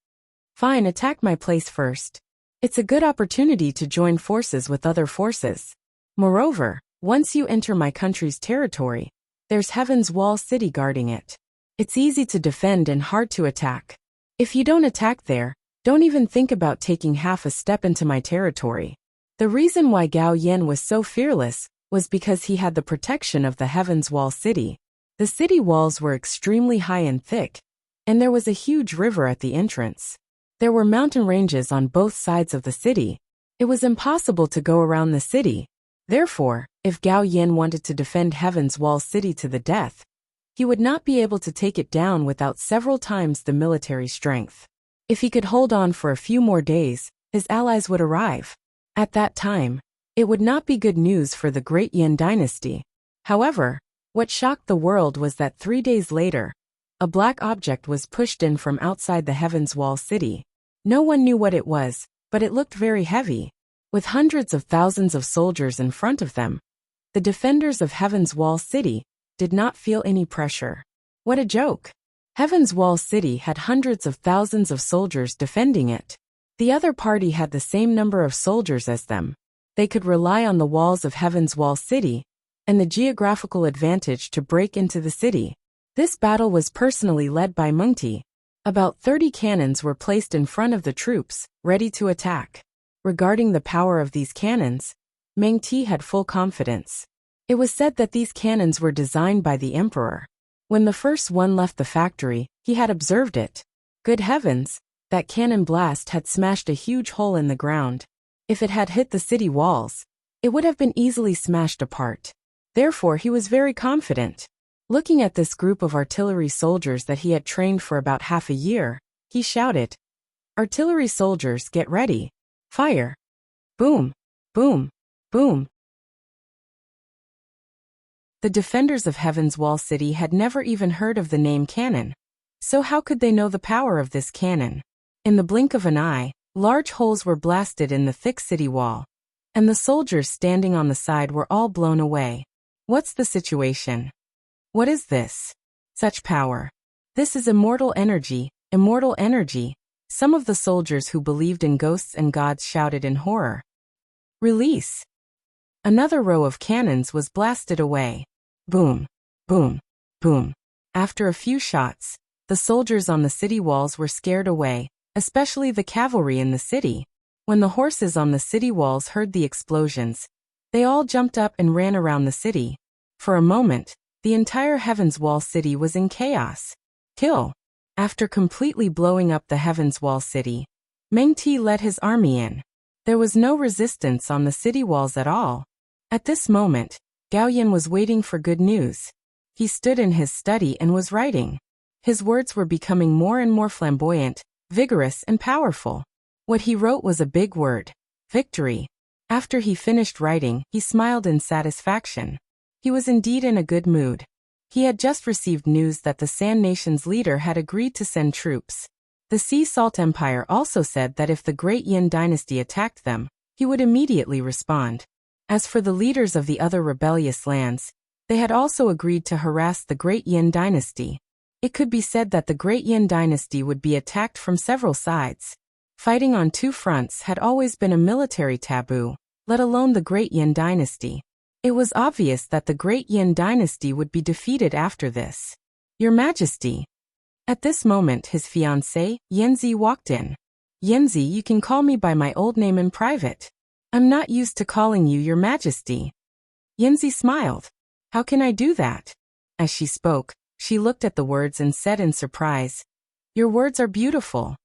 Fine, attack my place first. It's a good opportunity to join forces with other forces. Moreover, once you enter my country's territory, there's Heaven's Wall City guarding it. It's easy to defend and hard to attack. If you don't attack there, don't even think about taking half a step into my territory. The reason why Gao Yan was so fearless was because he had the protection of the Heaven's Wall City. The city walls were extremely high and thick, and there was a huge river at the entrance. There were mountain ranges on both sides of the city. It was impossible to go around the city. Therefore, if Gao Yan wanted to defend Heaven's Wall City to the death, he would not be able to take it down without several times the military strength. If he could hold on for a few more days, his allies would arrive. At that time, it would not be good news for the Great Yin dynasty. However, what shocked the world was that 3 days later, a black object was pushed in from outside the Heaven's Wall City. No one knew what it was, but it looked very heavy. With hundreds of thousands of soldiers in front of them, the defenders of Heaven's Wall City did not feel any pressure. What a joke! Heaven's Wall City had hundreds of thousands of soldiers defending it. The other party had the same number of soldiers as them. They could rely on the walls of Heaven's Wall City and the geographical advantage to break into the city. This battle was personally led by Meng Ti. About 30 cannons were placed in front of the troops, ready to attack. Regarding the power of these cannons, Meng Ti had full confidence. It was said that these cannons were designed by the emperor. When the first one left the factory, he had observed it. Good heavens, that cannon blast had smashed a huge hole in the ground. If it had hit the city walls, it would have been easily smashed apart. Therefore, he was very confident. Looking at this group of artillery soldiers that he had trained for about half a year, he shouted, "Artillery soldiers, get ready. Fire!" Boom, boom, boom. The defenders of Heaven's Wall City had never even heard of the name cannon. So how could they know the power of this cannon? In the blink of an eye, large holes were blasted in the thick city wall, and the soldiers standing on the side were all blown away. What's the situation? What is this? Such power. This is immortal energy, immortal energy. Some of the soldiers who believed in ghosts and gods shouted in horror. Release! Another row of cannons was blasted away. Boom, boom, boom. After a few shots, the soldiers on the city walls were scared away, especially the cavalry in the city. When the horses on the city walls heard the explosions, they all jumped up and ran around the city. For a moment, the entire Heaven's Wall City was in chaos. Kill! After completely blowing up the Heaven's Wall City, Meng Ti led his army in. There was no resistance on the city walls at all. At this moment, Gao Yan was waiting for good news. He stood in his study and was writing. His words were becoming more and more flamboyant, vigorous and powerful. What he wrote was a big word: victory. After he finished writing, he smiled in satisfaction. He was indeed in a good mood. He had just received news that the Sand Nation's leader had agreed to send troops. The Sea Salt Empire also said that if the Great Yin dynasty attacked them, he would immediately respond. As for the leaders of the other rebellious lands, they had also agreed to harass the Great Yin dynasty. It could be said that the Great Yin dynasty would be attacked from several sides. Fighting on two fronts had always been a military taboo. let alone the Great Yin dynasty. It was obvious that the Great Yin dynasty would be defeated after this. Your Majesty. At this moment his fiancée, Yanzi, walked in. Yanzi, you can call me by my old name in private. I'm not used to calling you Your Majesty. Yanzi smiled. How can I do that? As she spoke, she looked at the words and said in surprise, Your words are beautiful.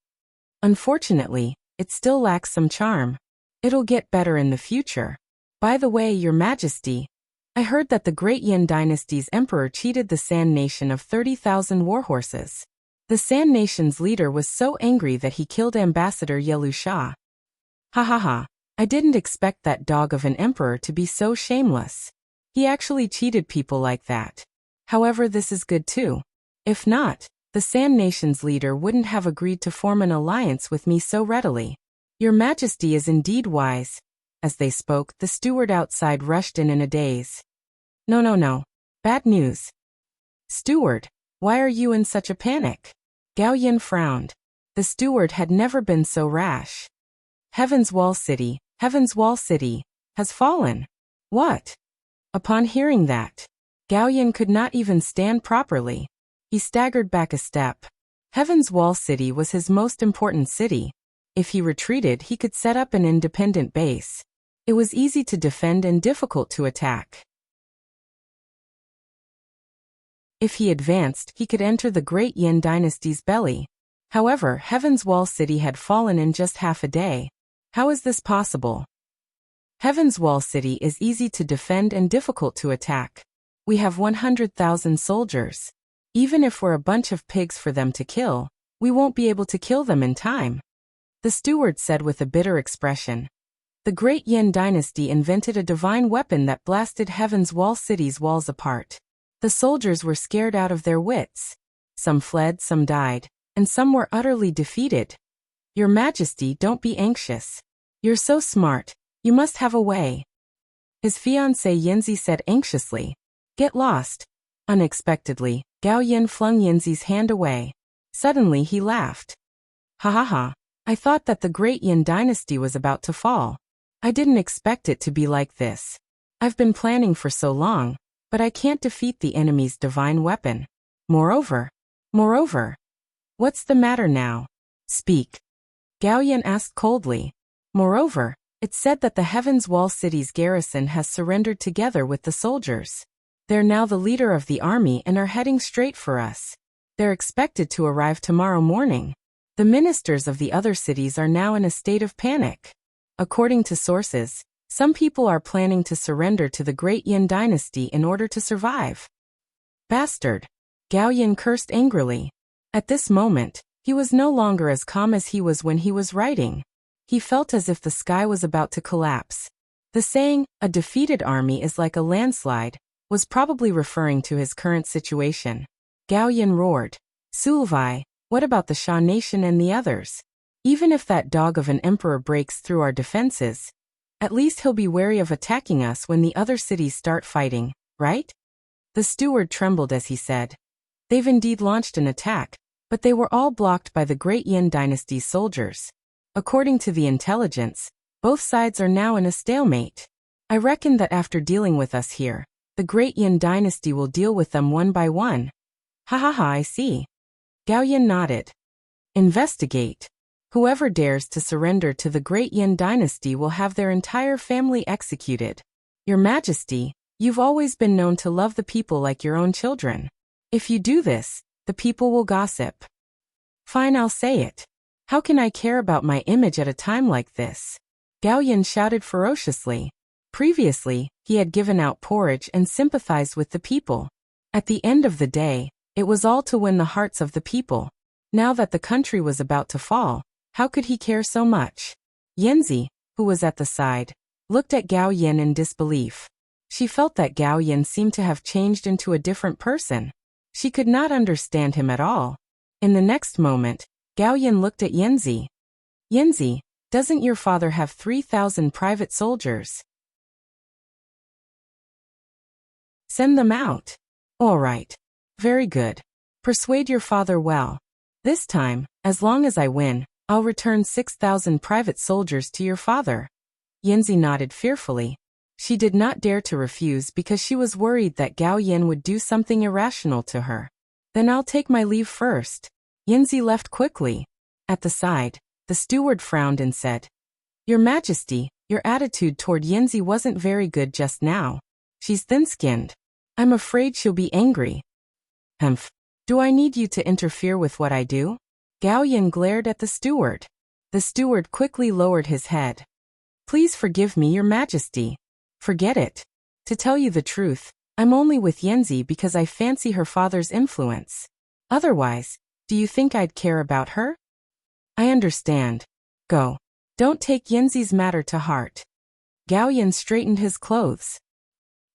Unfortunately, it still lacks some charm. It'll get better in the future. By the way, Your Majesty, I heard that the Great Yin dynasty's emperor cheated the Sand Nation of 30,000 warhorses. The Sand Nation's leader was so angry that he killed Ambassador Yelu Shah. Ha ha ha, I didn't expect that dog of an emperor to be so shameless. He actually cheated people like that. However, this is good too. If not, the Sand Nation's leader wouldn't have agreed to form an alliance with me so readily. Your Majesty is indeed wise. As they spoke, the steward outside rushed in a daze. No. Bad news. Steward, why are you in such a panic? Gao Yin frowned. The steward had never been so rash. Heaven's Wall City, has fallen. What? Upon hearing that, Gao Yin could not even stand properly. He staggered back a step. Heaven's Wall City was his most important city. If he retreated, he could set up an independent base. It was easy to defend and difficult to attack. If he advanced, he could enter the Great Yin dynasty's belly. However, Heaven's Wall City had fallen in just half a day. How is this possible? Heaven's Wall City is easy to defend and difficult to attack. We have 100,000 soldiers. Even if we're a bunch of pigs for them to kill, we won't be able to kill them in time. The steward said with a bitter expression. The Great Yin dynasty invented a divine weapon that blasted Heaven's Wall City's walls apart. The soldiers were scared out of their wits. Some fled, some died, and some were utterly defeated. Your Majesty, don't be anxious. You're so smart, you must have a way. His fiancée Yanzi said anxiously. Get lost. Unexpectedly, Gao Yin flung Yanzi's hand away. Suddenly he laughed. Ha ha ha, I thought that the Great Yin dynasty was about to fall. I didn't expect it to be like this. I've been planning for so long, but I can't defeat the enemy's divine weapon. Moreover, what's the matter now? Speak. Gao Yin asked coldly. Moreover, it's said that the Heaven's Wall City's garrison has surrendered together with the soldiers. They're now the leader of the army and are heading straight for us. They're expected to arrive tomorrow morning. The ministers of the other cities are now in a state of panic. According to sources, some people are planning to surrender to the Great Yin dynasty in order to survive. Bastard! Gao Yin cursed angrily. At this moment, he was no longer as calm as he was when he was writing. He felt as if the sky was about to collapse. The saying, a defeated army is like a landslide, was probably referring to his current situation. Gao Yin roared. Sulvai, what about the Sha nation and the others? Even if that dog of an emperor breaks through our defenses, at least he'll be wary of attacking us when the other cities start fighting, right? The steward trembled as he said. They've indeed launched an attack, but they were all blocked by the Great Yin dynasty's soldiers. According to the intelligence, both sides are now in a stalemate. I reckon that after dealing with us here, the Great Yin dynasty will deal with them one by one. Ha ha ha, I see. Gao Yin nodded. Investigate. Whoever dares to surrender to the Great Yin dynasty will have their entire family executed. Your Majesty, you've always been known to love the people like your own children. If you do this, the people will gossip. Fine, I'll say it. How can I care about my image at a time like this? Gao Yin shouted ferociously. Previously, he had given out porridge and sympathized with the people. At the end of the day, it was all to win the hearts of the people. Now that the country was about to fall, how could he care so much? Yanzi, who was at the side, looked at Gao Yin in disbelief. She felt that Gao Yin seemed to have changed into a different person. She could not understand him at all. In the next moment, Gao Yin looked at Yanzi. Yanzi, doesn't your father have 3,000 private soldiers? Send them out. All right. Very good. Persuade your father well. This time, as long as I win, I'll return 6,000 private soldiers to your father. Yanzi nodded fearfully. She did not dare to refuse because she was worried that Gao Yin would do something irrational to her. Then I'll take my leave first. Yanzi left quickly. At the side, the steward frowned and said, Your Majesty, your attitude toward Yanzi wasn't very good just now. She's thin-skinned. I'm afraid she'll be angry. Humph. Do I need you to interfere with what I do? Gao Yin glared at the steward. The steward quickly lowered his head. Please forgive me, Your Majesty. Forget it. To tell you the truth, I'm only with Yanzi because I fancy her father's influence. Otherwise, do you think I'd care about her? I understand. Go. Don't take Yanzi's matter to heart. Gao Yin straightened his clothes.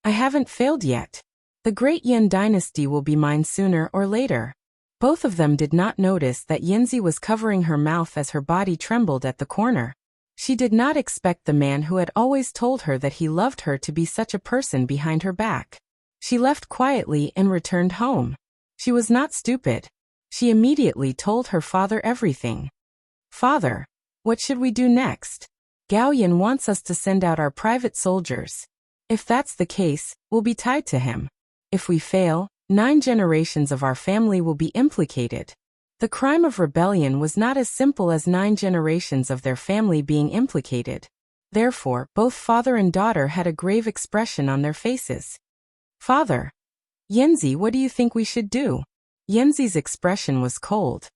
I haven't failed yet. The great Yin dynasty will be mine sooner or later. Both of them did not notice that Yanzi was covering her mouth as her body trembled at the corner. She did not expect the man who had always told her that he loved her to be such a person behind her back. She left quietly and returned home. She was not stupid. She immediately told her father everything. Father, what should we do next? Gao Yin wants us to send out our private soldiers. If that's the case, we'll be tied to him. If we fail, 9 generations of our family will be implicated. The crime of rebellion was not as simple as 9 generations of their family being implicated. Therefore, both father and daughter had a grave expression on their faces. Father. Yanzi, what do you think we should do? Yanzi's expression was cold.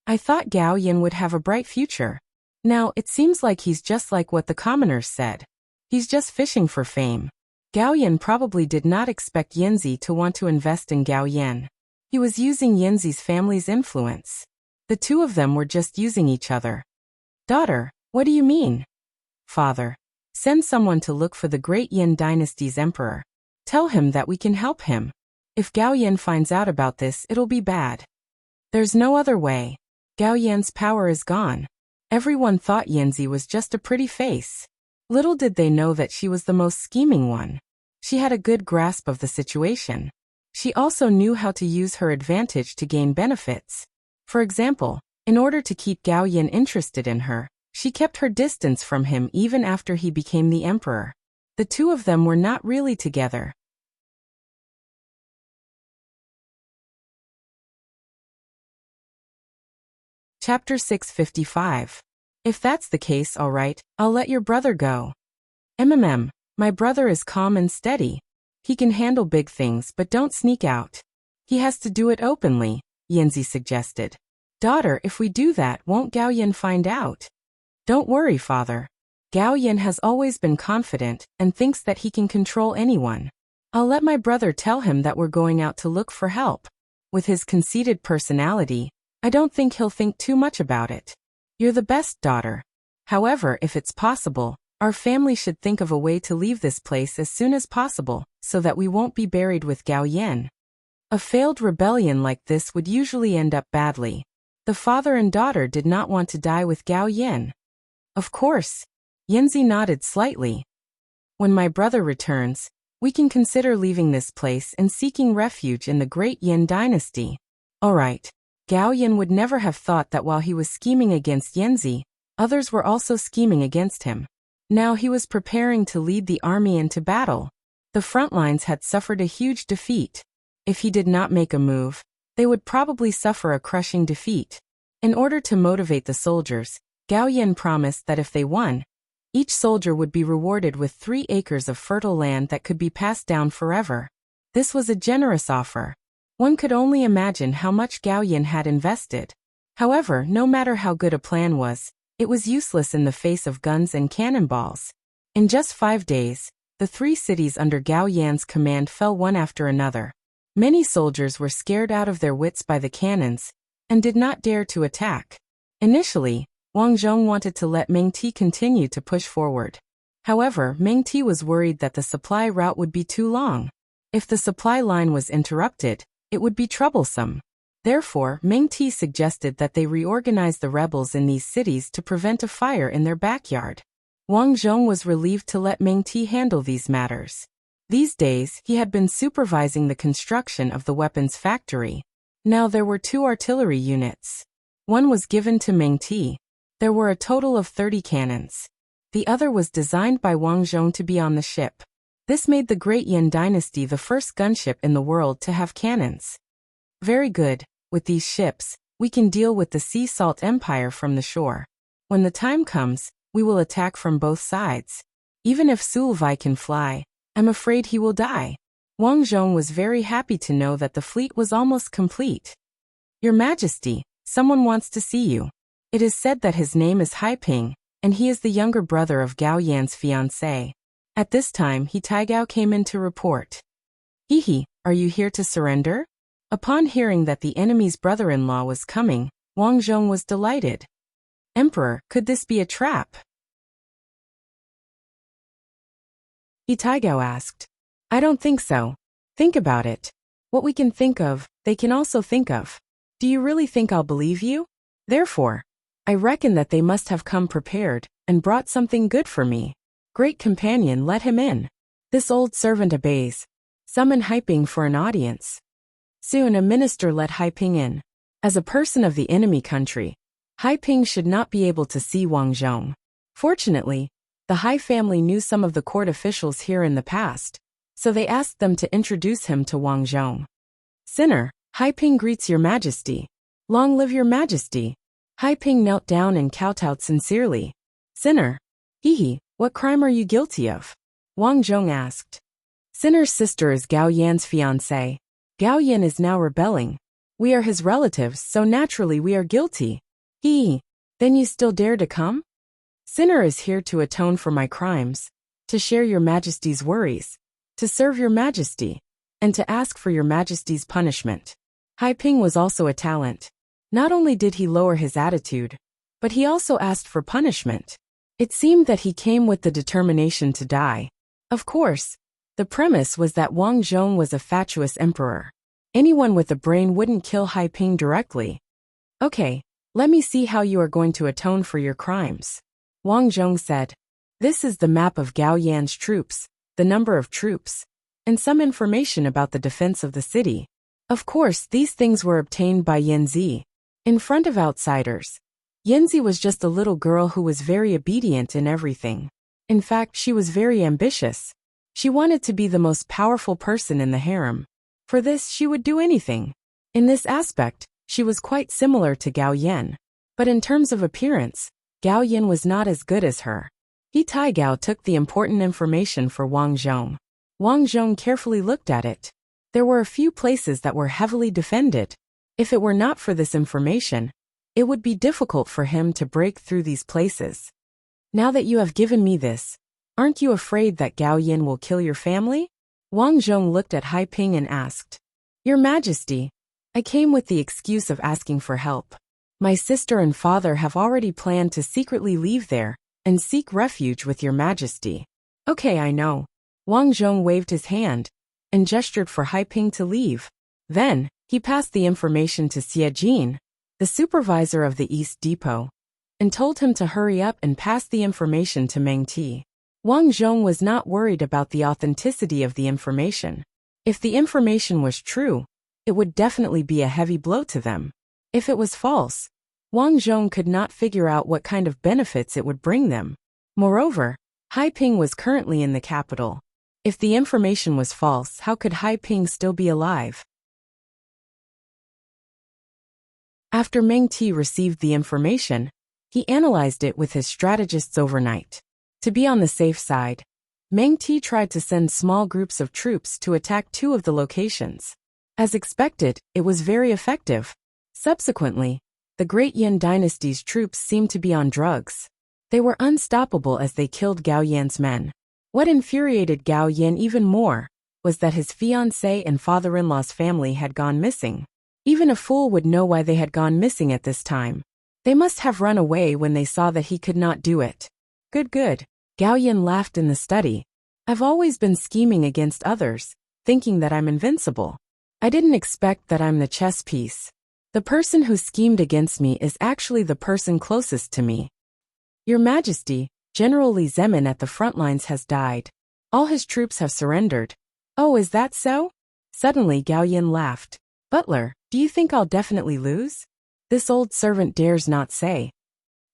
I thought Gao Yin would have a bright future. Now, it seems like he's just like what the commoners said. He's just fishing for fame. Gao Yin probably did not expect Yanzi to want to invest in Gao Yin. He was using Yanzi's family's influence. The two of them were just using each other. Daughter, what do you mean? Father, send someone to look for the great Yin dynasty's emperor. Tell him that we can help him. If Gao Yin finds out about this, it'll be bad. There's no other way. Gao Yin's power is gone. Everyone thought Yanzi was just a pretty face. Little did they know that she was the most scheming one. She had a good grasp of the situation. She also knew how to use her advantage to gain benefits. For example, in order to keep Gao Yin interested in her, she kept her distance from him even after he became the emperor. The two of them were not really together. Chapter 655. If that's the case, all right, I'll let your brother go. My brother is calm and steady. He can handle big things but don't sneak out. He has to do it openly, Yanzi suggested. Daughter, if we do that, won't Gao Yin find out? Don't worry, father. Gao Yin has always been confident and thinks that he can control anyone. I'll let my brother tell him that we're going out to look for help. With his conceited personality, I don't think he'll think too much about it. You're the best, daughter. However, if it's possible, our family should think of a way to leave this place as soon as possible, so that we won't be buried with Gao Yin. A failed rebellion like this would usually end up badly. The father and daughter did not want to die with Gao Yin. Of course. Yanzi nodded slightly. When my brother returns, we can consider leaving this place and seeking refuge in the great Yin dynasty. All right. Gao Yin would never have thought that while he was scheming against Yanzi, others were also scheming against him. Now he was preparing to lead the army into battle. The front lines had suffered a huge defeat. If he did not make a move, they would probably suffer a crushing defeat. In order to motivate the soldiers, Gao Yin promised that if they won, each soldier would be rewarded with 3 acres of fertile land that could be passed down forever. This was a generous offer. One could only imagine how much Gao Yin had invested. However, no matter how good a plan was, it was useless in the face of guns and cannonballs. In just 5 days, the 3 cities under Gao Yan's command fell one after another. Many soldiers were scared out of their wits by the cannons, and did not dare to attack. Initially, Wang Zhong wanted to let Meng Ti continue to push forward. However, Meng Ti was worried that the supply route would be too long. If the supply line was interrupted, it would be troublesome. Therefore, Meng Ti suggested that they reorganize the rebels in these cities to prevent a fire in their backyard. Wang Zhong was relieved to let Meng Ti handle these matters. These days, he had been supervising the construction of the weapons factory. Now there were 2 artillery units. One was given to Meng Ti. There were a total of 30 cannons. The other was designed by Wang Zhong to be on the ship. This made the Great Yin Dynasty the first gunship in the world to have cannons. Very good, with these ships, we can deal with the Sea Salt Empire from the shore. When the time comes, we will attack from both sides. Even if Sulvai can fly, I'm afraid he will die. Wang Zhong was very happy to know that the fleet was almost complete. Your Majesty, someone wants to see you. It is said that his name is Haiping, and he is the younger brother of Gao Yan's fiancée. At this time, He Taigao came in to report. Hehe, are you here to surrender? Upon hearing that the enemy's brother-in-law was coming, Wang Zhong was delighted. Emperor, could this be a trap? He Taigao asked. I don't think so. Think about it. What we can think of, they can also think of. Do you really think I'll believe you? Therefore, I reckon that they must have come prepared and brought something good for me. Great companion, let him in. This old servant obeys. Summon Haiping for an audience. Soon a minister let Haiping in. As a person of the enemy country, Haiping should not be able to see Wang Zhong. Fortunately, the Hai family knew some of the court officials here in the past, so they asked them to introduce him to Wang Zhong. Sinner, Haiping greets your majesty. Long live your majesty. Haiping knelt down and kowtowed sincerely. Sinner, hehe, what crime are you guilty of? Wang Zhong asked. Sinner's sister is Gao Yan's fiancée. Gao Yan is now rebelling. We are his relatives, so naturally we are guilty. Hehe, then you still dare to come? Sinner is here to atone for my crimes, to share your majesty's worries, to serve your majesty, and to ask for your majesty's punishment. Haiping was also a talent. Not only did he lower his attitude, but he also asked for punishment. It seemed that he came with the determination to die. Of course, the premise was that Wang Zhong was a fatuous emperor. Anyone with a brain wouldn't kill Haiping directly. Okay, let me see how you are going to atone for your crimes. Wang Zhong said. This is the map of Gao Yan's troops, the number of troops, and some information about the defense of the city. Of course, these things were obtained by Yanzi. In front of outsiders, Yanzi was just a little girl who was very obedient in everything. In fact, she was very ambitious. She wanted to be the most powerful person in the harem. For this, she would do anything. In this aspect, she was quite similar to Gao Yan. But in terms of appearance, Gao Yan was not as good as her. He Taigao took the important information for Wang Zhong. Wang Zhong carefully looked at it. There were a few places that were heavily defended. If it were not for this information, it would be difficult for him to break through these places. Now that you have given me this, aren't you afraid that Gao Yan will kill your family? Wang Zhong looked at Haiping and asked. Your Majesty, I came with the excuse of asking for help. My sister and father have already planned to secretly leave there and seek refuge with your Majesty. Okay, I know. Wang Zhong waved his hand and gestured for Haiping to leave. Then, he passed the information to Xie Jin, the supervisor of the East Depot, and told him to hurry up and pass the information to Meng Ti. Wang Zhong was not worried about the authenticity of the information. If the information was true, it would definitely be a heavy blow to them. If it was false, Wang Zhong could not figure out what kind of benefits it would bring them. Moreover, Haiping was currently in the capital. If the information was false, how could Haiping still be alive? After Meng Ti received the information, he analyzed it with his strategists overnight. To be on the safe side, Meng Ti tried to send small groups of troops to attack 2 of the locations. As expected, it was very effective. Subsequently, the Great Yin Dynasty's troops seemed to be on drugs. They were unstoppable as they killed Gao Yan's men. What infuriated Gao Yan even more was that his fiancé and father-in-law's family had gone missing. Even a fool would know why they had gone missing at this time. They must have run away when they saw that he could not do it. Good. Gao Yan laughed in the study. I've always been scheming against others, thinking that I'm invincible. I didn't expect that I'm the chess piece. The person who schemed against me is actually the person closest to me. Your Majesty, General Li Zemin at the front lines has died. All his troops have surrendered. Oh, is that so? Suddenly Gao Yan laughed. Butler, do you think I'll definitely lose? This old servant dares not say.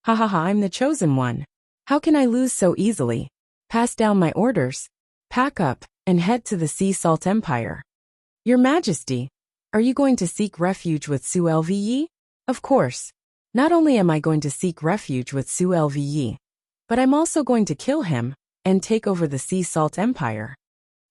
Ha ha ha, I'm the chosen one. How can I lose so easily? Pass down my orders, pack up, and head to the Sea Salt Empire. Your Majesty, are you going to seek refuge with Su Lve? Of course. Not only am I going to seek refuge with Su Lve, but I'm also going to kill him and take over the Sea Salt Empire.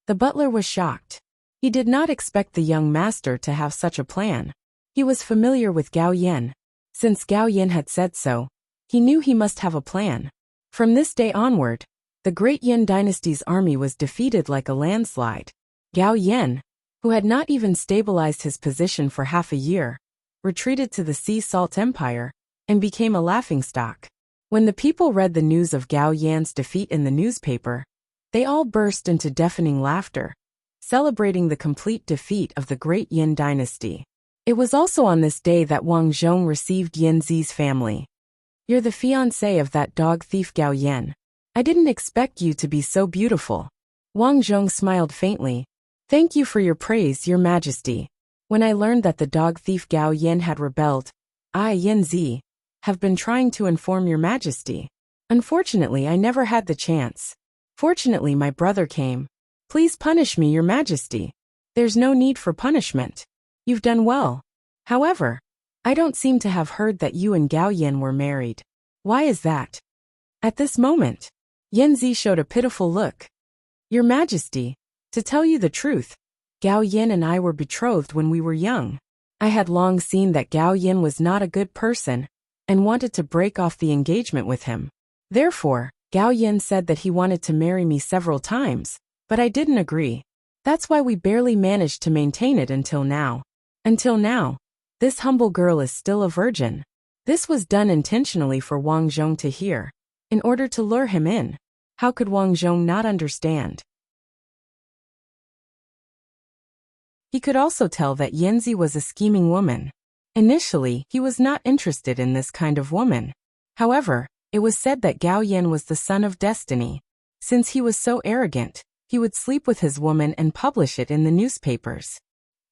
The butler was shocked. He did not expect the young master to have such a plan. He was familiar with Gao Yan. Since Gao Yan had said so, he knew he must have a plan. From this day onward, the great Yin dynasty's army was defeated like a landslide. Gao Yan, who had not even stabilized his position for half a year, retreated to the Sea Salt Empire and became a laughingstock. When the people read the news of Gao Yan's defeat in the newspaper, they all burst into deafening laughter, celebrating the complete defeat of the great Yin dynasty. It was also on this day that Wang Zhong received Yin Zi's family. You're the fiancé of that dog thief Gao Yan. I didn't expect you to be so beautiful. Wang Zhong smiled faintly. Thank you for your praise, Your Majesty. When I learned that the dog thief Gao Yan had rebelled, I, Yin Zi, have been trying to inform Your Majesty. Unfortunately, I never had the chance. Fortunately, my brother came. Please punish me, Your Majesty. There's no need for punishment. You've done well. However, I don't seem to have heard that you and Gao Yan were married. Why is that? At this moment, Yin Zi showed a pitiful look. Your Majesty, to tell you the truth, Gao Yan and I were betrothed when we were young. I had long seen that Gao Yan was not a good person and wanted to break off the engagement with him. Therefore, Gao Yan said that he wanted to marry me several times, but I didn't agree. That's why we barely managed to maintain it until now. Until now, this humble girl is still a virgin. This was done intentionally for Wang Zhong to hear, in order to lure him in. How could Wang Zhong not understand? He could also tell that Yanzi was a scheming woman. Initially, he was not interested in this kind of woman. However, it was said that Gao Yan was the son of destiny. Since he was so arrogant, he would sleep with his woman and publish it in the newspapers.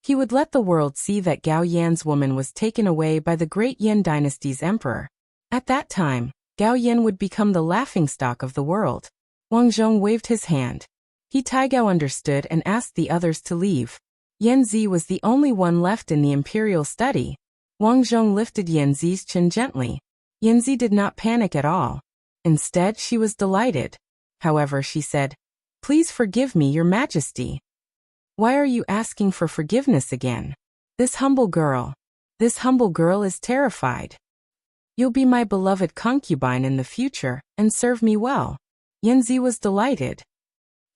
He would let the world see that Gao Yan's woman was taken away by the great Yin dynasty's emperor. At that time, Gao Yan would become the laughingstock of the world. Wang Zhong waved his hand. He Taigao understood and asked the others to leave. Yin Zi was the only one left in the imperial study. Wang Zhong lifted Yin Zi's chin gently. Yin Zi did not panic at all. Instead, she was delighted. However, she said, "Please forgive me, Your Majesty." Why are you asking for forgiveness again? This humble girl is terrified. You'll be my beloved concubine in the future and serve me well. Yin Zi was delighted.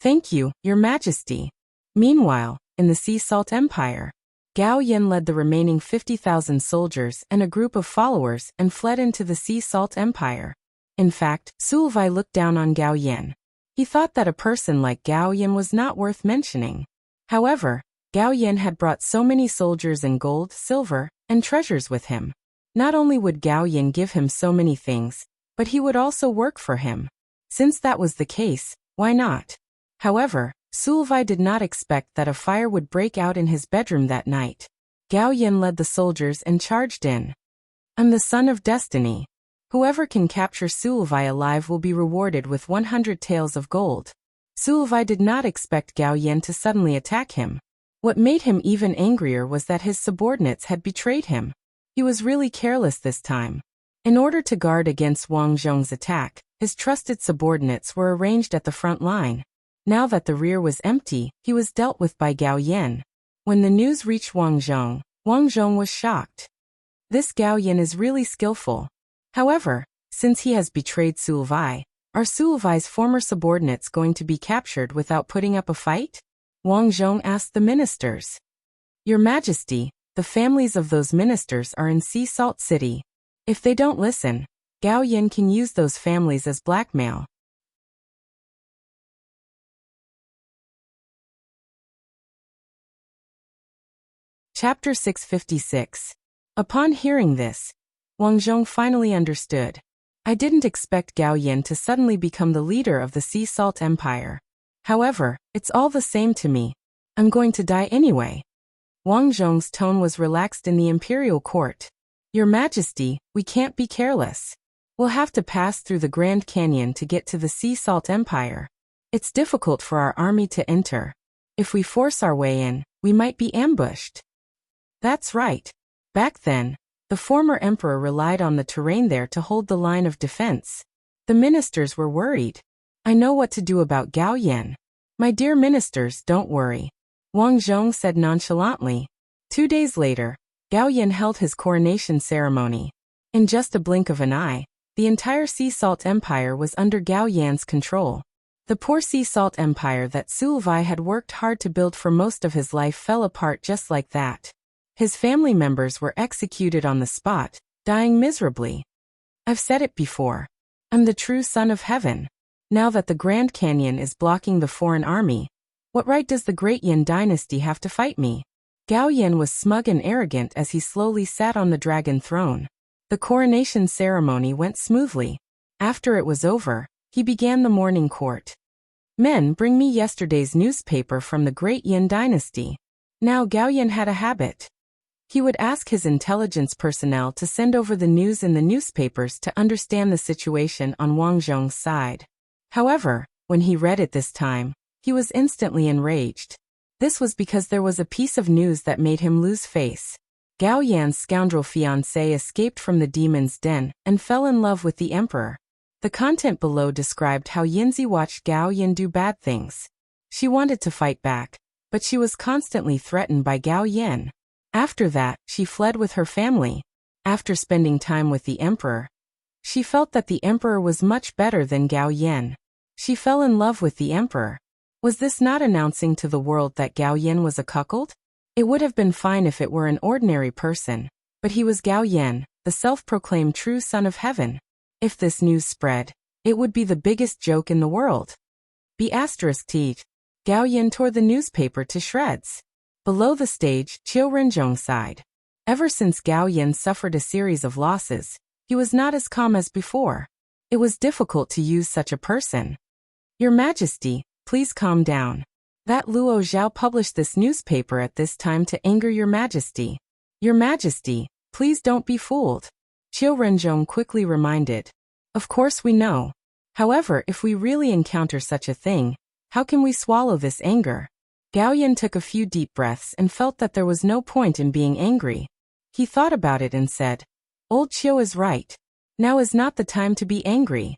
Thank you, Your Majesty. Meanwhile, in the Sea Salt Empire, Gao Yan led the remaining 50,000 soldiers and a group of followers and fled into the Sea Salt Empire. In fact, Su Lve looked down on Gao Yan. He thought that a person like Gao Yan was not worth mentioning. However, Gao Yan had brought so many soldiers and gold, silver, and treasures with him. Not only would Gao Yan give him so many things, but he would also work for him. Since that was the case, why not? However, Su Lve did not expect that a fire would break out in his bedroom that night. Gao Yan led the soldiers and charged in. I'm the son of destiny. Whoever can capture Su Lve alive will be rewarded with 100 taels of gold. Su Lve did not expect Gao Yan to suddenly attack him. What made him even angrier was that his subordinates had betrayed him. He was really careless this time. In order to guard against Wang Zhong's attack, his trusted subordinates were arranged at the front line. Now that the rear was empty, he was dealt with by Gao Yan. When the news reached Wang Zhong was shocked. This Gao Yan is really skillful. However, since he has betrayed Su Lve, are Su Lve's former subordinates going to be captured without putting up a fight? Wang Zhong asked the ministers. Your Majesty, the families of those ministers are in Sea Salt City. If they don't listen, Gao Yan can use those families as blackmail. Chapter 656. Upon hearing this, Wang Zhong finally understood. I didn't expect Gao Yan to suddenly become the leader of the Sea Salt Empire. However, it's all the same to me. I'm going to die anyway. Wang Zhong's tone was relaxed in the imperial court. Your Majesty, we can't be careless. We'll have to pass through the Grand Canyon to get to the Sea Salt Empire. It's difficult for our army to enter. If we force our way in, we might be ambushed. That's right. Back then, the former emperor relied on the terrain there to hold the line of defense. The ministers were worried. I know what to do about Gao Yan. My dear ministers, don't worry. Wang Zhong said nonchalantly. 2 days later, Gao Yan held his coronation ceremony. In just a blink of an eye, the entire Sea Salt Empire was under Gao Yan's control. The poor Sea Salt Empire that Su Vai had worked hard to build for most of his life fell apart just like that. His family members were executed on the spot, dying miserably. I've said it before. I'm the true son of heaven. Now that the Grand Canyon is blocking the foreign army, what right does the great Yin dynasty have to fight me? Gao Yan was smug and arrogant as he slowly sat on the dragon throne. The coronation ceremony went smoothly. After it was over, he began the morning court. Men, bring me yesterday's newspaper from the great Yin dynasty. Now Gao Yan had a habit. He would ask his intelligence personnel to send over the news in the newspapers to understand the situation on Wang Zhong's side. However, when he read it this time, he was instantly enraged. This was because there was a piece of news that made him lose face. Gao Yan's scoundrel fiancé escaped from the demon's den and fell in love with the emperor. The content below described how Yinzi watched Gao Yan do bad things. She wanted to fight back, but she was constantly threatened by Gao Yan. After that, she fled with her family. After spending time with the emperor, she felt that the emperor was much better than Gao Yan. She fell in love with the emperor. Was this not announcing to the world that Gao Yan was a cuckold? It would have been fine if it were an ordinary person, but he was Gao Yan, the self-proclaimed true son of heaven. If this news spread, it would be the biggest joke in the world. *T. Gao Yan tore the newspaper to shreds. Below the stage, Qiu Renzhong sighed. Ever since Gao Yan suffered a series of losses, he was not as calm as before. It was difficult to use such a person. Your Majesty, please calm down. That Luo Zhao published this newspaper at this time to anger Your Majesty. Your Majesty, please don't be fooled. Qiu Renzhong quickly reminded. Of course we know. However, if we really encounter such a thing, how can we swallow this anger? Gao Yan took a few deep breaths and felt that there was no point in being angry. He thought about it and said, Old Qiu is right. Now is not the time to be angry.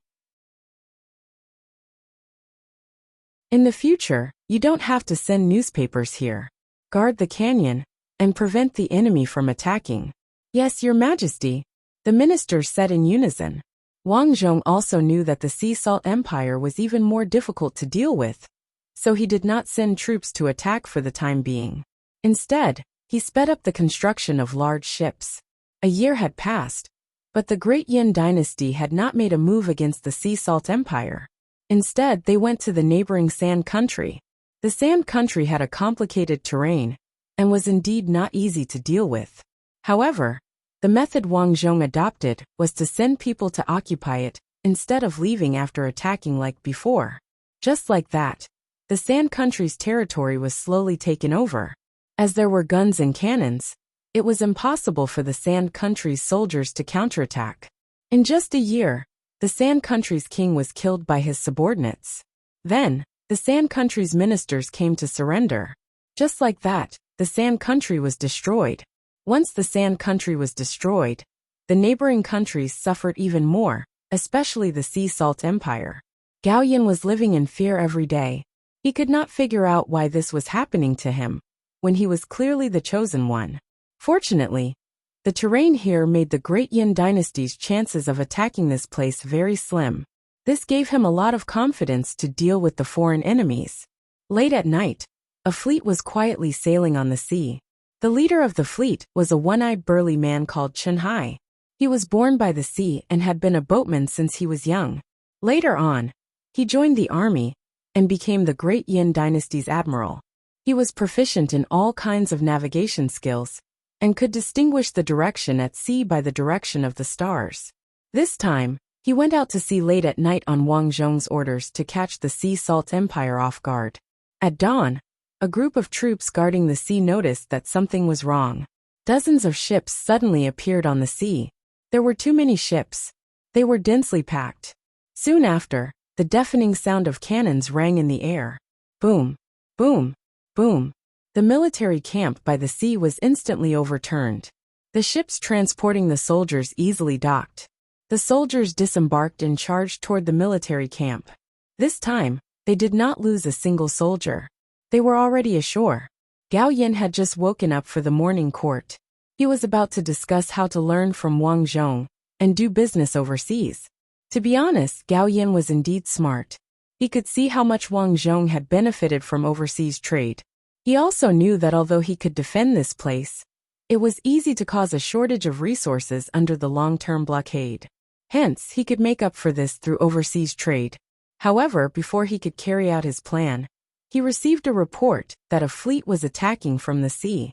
In the future, you don't have to send newspapers here. Guard the canyon and prevent the enemy from attacking. Yes, Your Majesty, the ministers said in unison. Wang Zhong also knew that the Sea Salt Empire was even more difficult to deal with, so he did not send troops to attack for the time being. Instead, he sped up the construction of large ships. A year had passed, but the great Yin dynasty had not made a move against the Sea Salt Empire. Instead, they went to the neighboring Sand Country. The Sand Country had a complicated terrain and was indeed not easy to deal with. However, the method Wang Zhong adopted was to send people to occupy it instead of leaving after attacking like before. Just like that, the Sand Country's territory was slowly taken over. As there were guns and cannons, it was impossible for the Sand Country's soldiers to counterattack. In just a year, the Sand Country's king was killed by his subordinates. Then, the Sand Country's ministers came to surrender. Just like that, the Sand Country was destroyed. Once the Sand Country was destroyed, the neighboring countries suffered even more, especially the Sea Salt Empire. Gao Yan was living in fear every day. He could not figure out why this was happening to him, when he was clearly the chosen one. Fortunately, the terrain here made the great Yin dynasty's chances of attacking this place very slim. This gave him a lot of confidence to deal with the foreign enemies. Late at night, a fleet was quietly sailing on the sea. The leader of the fleet was a one-eyed burly man called Chen Hai. He was born by the sea and had been a boatman since he was young. Later on, he joined the army and became the great Yin dynasty's admiral. He was proficient in all kinds of navigation skills and could distinguish the direction at sea by the direction of the stars. This time, he went out to sea late at night on Wang Zhong's orders to catch the Sea Salt Empire off guard. At dawn, a group of troops guarding the sea noticed that something was wrong. Dozens of ships suddenly appeared on the sea. There were too many ships. They were densely packed. Soon after, the deafening sound of cannons rang in the air. Boom, boom, boom. The military camp by the sea was instantly overturned. The ships transporting the soldiers easily docked. The soldiers disembarked and charged toward the military camp. This time, they did not lose a single soldier. They were already ashore. Gao Yin had just woken up for the morning court. He was about to discuss how to learn from Wang Zhong and do business overseas. To be honest, Gao Yin was indeed smart. He could see how much Wang Zhong had benefited from overseas trade. He also knew that although he could defend this place, it was easy to cause a shortage of resources under the long-term blockade. Hence, he could make up for this through overseas trade. However, before he could carry out his plan, he received a report that a fleet was attacking from the sea.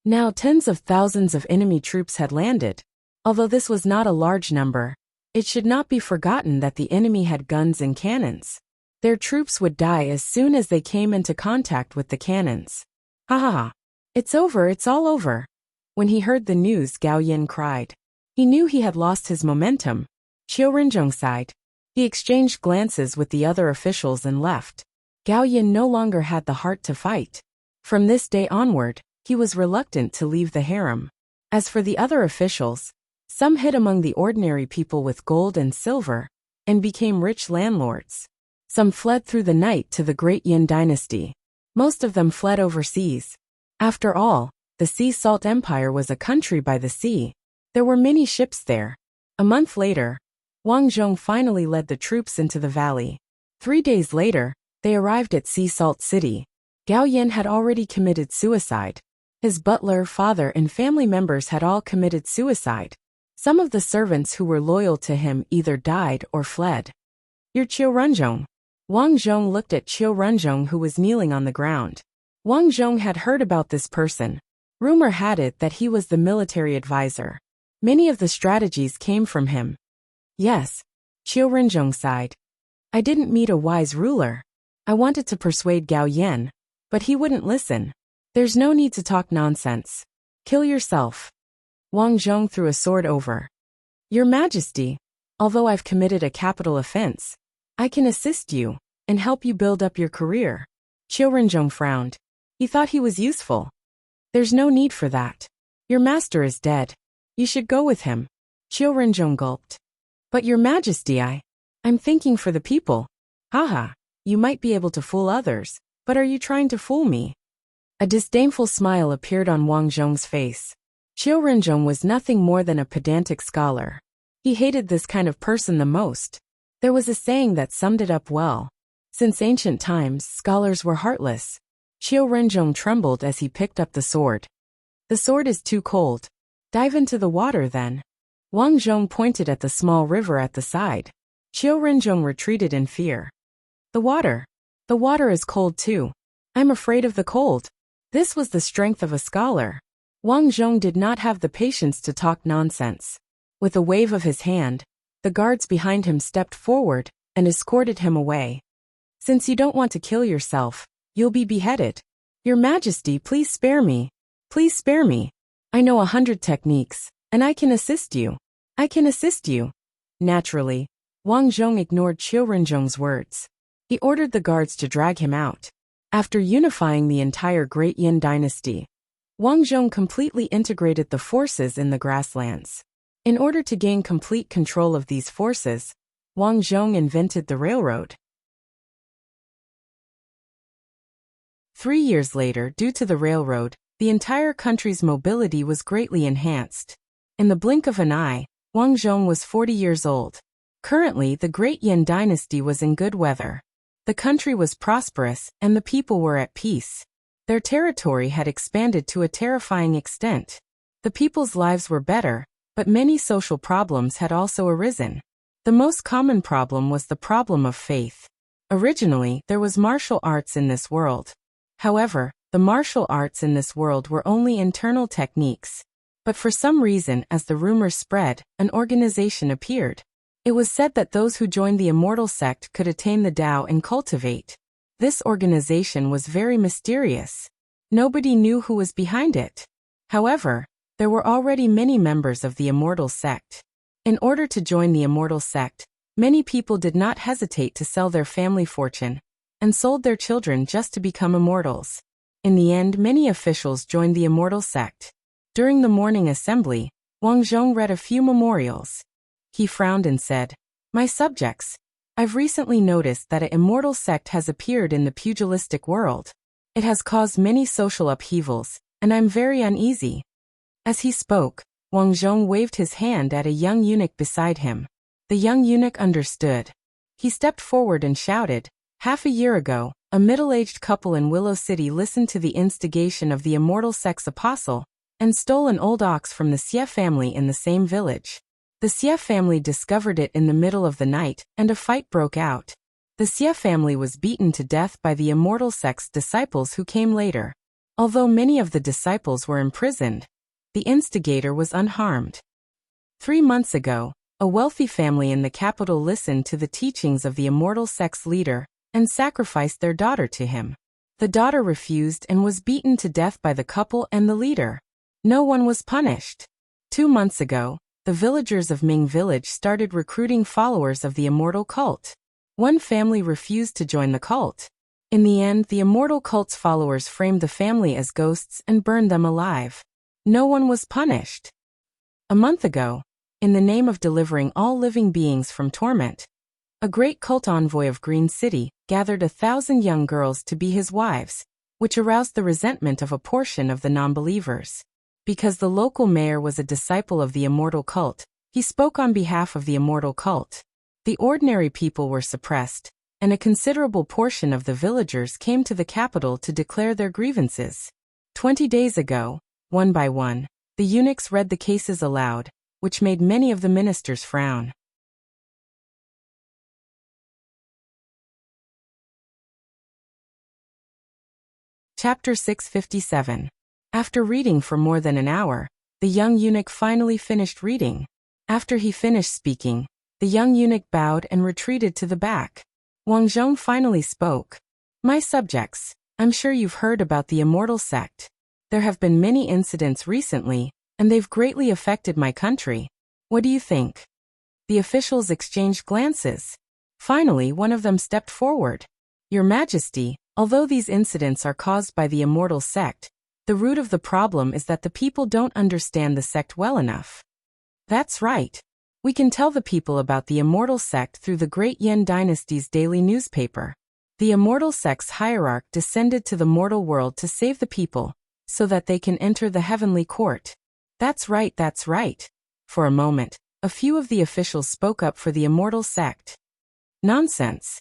Now tens of thousands of enemy troops had landed. Although this was not a large number, it should not be forgotten that the enemy had guns and cannons. Their troops would die as soon as they came into contact with the cannons. Ha ha ha. It's over, it's all over. When he heard the news, Gao Yin cried. He knew he had lost his momentum. Qiu Renzhong sighed. He exchanged glances with the other officials and left. Gao Yin no longer had the heart to fight. From this day onward, he was reluctant to leave the harem. As for the other officials, some hid among the ordinary people with gold and silver, and became rich landlords. Some fled through the night to the great Yin dynasty. Most of them fled overseas. After all, the Sea Salt Empire was a country by the sea. There were many ships there. A month later, Wang Zhong finally led the troops into the valley. 3 days later, they arrived at Sea Salt City. Gao Yin had already committed suicide. His butler, father, and family members had all committed suicide. Some of the servants who were loyal to him either died or fled. You're Qiu Renzhong. Wang Zhong looked at Qiu Renzhong, who was kneeling on the ground. Wang Zhong had heard about this person. Rumor had it that he was the military advisor. Many of the strategies came from him. Yes, Qiu Renzhong sighed. I didn't meet a wise ruler. I wanted to persuade Gao Yin, but he wouldn't listen. There's no need to talk nonsense. Kill yourself. Wang Zhong threw a sword over. Your Majesty, although I've committed a capital offense, I can assist you and help you build up your career. Qiu Renzhong frowned. He thought he was useful. There's no need for that. Your master is dead. You should go with him. Qiu Renzhong gulped. But Your Majesty, I'm thinking for the people. Haha, you might be able to fool others, but are you trying to fool me? A disdainful smile appeared on Wang Zhong's face. Qiu Renzhong was nothing more than a pedantic scholar. He hated this kind of person the most. There was a saying that summed it up well. Since ancient times, scholars were heartless. Qiu Renzhong trembled as he picked up the sword. The sword is too cold. Dive into the water then. Wang Zhong pointed at the small river at the side. Qiu Renzhong retreated in fear. The water is cold too. I'm afraid of the cold. This was the strength of a scholar. Wang Zhong did not have the patience to talk nonsense. With a wave of his hand, the guards behind him stepped forward and escorted him away. Since you don't want to kill yourself, you'll be beheaded. Your Majesty, please spare me. Please spare me. I know 100 techniques, and I can assist you. I can assist you. Naturally, Wang Zhong ignored Qiu Renzhong's words. He ordered the guards to drag him out. After unifying the entire Great Yin dynasty, Wang Zhong completely integrated the forces in the grasslands. In order to gain complete control of these forces, Wang Zhong invented the railroad. 3 years later, due to the railroad, the entire country's mobility was greatly enhanced. In the blink of an eye, Wang Zhong was 40 years old. Currently, the Great Yin dynasty was in good weather. The country was prosperous, and the people were at peace. Their territory had expanded to a terrifying extent. The people's lives were better, but many social problems had also arisen. The most common problem was the problem of faith. Originally, there was martial arts in this world. However, the martial arts in this world were only internal techniques. But for some reason, as the rumors spread, an organization appeared. It was said that those who joined the immortal sect could attain the Tao and cultivate. This organization was very mysterious. Nobody knew who was behind it. However, there were already many members of the immortal sect. In order to join the immortal sect, many people did not hesitate to sell their family fortune and sold their children just to become immortals. In the end, many officials joined the immortal sect. During the morning assembly, Wang Zhong read a few memorials. He frowned and said, "My subjects, I've recently noticed that an immortal sect has appeared in the pugilistic world. It has caused many social upheavals, and I'm very uneasy." As he spoke, Wang Zhong waved his hand at a young eunuch beside him. The young eunuch understood. He stepped forward and shouted, "Half a year ago, a middle-aged couple in Willow City listened to the instigation of the immortal sect's apostle and stole an old ox from the Xie family in the same village. The Xie family discovered it in the middle of the night, and a fight broke out. The Xie family was beaten to death by the immortal sect's disciples who came later. Although many of the disciples were imprisoned, the instigator was unharmed. 3 months ago, a wealthy family in the capital listened to the teachings of the immortal sect's leader and sacrificed their daughter to him. The daughter refused and was beaten to death by the couple and the leader. No one was punished. 2 months ago, the villagers of Ming Village started recruiting followers of the immortal cult. One family refused to join the cult. In the end, the immortal cult's followers framed the family as ghosts and burned them alive. No one was punished. A month ago, in the name of delivering all living beings from torment, a great cult envoy of Green City gathered 1,000 young girls to be his wives, which aroused the resentment of a portion of the non-believers. Because the local mayor was a disciple of the immortal cult, he spoke on behalf of the immortal cult. The ordinary people were suppressed, and a considerable portion of the villagers came to the capital to declare their grievances. 20 days ago, one by one, the eunuchs read the cases aloud, which made many of the ministers frown. Chapter 657. After reading for more than an hour, the young eunuch finally finished reading. After he finished speaking, the young eunuch bowed and retreated to the back. Wang Zhong finally spoke. "My subjects, I'm sure you've heard about the immortal sect. There have been many incidents recently, and they've greatly affected my country. What do you think?" The officials exchanged glances. Finally, one of them stepped forward. "Your Majesty, although these incidents are caused by the immortal sect, the root of the problem is that the people don't understand the sect well enough." "That's right. We can tell the people about the immortal sect through the Great Yin Dynasty's daily newspaper. The immortal sect's hierarch descended to the mortal world to save the people, so that they can enter the heavenly court." That's right, that's right." For a moment, a few of the officials spoke up for the immortal sect. "Nonsense."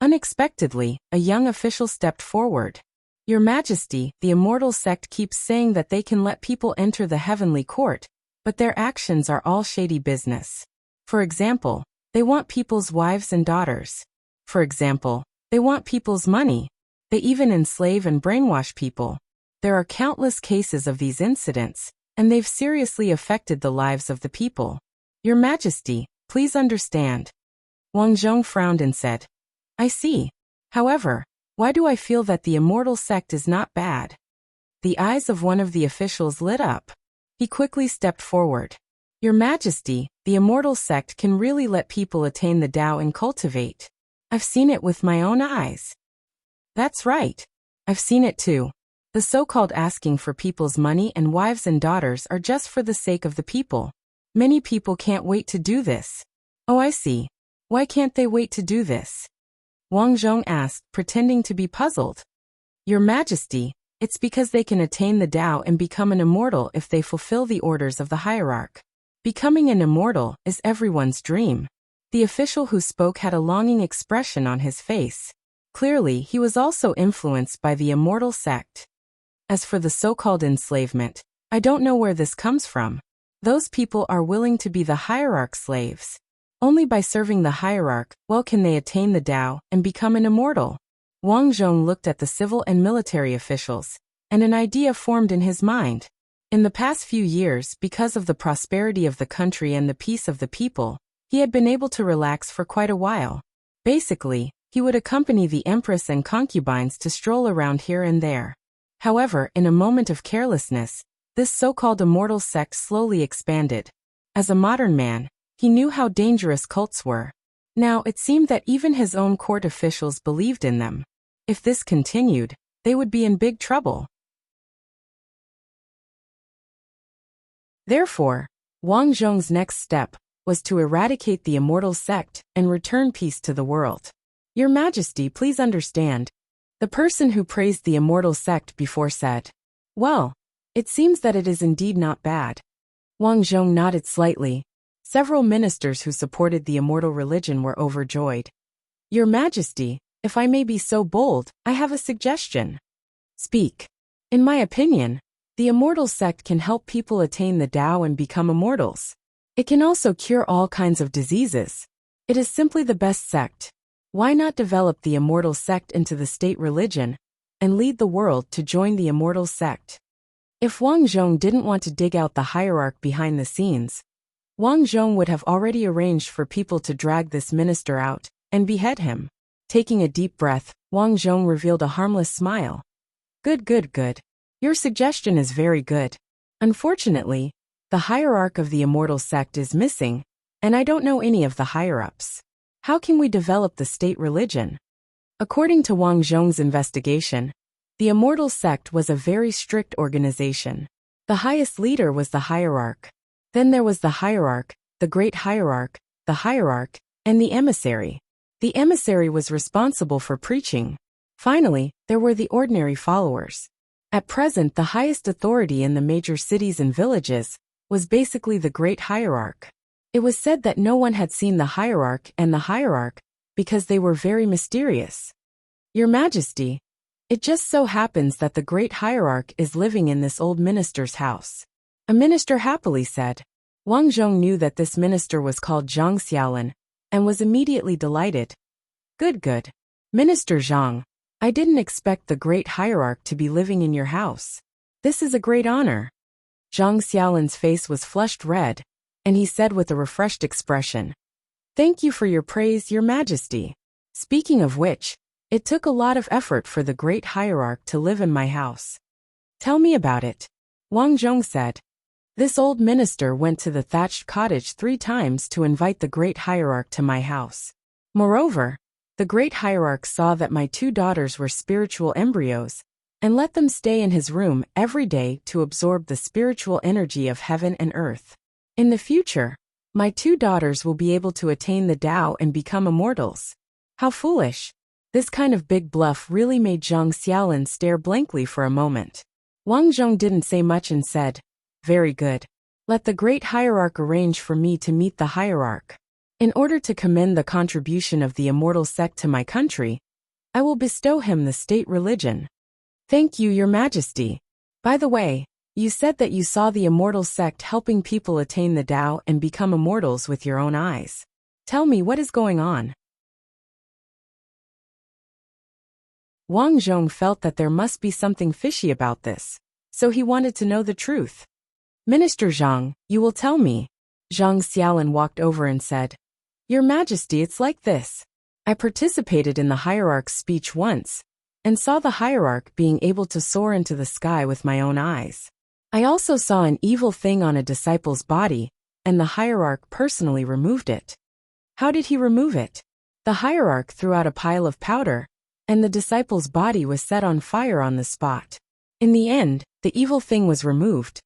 Unexpectedly, a young official stepped forward. "Your Majesty, the immortal sect keeps saying that they can let people enter the heavenly court, but their actions are all shady business. For example, they want people's wives and daughters. For example, they want people's money. They even enslave and brainwash people. There are countless cases of these incidents, and they've seriously affected the lives of the people. Your Majesty, please understand." Wang Zhong frowned and said, "I see. However, why do I feel that the immortal sect is not bad?" The eyes of one of the officials lit up. He quickly stepped forward. "Your Majesty, the immortal sect can really let people attain the Tao and cultivate. I've seen it with my own eyes." "That's right. I've seen it too. The so-called asking for people's money and wives and daughters are just for the sake of the people. Many people can't wait to do this." "Oh, I see. Why can't they wait to do this?" Wang Zhong asked, pretending to be puzzled. "Your Majesty, it's because they can attain the Tao and become an immortal if they fulfill the orders of the hierarch. Becoming an immortal is everyone's dream." The official who spoke had a longing expression on his face. Clearly, he was also influenced by the immortal sect. "As for the so-called enslavement, I don't know where this comes from. Those people are willing to be the hierarch's slaves. Only by serving the hierarch, can they attain the Tao and become an immortal." Wang Zhong looked at the civil and military officials, and an idea formed in his mind. In the past few years, because of the prosperity of the country and the peace of the people, he had been able to relax for quite a while. Basically, he would accompany the empress and concubines to stroll around here and there. However, in a moment of carelessness, this so-called immortal sect slowly expanded. As a modern man, he knew how dangerous cults were. Now it seemed that even his own court officials believed in them. If this continued, they would be in big trouble. Therefore, Wang Zhong's next step was to eradicate the immortal sect and return peace to the world. Your Majesty, please understand. The person who praised the immortal sect before said, "Well, it seems that it is indeed not bad." Wang Zhong nodded slightly. Several ministers who supported the immortal religion were overjoyed. Your Majesty, if I may be so bold, I have a suggestion. Speak. In my opinion, the immortal sect can help people attain the Tao and become immortals. It can also cure all kinds of diseases. It is simply the best sect. Why not develop the immortal sect into the state religion and lead the world to join the immortal sect? If Wang Zhong didn't want to dig out the hierarch behind the scenes, Wang Zhong would have already arranged for people to drag this minister out and behead him. Taking a deep breath, Wang Zhong revealed a harmless smile. Good. Your suggestion is very good. Unfortunately, the hierarch of the immortal sect is missing, and I don't know any of the higher-ups. How can we develop the state religion? According to Wang Zhong's investigation, the immortal sect was a very strict organization. The highest leader was the hierarch. Then there was the hierarch, the great hierarch, the hierarch, and the emissary. The emissary was responsible for preaching. Finally, there were the ordinary followers. At present, the highest authority in the major cities and villages was basically the great hierarch. It was said that no one had seen the hierarch and the hierarch because they were very mysterious. Your Majesty, it just so happens that the great hierarch is living in this old minister's house. A minister happily said. Wang Zhong knew that this minister was called Zhang Xiaolin and was immediately delighted. Good. Minister Zhang, I didn't expect the great hierarch to be living in your house. This is a great honor. Zhang Xiaolin's face was flushed red, and he said with a refreshed expression, "Thank you for your praise, Your Majesty. Speaking of which, it took a lot of effort for the great hierarch to live in my house." "Tell me about it," Wang Zhong said. "This old minister went to the thatched cottage 3 times to invite the great hierarch to my house. Moreover, the great hierarch saw that my 2 daughters were spiritual embryos, and let them stay in his room every day to absorb the spiritual energy of heaven and earth. In the future, my 2 daughters will be able to attain the Tao and become immortals." How foolish. This kind of big bluff really made Zhang Xiaolin stare blankly for a moment. Wang Zhong didn't say much and said, "Very good. Let the great hierarch arrange for me to meet the hierarch. In order to commend the contribution of the immortal sect to my country, I will bestow him the state religion." "Thank you, Your Majesty. By the way, you said that you saw the immortal sect helping people attain the Tao and become immortals with your own eyes. Tell me what is going on." Wang Zhong felt that there must be something fishy about this, so he wanted to know the truth. "Minister Zhang, you will tell me." Zhang Xiaolin walked over and said, "Your Majesty, it's like this. I participated in the hierarch's speech once, and saw the hierarch being able to soar into the sky with my own eyes. I also saw an evil thing on a disciple's body, and the hierarch personally removed it." "How did he remove it?" "The hierarch threw out a pile of powder, and the disciple's body was set on fire on the spot. In the end, the evil thing was removed."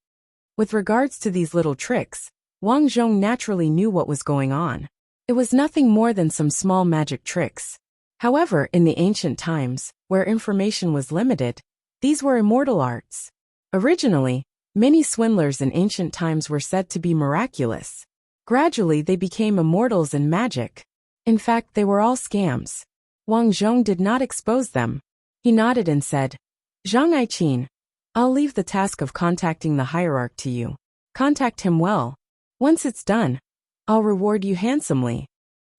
With regards to these little tricks, Wang Zhong naturally knew what was going on. It was nothing more than some small magic tricks. However, in the ancient times, where information was limited, these were immortal arts. Originally, many swindlers in ancient times were said to be miraculous. Gradually they became immortals in magic. In fact, they were all scams. Wang Zhong did not expose them. He nodded and said, "Zhang Aiqin, I'll leave the task of contacting the hierarch to you. Contact him well. Once it's done, I'll reward you handsomely."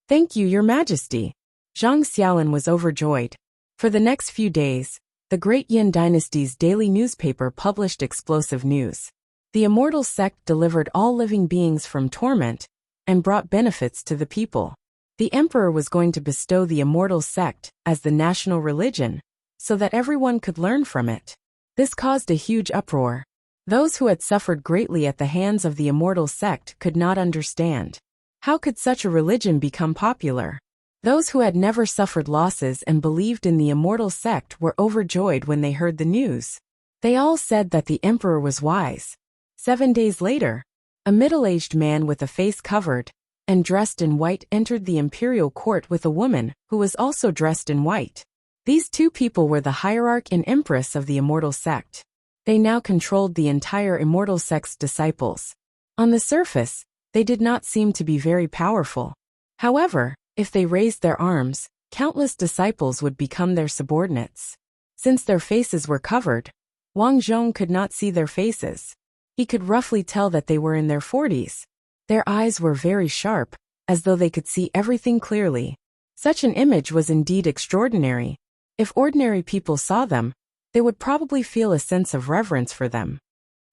"Thank you, Your Majesty." Zhang Xiaolin was overjoyed. For the next few days, the Great Yin Dynasty's daily newspaper published explosive news. The immortal sect delivered all living beings from torment and brought benefits to the people. The emperor was going to bestow the immortal sect as the national religion, so that everyone could learn from it. This caused a huge uproar. Those who had suffered greatly at the hands of the immortal sect could not understand. How could such a religion become popular? Those who had never suffered losses and believed in the immortal sect were overjoyed when they heard the news. They all said that the emperor was wise. 7 days later, a middle-aged man with a face covered and dressed in white entered the imperial court with a woman who was also dressed in white. These two people were the hierarch and empress of the immortal sect. They now controlled the entire immortal sect's disciples. On the surface, they did not seem to be very powerful. However, if they raised their arms, countless disciples would become their subordinates. Since their faces were covered, Wang Zhong could not see their faces. He could roughly tell that they were in their 40s. Their eyes were very sharp, as though they could see everything clearly. Such an image was indeed extraordinary. If ordinary people saw them, they would probably feel a sense of reverence for them.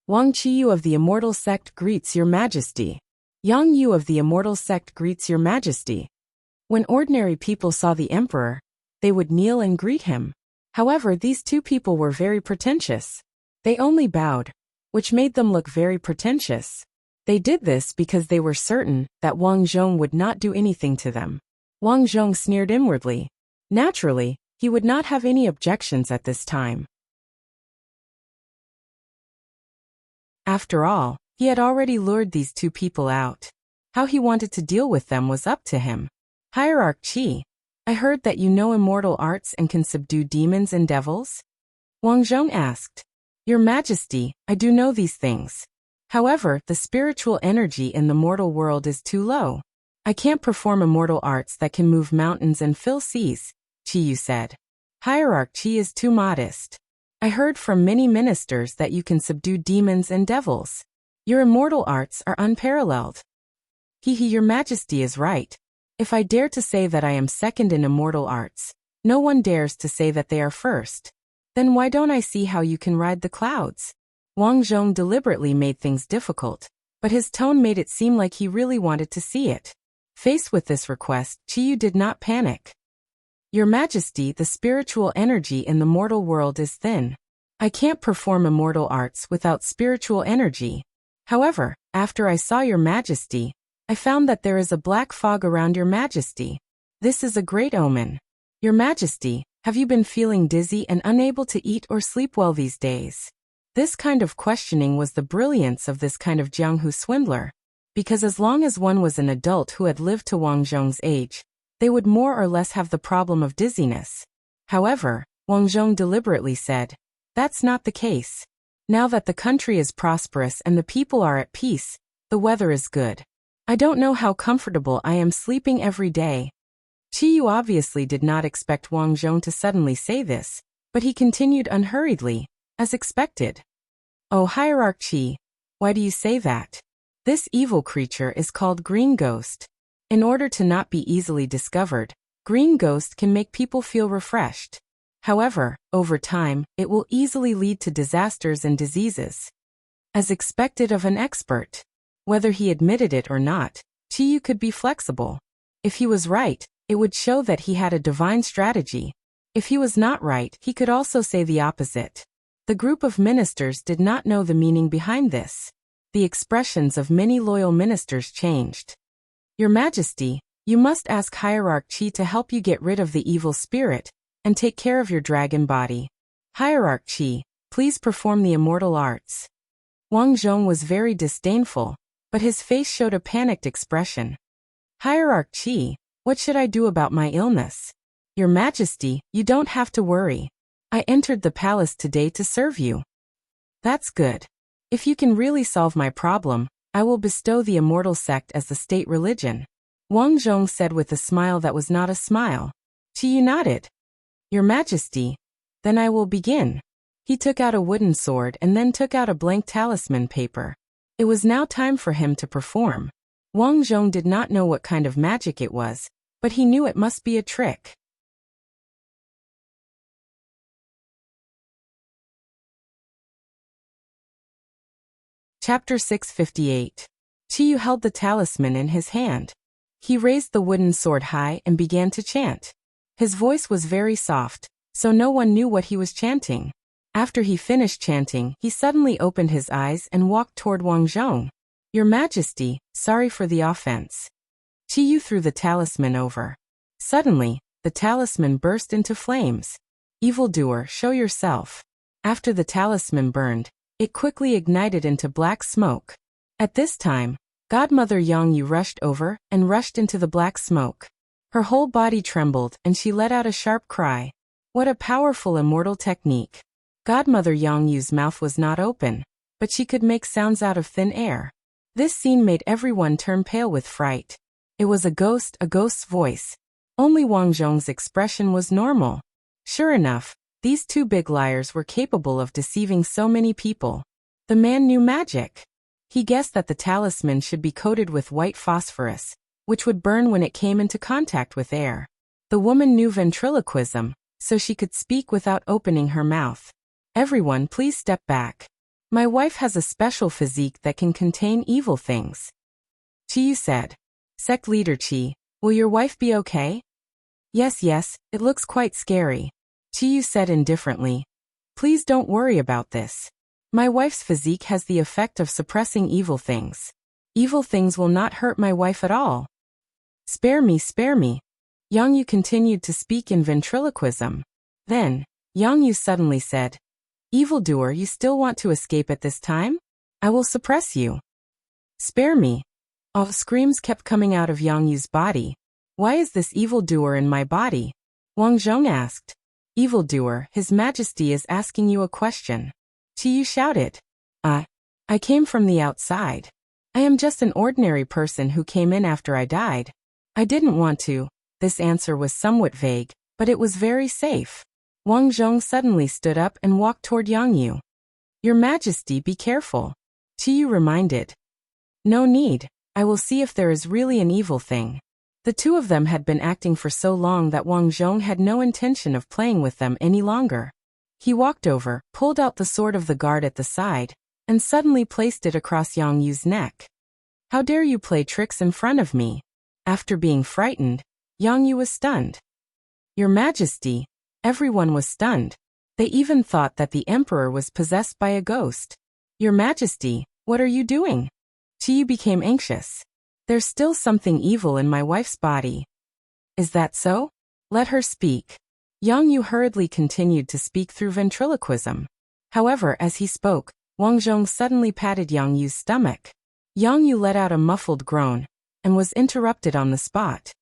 Wang Qiyu of the Immortal Sect greets Your Majesty. Yang Yu of the Immortal Sect greets Your Majesty. When ordinary people saw the emperor, they would kneel and greet him. However, these two people were very pretentious. They only bowed, which made them look very pretentious. They did this because they were certain that Wang Zhong would not do anything to them. Wang Zhong sneered inwardly. Naturally, he would not have any objections at this time. After all, he had already lured these two people out. How he wanted to deal with them was up to him. Hierarch Qi, I heard that you know immortal arts and can subdue demons and devils? Wang Zhong asked. Your Majesty, I do know these things. However, the spiritual energy in the mortal world is too low. I can't perform immortal arts that can move mountains and fill seas, Qiyu said. Hierarch Qi is too modest. I heard from many ministers that you can subdue demons and devils. Your immortal arts are unparalleled. Your Majesty is right. If I dare to say that I am second in immortal arts, no one dares to say that they are first. Then why don't I see how you can ride the clouds? Wang Zhong deliberately made things difficult, but his tone made it seem like he really wanted to see it. Faced with this request, Qiyu did not panic. Your Majesty, the spiritual energy in the mortal world is thin. I can't perform immortal arts without spiritual energy. However, after I saw Your Majesty, I found that there is a black fog around Your Majesty. This is a great omen. Your Majesty, have you been feeling dizzy and unable to eat or sleep well these days? This kind of questioning was the brilliance of this kind of Jianghu swindler. Because as long as one was an adult who had lived to Wang Zhong's age, they would more or less have the problem of dizziness. However, Wang Zhong deliberately said, that's not the case. Now that the country is prosperous and the people are at peace, the weather is good. I don't know how comfortable I am sleeping every day. Qiyu obviously did not expect Wang Zhong to suddenly say this, but he continued unhurriedly, as expected. Oh Hierarch Qi, why do you say that? This evil creature is called Green Ghost. In order to not be easily discovered, Green Ghost can make people feel refreshed. However, over time, it will easily lead to disasters and diseases. As expected of an expert. Whether he admitted it or not, Qiyu could be flexible. If he was right, it would show that he had a divine strategy. If he was not right, he could also say the opposite. The group of ministers did not know the meaning behind this. The expressions of many loyal ministers changed. Your Majesty, you must ask Hierarch Qi to help you get rid of the evil spirit and take care of your dragon body. Hierarch Qi, please perform the immortal arts. Wang Zhong was very disdainful, but his face showed a panicked expression. Hierarch Qi, what should I do about my illness? Your Majesty, you don't have to worry. I entered the palace today to serve you. That's good. If you can really solve my problem, I will bestow the immortal sect as the state religion. Wang Zhong said with a smile that was not a smile. Qiyu nodded. Your Majesty, then I will begin. He took out a wooden sword and then took out a blank talisman paper. It was now time for him to perform. Wang Zhong did not know what kind of magic it was, but he knew it must be a trick. Chapter 658. Qiyu held the talisman in his hand. He raised the wooden sword high and began to chant. His voice was very soft, so no one knew what he was chanting. After he finished chanting, he suddenly opened his eyes and walked toward Wang Zhong. Your Majesty, sorry for the offense. Qiyu threw the talisman over. Suddenly, the talisman burst into flames. Evildoer, show yourself. After the talisman burned, it quickly ignited into black smoke. At this time, Godmother Yangyu rushed over and rushed into the black smoke. Her whole body trembled and she let out a sharp cry. What a powerful immortal technique. Godmother Yangyu's mouth was not open, but she could make sounds out of thin air. This scene made everyone turn pale with fright. It was a ghost's voice. Only Wang Zhong's expression was normal. Sure enough, these two big liars were capable of deceiving so many people. The man knew magic. He guessed that the talisman should be coated with white phosphorus, which would burn when it came into contact with air. The woman knew ventriloquism, so she could speak without opening her mouth. Everyone, please step back. My wife has a special physique that can contain evil things. Qiyu said. Sect leader Qi, will your wife be okay? Yes, it looks quite scary. Qiyu said indifferently. Please don't worry about this. My wife's physique has the effect of suppressing evil things. Evil things will not hurt my wife at all. Spare me. Yangyu continued to speak in ventriloquism. Then, Yangyu suddenly said, Evildoer, you still want to escape at this time? I will suppress you. Spare me. All screams kept coming out of Yangyu's body. Why is this evildoer in my body? Wang Zhong asked. Evildoer, His Majesty is asking you a question. Qiyu shouted. I came from the outside. I am just an ordinary person who came in after I died. I didn't want to. This answer was somewhat vague, but it was very safe. Wang Zhong suddenly stood up and walked toward Yangyu. Your Majesty, be careful. Qiyu reminded. No need. I will see if there is really an evil thing. The two of them had been acting for so long that Wang Zhong had no intention of playing with them any longer. He walked over, pulled out the sword of the guard at the side, and suddenly placed it across Yangyu's neck. How dare you play tricks in front of me? After being frightened, Yangyu was stunned. Your Majesty. Everyone was stunned. They even thought that the emperor was possessed by a ghost. Your Majesty, what are you doing? Qiyu became anxious. There's still something evil in my wife's body. Is that so? Let her speak. Yangyu hurriedly continued to speak through ventriloquism. However, as he spoke, Wang Zhong suddenly patted Yangyu's stomach. Yangyu let out a muffled groan, and was interrupted on the spot.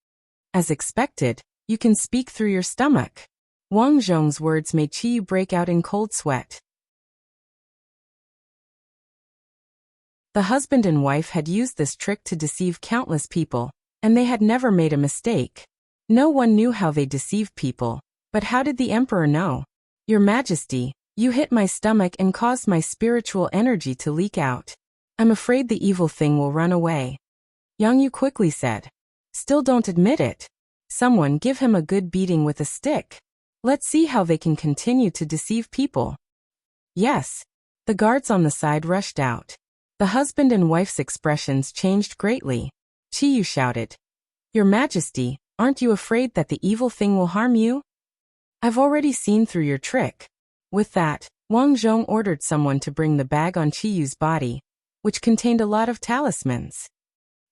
As expected, you can speak through your stomach. Wang Zhong's words made Qiyu break out in cold sweat. The husband and wife had used this trick to deceive countless people, and they had never made a mistake. No one knew how they deceived people, but how did the emperor know? Your Majesty, you hit my stomach and caused my spiritual energy to leak out. I'm afraid the evil thing will run away. Yangyu quickly said. Still don't admit it. Someone give him a good beating with a stick. Let's see how they can continue to deceive people. Yes. The guards on the side rushed out. The husband and wife's expressions changed greatly. Qiyu shouted. Your Majesty, aren't you afraid that the evil thing will harm you? I've already seen through your trick. With that, Wang Zhong ordered someone to bring the bag on Qiyu's body, which contained a lot of talismans.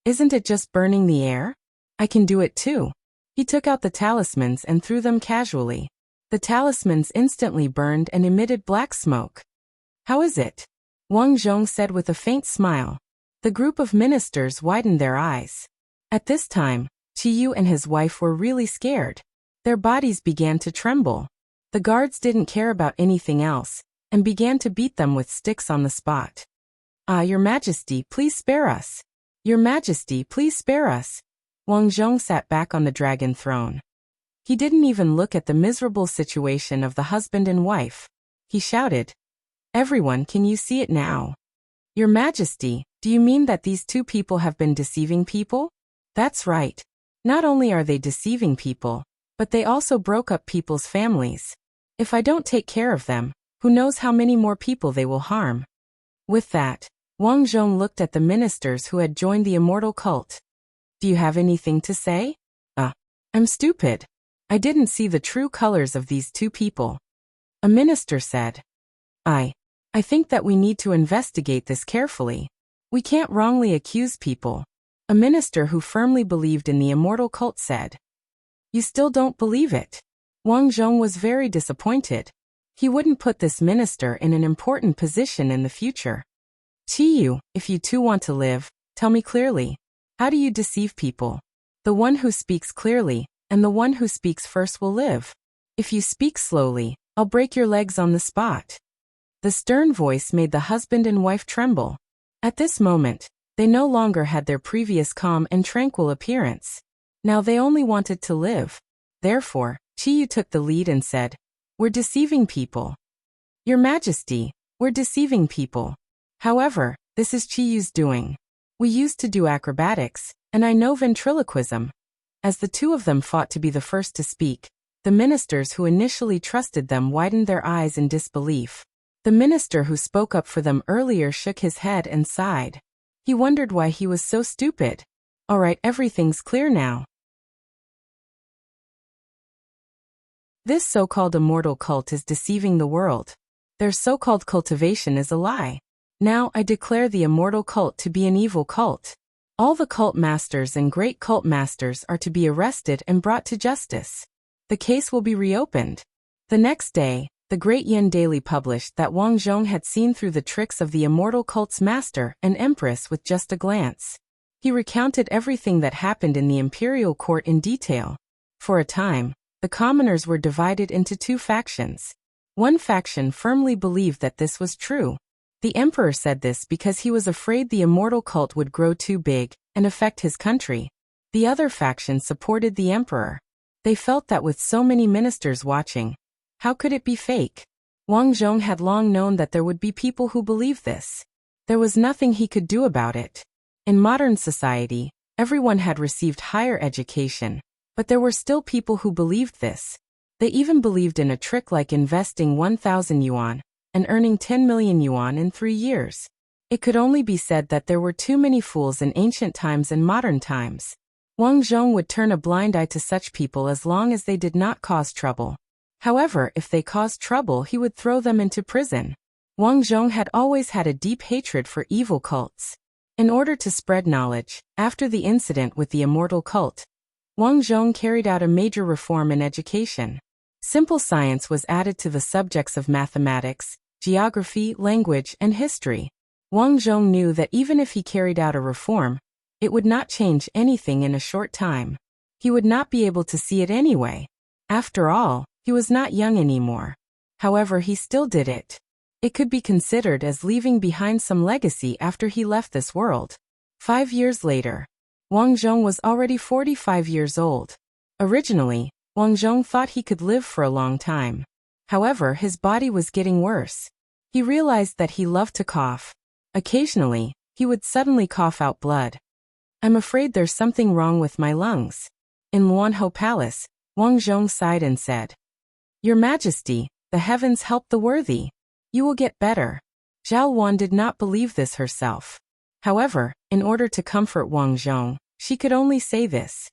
Isn't it just burning the air? I can do it too. He took out the talismans and threw them casually. The talismans instantly burned and emitted black smoke. How is it? Wang Zhong said with a faint smile. The group of ministers widened their eyes. At this time, Qiyu and his wife were really scared. Their bodies began to tremble. The guards didn't care about anything else, and began to beat them with sticks on the spot. Your Majesty, please spare us. Your Majesty, please spare us. Wang Zhong sat back on the dragon throne. He didn't even look at the miserable situation of the husband and wife. He shouted, Everyone, can you see it now? Your Majesty, do you mean that these two people have been deceiving people? That's right. Not only are they deceiving people, but they also broke up people's families. If I don't take care of them, who knows how many more people they will harm. With that, Wang Zhong looked at the ministers who had joined the immortal cult. Do you have anything to say? I'm stupid. I didn't see the true colors of these two people. A minister said. I think that we need to investigate this carefully. We can't wrongly accuse people. A minister who firmly believed in the immortal cult said. You still don't believe it? Wang Zhong was very disappointed. He wouldn't put this minister in an important position in the future. Qiyu, if you too want to live, tell me clearly. How do you deceive people? The one who speaks clearly, and the one who speaks first will live. If you speak slowly, I'll break your legs on the spot. The stern voice made the husband and wife tremble. At this moment, they no longer had their previous calm and tranquil appearance. Now they only wanted to live. Therefore, Qiyu took the lead and said, We're deceiving people. Your Majesty, we're deceiving people. However, this is Qiyu's doing. We used to do acrobatics, and I know ventriloquism. As the two of them fought to be the first to speak, the ministers who initially trusted them widened their eyes in disbelief. The minister who spoke up for them earlier shook his head and sighed. He wondered why he was so stupid. All right, everything's clear now. This so-called immortal cult is deceiving the world. Their so-called cultivation is a lie. Now I declare the immortal cult to be an evil cult. All the cult masters and great cult masters are to be arrested and brought to justice. The case will be reopened. The next day, the Great Yen Daily published that Wang Zhong had seen through the tricks of the immortal cult's master and empress with just a glance. He recounted everything that happened in the imperial court in detail. For a time, the commoners were divided into two factions. One faction firmly believed that this was true. The emperor said this because he was afraid the immortal cult would grow too big and affect his country. The other faction supported the emperor. They felt that with so many ministers watching, how could it be fake? Wang Zhong had long known that there would be people who believed this. There was nothing he could do about it. In modern society, everyone had received higher education, but there were still people who believed this. They even believed in a trick like investing 1,000 yuan and earning 10 million yuan in 3 years. It could only be said that there were too many fools in ancient times and modern times. Wang Zhong would turn a blind eye to such people as long as they did not cause trouble. However, if they caused trouble, he would throw them into prison. Wang Zhong had always had a deep hatred for evil cults. In order to spread knowledge, after the incident with the immortal cult, Wang Zhong carried out a major reform in education. Simple science was added to the subjects of mathematics, geography, language, and history. Wang Zhong knew that even if he carried out a reform, it would not change anything in a short time. He would not be able to see it anyway. After all, he was not young anymore. However, he still did it. It could be considered as leaving behind some legacy after he left this world. 5 years later, Wang Zhong was already 45 years old. Originally, Wang Zhong thought he could live for a long time. However, his body was getting worse. He realized that he loved to cough. Occasionally, he would suddenly cough out blood. I'm afraid there's something wrong with my lungs. In Luanhou Palace, Wang Zhong sighed and said, Your Majesty, the heavens help the worthy. You will get better. Zhao Wan did not believe this herself. However, in order to comfort Wang Zhong, she could only say this.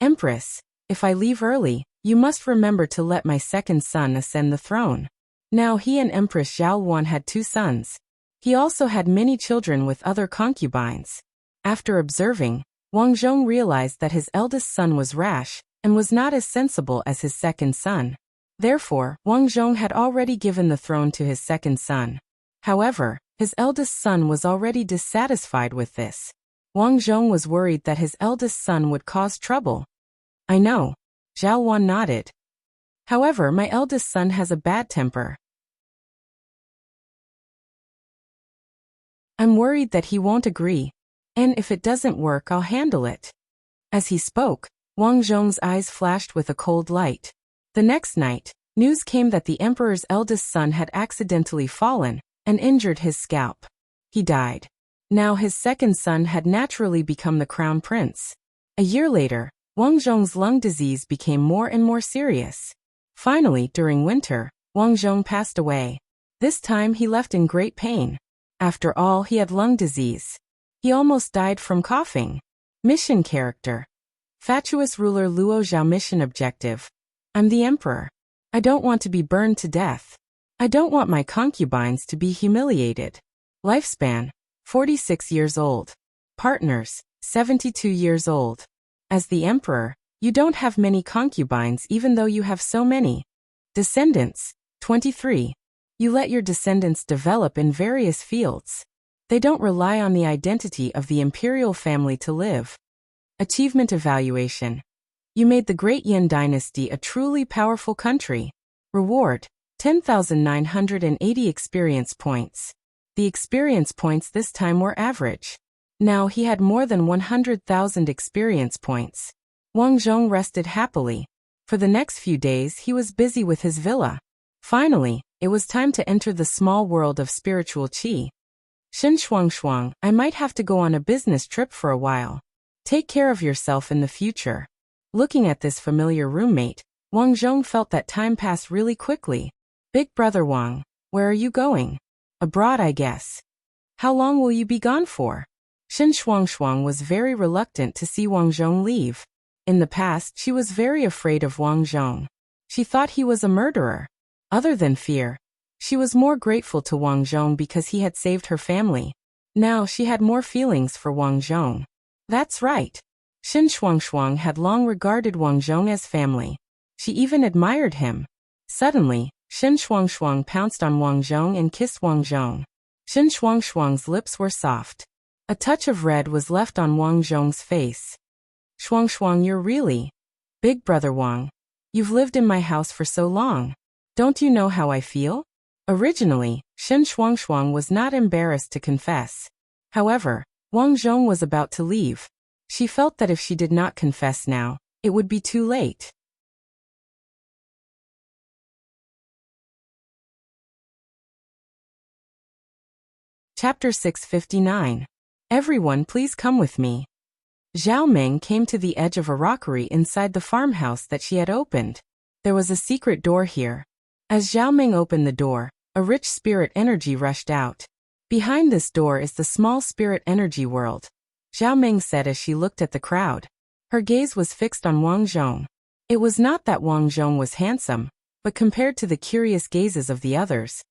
Empress, if I leave early, you must remember to let my second son ascend the throne. Now he and Empress Zhao Wan had 2 sons. He also had many children with other concubines. After observing, Wang Zhong realized that his eldest son was rash and was not as sensible as his second son. Therefore, Wang Zhong had already given the throne to his second son. However, his eldest son was already dissatisfied with this. Wang Zhong was worried that his eldest son would cause trouble. I know. Zhao Wan nodded. However, my eldest son has a bad temper. I'm worried that he won't agree. And if it doesn't work, I'll handle it. As he spoke, Wang Zhong's eyes flashed with a cold light. The next night, news came that the emperor's eldest son had accidentally fallen and injured his scalp. He died. Now his second son had naturally become the crown prince. A year later, Wang Zhong's lung disease became more and more serious. Finally, during winter, Wang Zhong passed away. This time he left in great pain. After all, he had lung disease. He almost died from coughing. Mission character. Fatuous ruler Luo Zhao. Mission objective. I'm the emperor. I don't want to be burned to death. I don't want my concubines to be humiliated. Lifespan, 46 years old. Partners, 72 years old. As the emperor, you don't have many concubines even though you have so many. Descendants, 23. You let your descendants develop in various fields. They don't rely on the identity of the imperial family to live. Achievement evaluation. You made the Great Yin Dynasty a truly powerful country. Reward, 10,980 experience points. The experience points this time were average. Now he had more than 100,000 experience points. Wang Zhong rested happily. For the next few days he was busy with his villa. Finally, it was time to enter the small world of spiritual qi. Shen Shuang, I might have to go on a business trip for a while. Take care of yourself in the future. Looking at this familiar roommate, Wang Zhong felt that time passed really quickly. Big brother Wang, where are you going? Abroad, I guess. How long will you be gone for? Shen Shuang was very reluctant to see Wang Zhong leave. In the past, she was very afraid of Wang Zhong. She thought he was a murderer. Other than fear, she was more grateful to Wang Zhong because he had saved her family. Now she had more feelings for Wang Zhong. That's right. Shen Shuang had long regarded Wang Zhong as family. She even admired him. Suddenly, Shen Shuang pounced on Wang Zhong and kissed Wang Zhong. Shen Shuang's lips were soft. A touch of red was left on Wang Zhong's face. Shuang, you're really... Big brother Wang. You've lived in my house for so long. Don't you know how I feel? Originally, Shen Shuang was not embarrassed to confess. However, Wang Zhong was about to leave. She felt that if she did not confess now, it would be too late. Chapter 659. Everyone please come with me. Zhao Meng came to the edge of a rockery inside the farmhouse that she had opened. There was a secret door here. As Zhao Meng opened the door, a rich spirit energy rushed out. Behind this door is the small spirit energy world, Zhao Meng said as she looked at the crowd. Her gaze was fixed on Wang Zhong. It was not that Wang Zhong was handsome, but compared to the curious gazes of the others,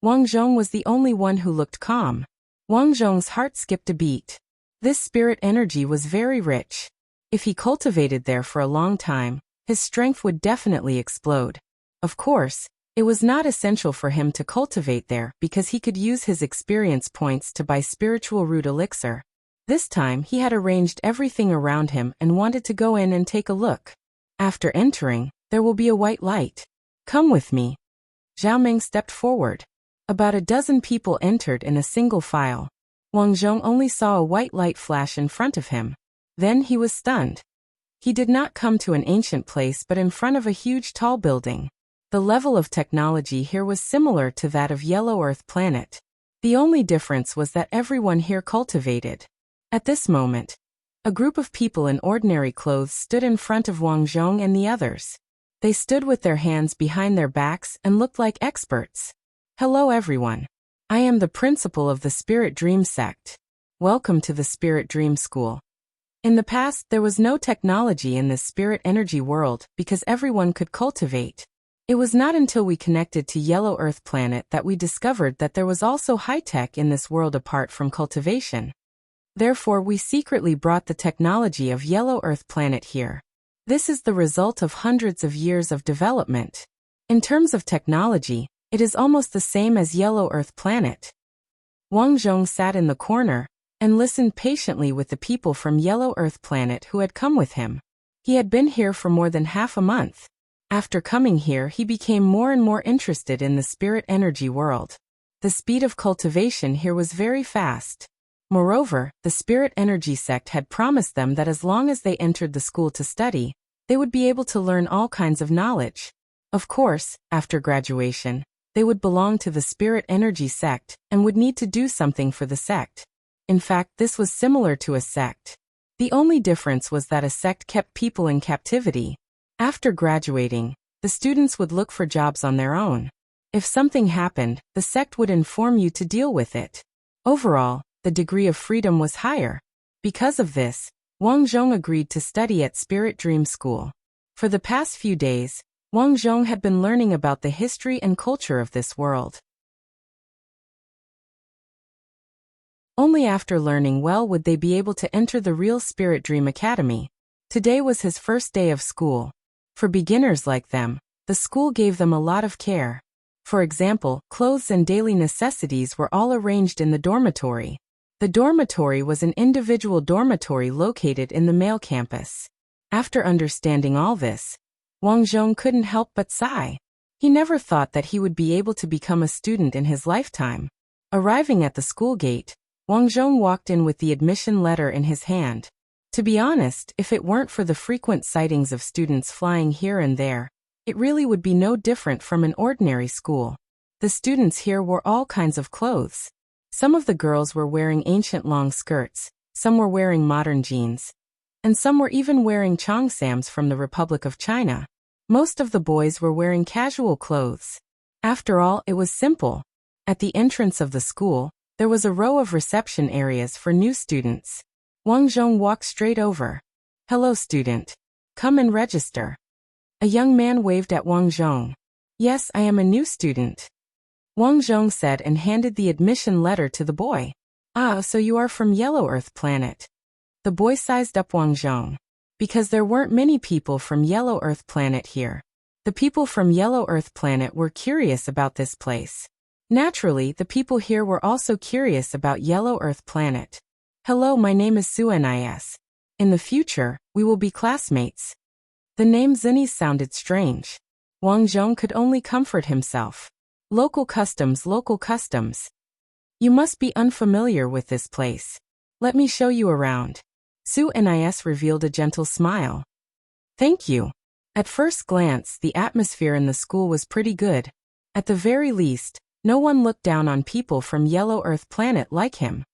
Wang Zhong was the only one who looked calm. Wang Zhong's heart skipped a beat. This spirit energy was very rich. If he cultivated there for a long time, his strength would definitely explode. Of course, it was not essential for him to cultivate there because he could use his experience points to buy spiritual root elixir. This time he had arranged everything around him and wanted to go in and take a look. After entering, there will be a white light. Come with me. Zhao Meng stepped forward. About a dozen people entered in a single file. Wang Zhong only saw a white light flash in front of him. Then he was stunned. He did not come to an ancient place but in front of a huge tall building. The level of technology here was similar to that of Yellow Earth planet. The only difference was that everyone here cultivated. At this moment, a group of people in ordinary clothes stood in front of Wang Zhong and the others. They stood with their hands behind their backs and looked like experts. Hello everyone. I am the principal of the Spirit Dream sect. Welcome to the Spirit Dream School. In the past, there was no technology in this spirit energy world because everyone could cultivate. It was not until we connected to Yellow Earth planet that we discovered that there was also high-tech in this world apart from cultivation. Therefore, we secretly brought the technology of Yellow Earth planet here. This is the result of hundreds of years of development. In terms of technology, it is almost the same as Yellow Earth planet. Wang Zhong sat in the corner and listened patiently with the people from Yellow Earth planet who had come with him. He had been here for more than half a month. After coming here, he became more and more interested in the spirit energy world. The speed of cultivation here was very fast. Moreover, the spirit energy sect had promised them that as long as they entered the school to study, they would be able to learn all kinds of knowledge. Of course, after graduation, they would belong to the spirit energy sect and would need to do something for the sect. In fact, this was similar to a sect. The only difference was that a sect kept people in captivity. After graduating, the students would look for jobs on their own. If something happened, the sect would inform you to deal with it. Overall, the degree of freedom was higher. Because of this, Wang Zhong agreed to study at Spirit Dream School. For the past few days, Wang Zhong had been learning about the history and culture of this world. Only after learning well would they be able to enter the real Spirit Dream Academy. Today was his first day of school. For beginners like them, the school gave them a lot of care. For example, clothes and daily necessities were all arranged in the dormitory. The dormitory was an individual dormitory located in the male campus. After understanding all this, Wang Zhong couldn't help but sigh. He never thought that he would be able to become a student in his lifetime. Arriving at the school gate, Wang Zhong walked in with the admission letter in his hand. To be honest, if it weren't for the frequent sightings of students flying here and there, it really would be no different from an ordinary school. The students here wore all kinds of clothes. Some of the girls were wearing ancient long skirts, some were wearing modern jeans, and some were even wearing cheongsams from the Republic of China. Most of the boys were wearing casual clothes. After all, it was simple. At the entrance of the school, there was a row of reception areas for new students. Wang Zhong walked straight over. "Hello, student. Come and register." A young man waved at Wang Zhong. "Yes, I am a new student," Wang Zhong said and handed the admission letter to the boy. "Ah, so you are from Yellow Earth Planet." The boy sized up Wang Zhong. Because there weren't many people from Yellow Earth Planet here. The people from Yellow Earth Planet were curious about this place. Naturally, the people here were also curious about Yellow Earth Planet. "Hello, my name is Su Nis. In the future, we will be classmates." The name Zinni sounded strange. Wang Zhong could only comfort himself. Local customs, local customs. "You must be unfamiliar with this place. Let me show you around." Su Nis revealed a gentle smile. "Thank you." At first glance, the atmosphere in the school was pretty good. At the very least, no one looked down on people from Yellow Earth Planet like him.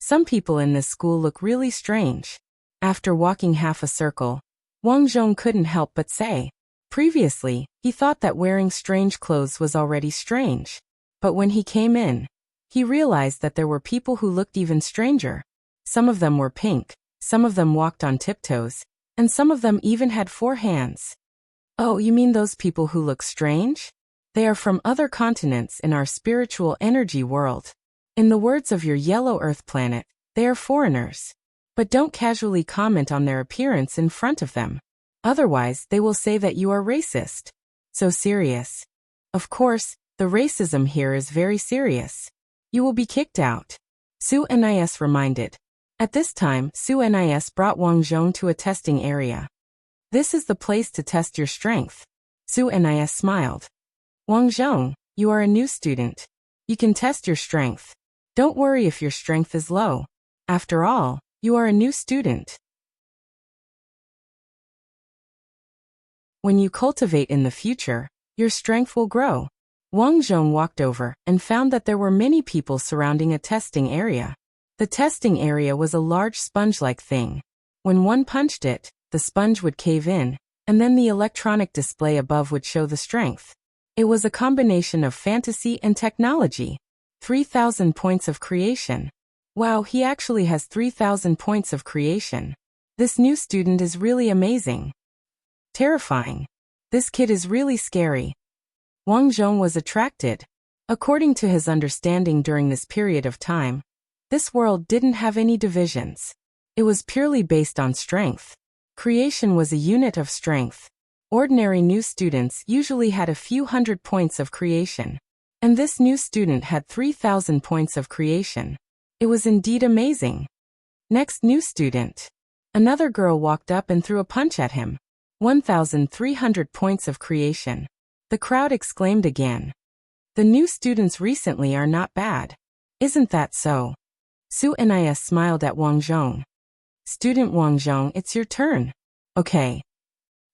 Some people in this school look really strange. After walking half a circle, Wang Zhong couldn't help but say. Previously, he thought that wearing strange clothes was already strange. But when he came in, he realized that there were people who looked even stranger. Some of them were pink, some of them walked on tiptoes, and some of them even had 4 hands. "Oh, you mean those people who look strange? They are from other continents in our spiritual energy world. In the words of your Yellow Earth Planet, they are foreigners. But don't casually comment on their appearance in front of them. Otherwise, they will say that you are racist." "So serious." "Of course, the racism here is very serious. You will be kicked out," Su Nis reminded. At this time, Su Nis brought Wang Zhong to a testing area. "This is the place to test your strength." Su Nis smiled. "Wang Zhong, you are a new student. You can test your strength. Don't worry if your strength is low. After all, you are a new student. When you cultivate in the future, your strength will grow." Wang Zhong walked over and found that there were many people surrounding a testing area. The testing area was a large sponge-like thing. When one punched it, the sponge would cave in, and then the electronic display above would show the strength. It was a combination of fantasy and technology. 3,000 points of creation. Wow, he actually has 3,000 points of creation. This new student is really amazing. Terrifying. This kid is really scary. Wang Zhong was attracted. According to his understanding during this period of time, this world didn't have any divisions. It was purely based on strength. Creation was a unit of strength. Ordinary new students usually had a few hundred points of creation. And this new student had 3,000 points of creation. It was indeed amazing. Next new student. Another girl walked up and threw a punch at him. 1,300 points of creation. The crowd exclaimed again. The new students recently are not bad. Isn't that so? Su Nis smiled at Wang Zhong. Student Wang Zhong, it's your turn. Okay.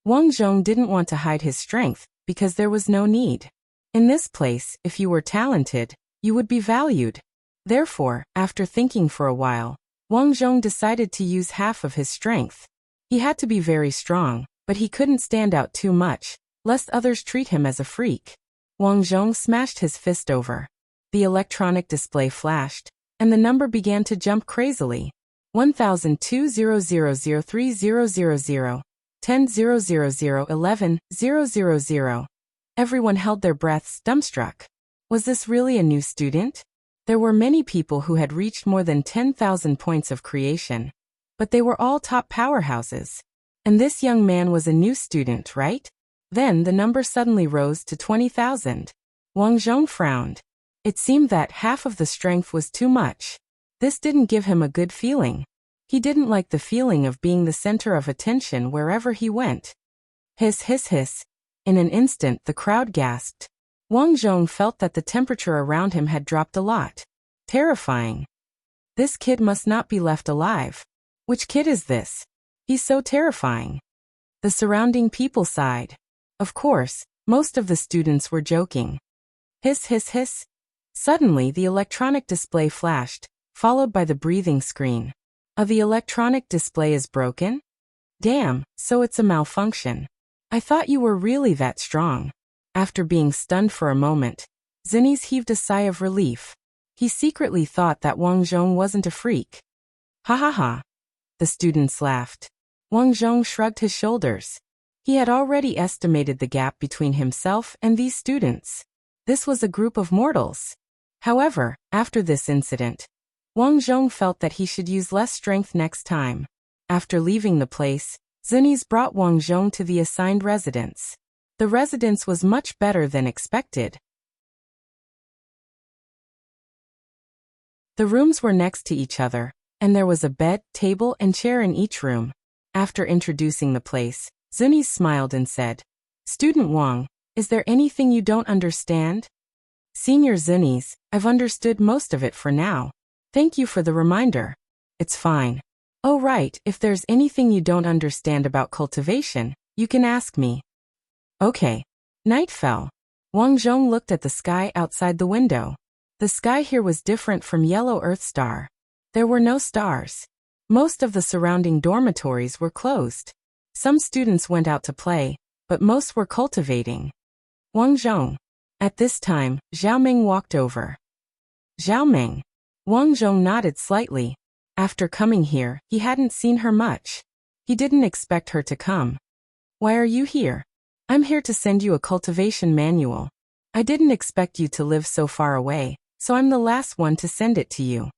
Wang Zhong didn't want to hide his strength, because there was no need. In this place, if you were talented, you would be valued. Therefore, after thinking for a while, Wang Zhong decided to use half of his strength. He had to be very strong, but he couldn't stand out too much, lest others treat him as a freak. Wang Zhong smashed his fist over. The electronic display flashed, and the number began to jump crazily. 1,200,3000. 10,000,11,000. Everyone held their breaths dumbstruck. Was this really a new student? There were many people who had reached more than 10,000 points of creation, but they were all top powerhouses. And this young man was a new student, right? Then the number suddenly rose to 20,000. Wang Zhong frowned. It seemed that half of the strength was too much. This didn't give him a good feeling. He didn't like the feeling of being the center of attention wherever he went. Hiss, hiss, hiss. In an instant the crowd gasped. Wang Zhong felt that the temperature around him had dropped a lot. Terrifying. This kid must not be left alive. Which kid is this? He's so terrifying. The surrounding people sighed. Of course, most of the students were joking. Hiss, hiss, hiss. Suddenly the electronic display flashed, followed by the breathing screen. The electronic display is broken? Damn, so it's a malfunction. I thought you were really that strong. After being stunned for a moment, Zinnies heaved a sigh of relief. He secretly thought that Wang Zhong wasn't a freak. Ha ha ha. The students laughed. Wang Zhong shrugged his shoulders. He had already estimated the gap between himself and these students. This was a group of mortals. However, after this incident, Wang Zhong felt that he should use less strength next time. After leaving the place, Zinnies brought Wang Zhong to the assigned residence. The residence was much better than expected. The rooms were next to each other, and there was a bed, table, and chair in each room. After introducing the place, Zinnies smiled and said, "Student Wang, is there anything you don't understand?" "Senior Zinnies, I've understood most of it for now. Thank you for the reminder." "It's fine." "Oh right, if there's anything you don't understand about cultivation, you can ask me." Okay. Night fell. Wang Zhong looked at the sky outside the window. The sky here was different from Yellow Earth Star. There were no stars. Most of the surrounding dormitories were closed. Some students went out to play, but most were cultivating. Wang Zhong. At this time, Zhao Meng walked over. Zhao Meng. Wang Zhong nodded slightly. After coming here, he hadn't seen her much. He didn't expect her to come. "Why are you here?" "I'm here to send you a cultivation manual. I didn't expect you to live so far away, so I'm the last one to send it to you."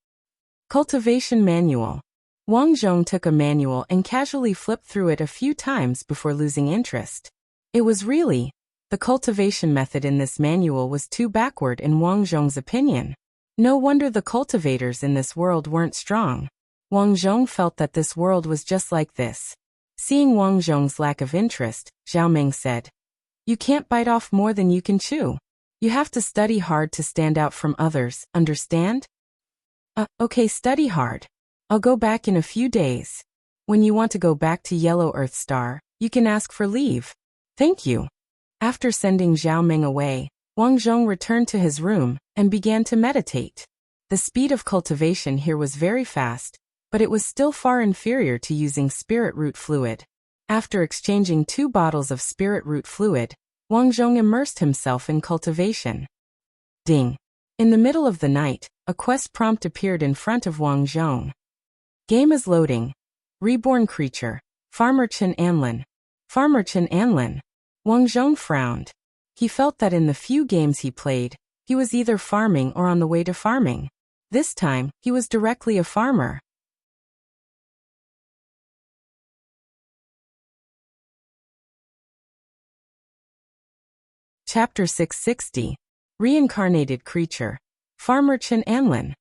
Cultivation manual. Wang Zhong took a manual and casually flipped through it a few times before losing interest. It was really, the cultivation method in this manual was too backward in Wang Zhong's opinion. No wonder the cultivators in this world weren't strong. Wang Zhong felt that this world was just like this. Seeing Wang Zhong's lack of interest, Zhao Meng said, "You can't bite off more than you can chew. You have to study hard to stand out from others, understand?" Okay, study hard. I'll go back in a few days. When you want to go back to Yellow Earth Star, you can ask for leave." "Thank you." After sending Zhao Meng away, Wang Zhong returned to his room and began to meditate. The speed of cultivation here was very fast, but it was still far inferior to using spirit root fluid. After exchanging 2 bottles of spirit root fluid, Wang Zhong immersed himself in cultivation. Ding! In the middle of the night, a quest prompt appeared in front of Wang Zhong. Game is loading. Reborn creature. Farmer Chen Anlin. Farmer Chen Anlin. Wang Zhong frowned. He felt that in the few games he played, he was either farming or on the way to farming. This time, he was directly a farmer. Chapter 660. Reincarnated Creature. Farmer Chen Anlin.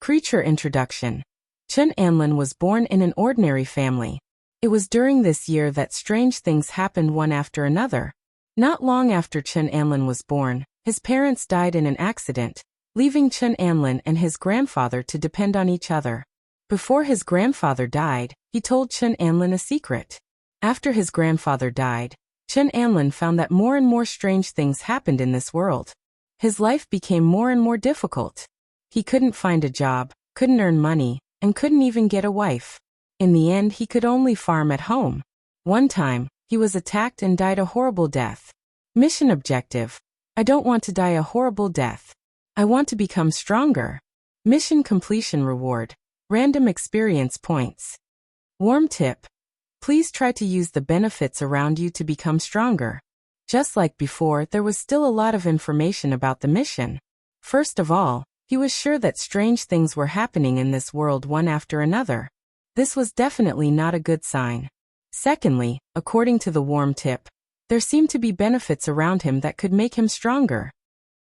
Creature Introduction. Chen Anlin was born in an ordinary family. It was during this year that strange things happened one after another. Not long after Chen Anlin was born, his parents died in an accident, leaving Chen Anlin and his grandfather to depend on each other. Before his grandfather died, he told Chen Anlin a secret. After his grandfather died, Chen Anlin found that more and more strange things happened in this world. His life became more and more difficult. He couldn't find a job, couldn't earn money, and couldn't even get a wife. In the end, he could only farm at home. One time, he was attacked and died a horrible death. Mission objective. I don't want to die a horrible death. I want to become stronger. Mission completion reward. Random experience points. Warm tip. Please try to use the benefits around you to become stronger. Just like before, there was still a lot of information about the mission. First of all, he was sure that strange things were happening in this world one after another. This was definitely not a good sign. Secondly, according to the warm tip, there seemed to be benefits around him that could make him stronger.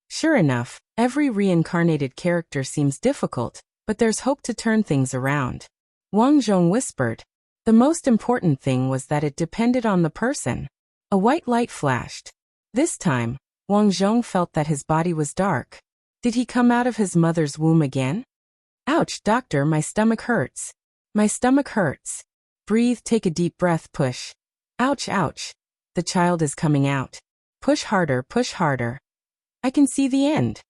Sure enough, every reincarnated character seems difficult, but there's hope to turn things around. Wang Zhong whispered. The most important thing was that it depended on the person. A white light flashed. This time, Wang Zhong felt that his body was dark. Did he come out of his mother's womb again? Ouch, doctor, my stomach hurts. My stomach hurts. Breathe, take a deep breath, push. Ouch, ouch. The child is coming out. Push harder, push harder. I can see the end.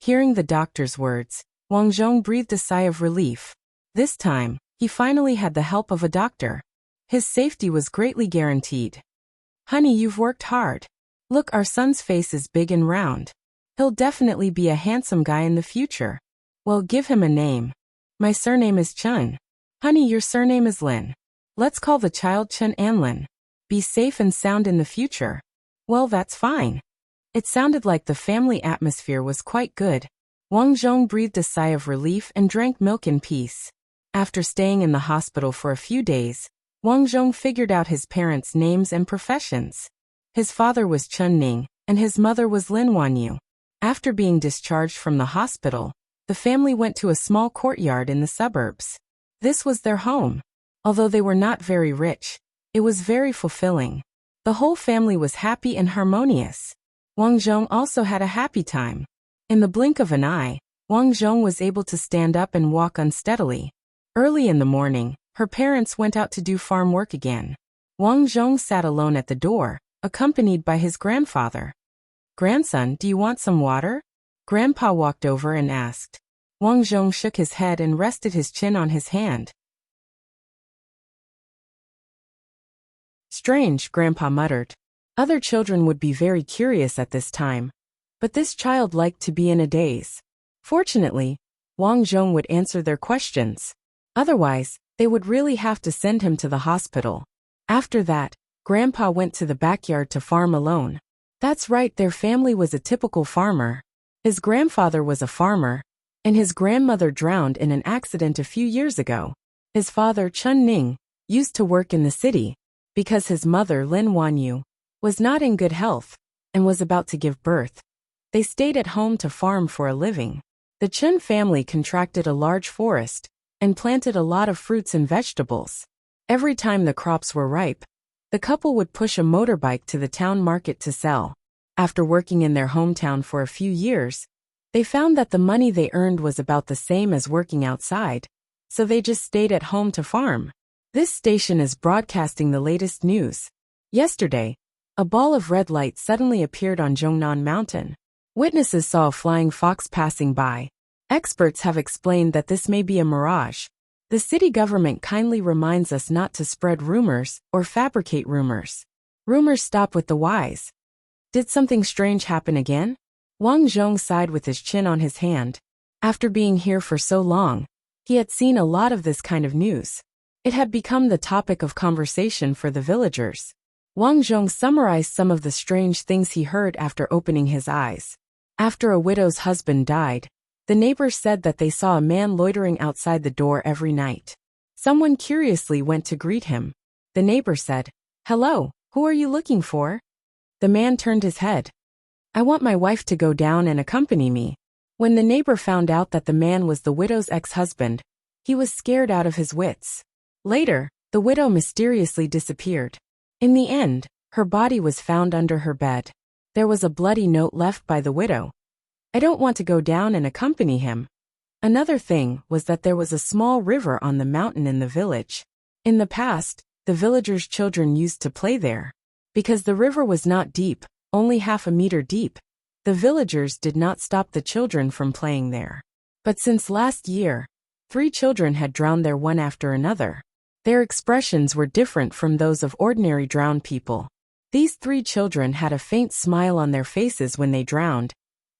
Hearing the doctor's words, Wang Zhong breathed a sigh of relief. This time, he finally had the help of a doctor. His safety was greatly guaranteed. Honey, you've worked hard. Look, our son's face is big and round. He'll definitely be a handsome guy in the future. Well, give him a name. My surname is Chun. Honey, your surname is Lin. Let's call the child Chun and Lin. Be safe and sound in the future. Well, that's fine. It sounded like the family atmosphere was quite good. Wang Zhong breathed a sigh of relief and drank milk in peace. After staying in the hospital for a few days, Wang Zhong figured out his parents' names and professions. His father was Chun Ning, and his mother was Lin Wanyu. After being discharged from the hospital, the family went to a small courtyard in the suburbs. This was their home. Although they were not very rich, it was very fulfilling. The whole family was happy and harmonious. Wang Zhong also had a happy time. In the blink of an eye, Wang Zhong was able to stand up and walk unsteadily. Early in the morning, her parents went out to do farm work again. Wang Zhong sat alone at the door, accompanied by his grandfather. Grandson, do you want some water? Grandpa walked over and asked. Wang Zhong shook his head and rested his chin on his hand. Strange, Grandpa muttered. Other children would be very curious at this time, but this child liked to be in a daze. Fortunately, Wang Zhong would answer their questions. Otherwise, they would really have to send him to the hospital. After that, Grandpa went to the backyard to farm alone. That's right, their family was a typical farmer. His grandfather was a farmer, and his grandmother drowned in an accident a few years ago. His father, Chun Ning, used to work in the city, because his mother, Lin Wanyu, was not in good health, and was about to give birth. They stayed at home to farm for a living. The Chun family contracted a large forest, and planted a lot of fruits and vegetables. Every time the crops were ripe, the couple would push a motorbike to the town market to sell. After working in their hometown for a few years, they found that the money they earned was about the same as working outside, so they just stayed at home to farm. This station is broadcasting the latest news. Yesterday, a ball of red light suddenly appeared on Zhongnan Mountain. Witnesses saw a flying fox passing by. Experts have explained that this may be a mirage. The city government kindly reminds us not to spread rumors or fabricate rumors. Rumors stop with the wise. Did something strange happen again? Wang Zhong sighed with his chin on his hand. After being here for so long, he had seen a lot of this kind of news. It had become the topic of conversation for the villagers. Wang Zhong summarized some of the strange things he heard after opening his eyes. After a widow's husband died, the neighbors said that they saw a man loitering outside the door every night. Someone curiously went to greet him. The neighbor said, "Hello, who are you looking for?" The man turned his head. "I want my wife to go down and accompany me." When the neighbor found out that the man was the widow's ex-husband, he was scared out of his wits. Later, the widow mysteriously disappeared. In the end, her body was found under her bed. There was a bloody note left by the widow. "I don't want to go down and accompany him." Another thing was that there was a small river on the mountain in the village. In the past, the villagers' children used to play there. Because the river was not deep, only half a meter deep, the villagers did not stop the children from playing there. But since last year, 3 children had drowned there one after another. Their expressions were different from those of ordinary drowned people. These 3 children had a faint smile on their faces when they drowned,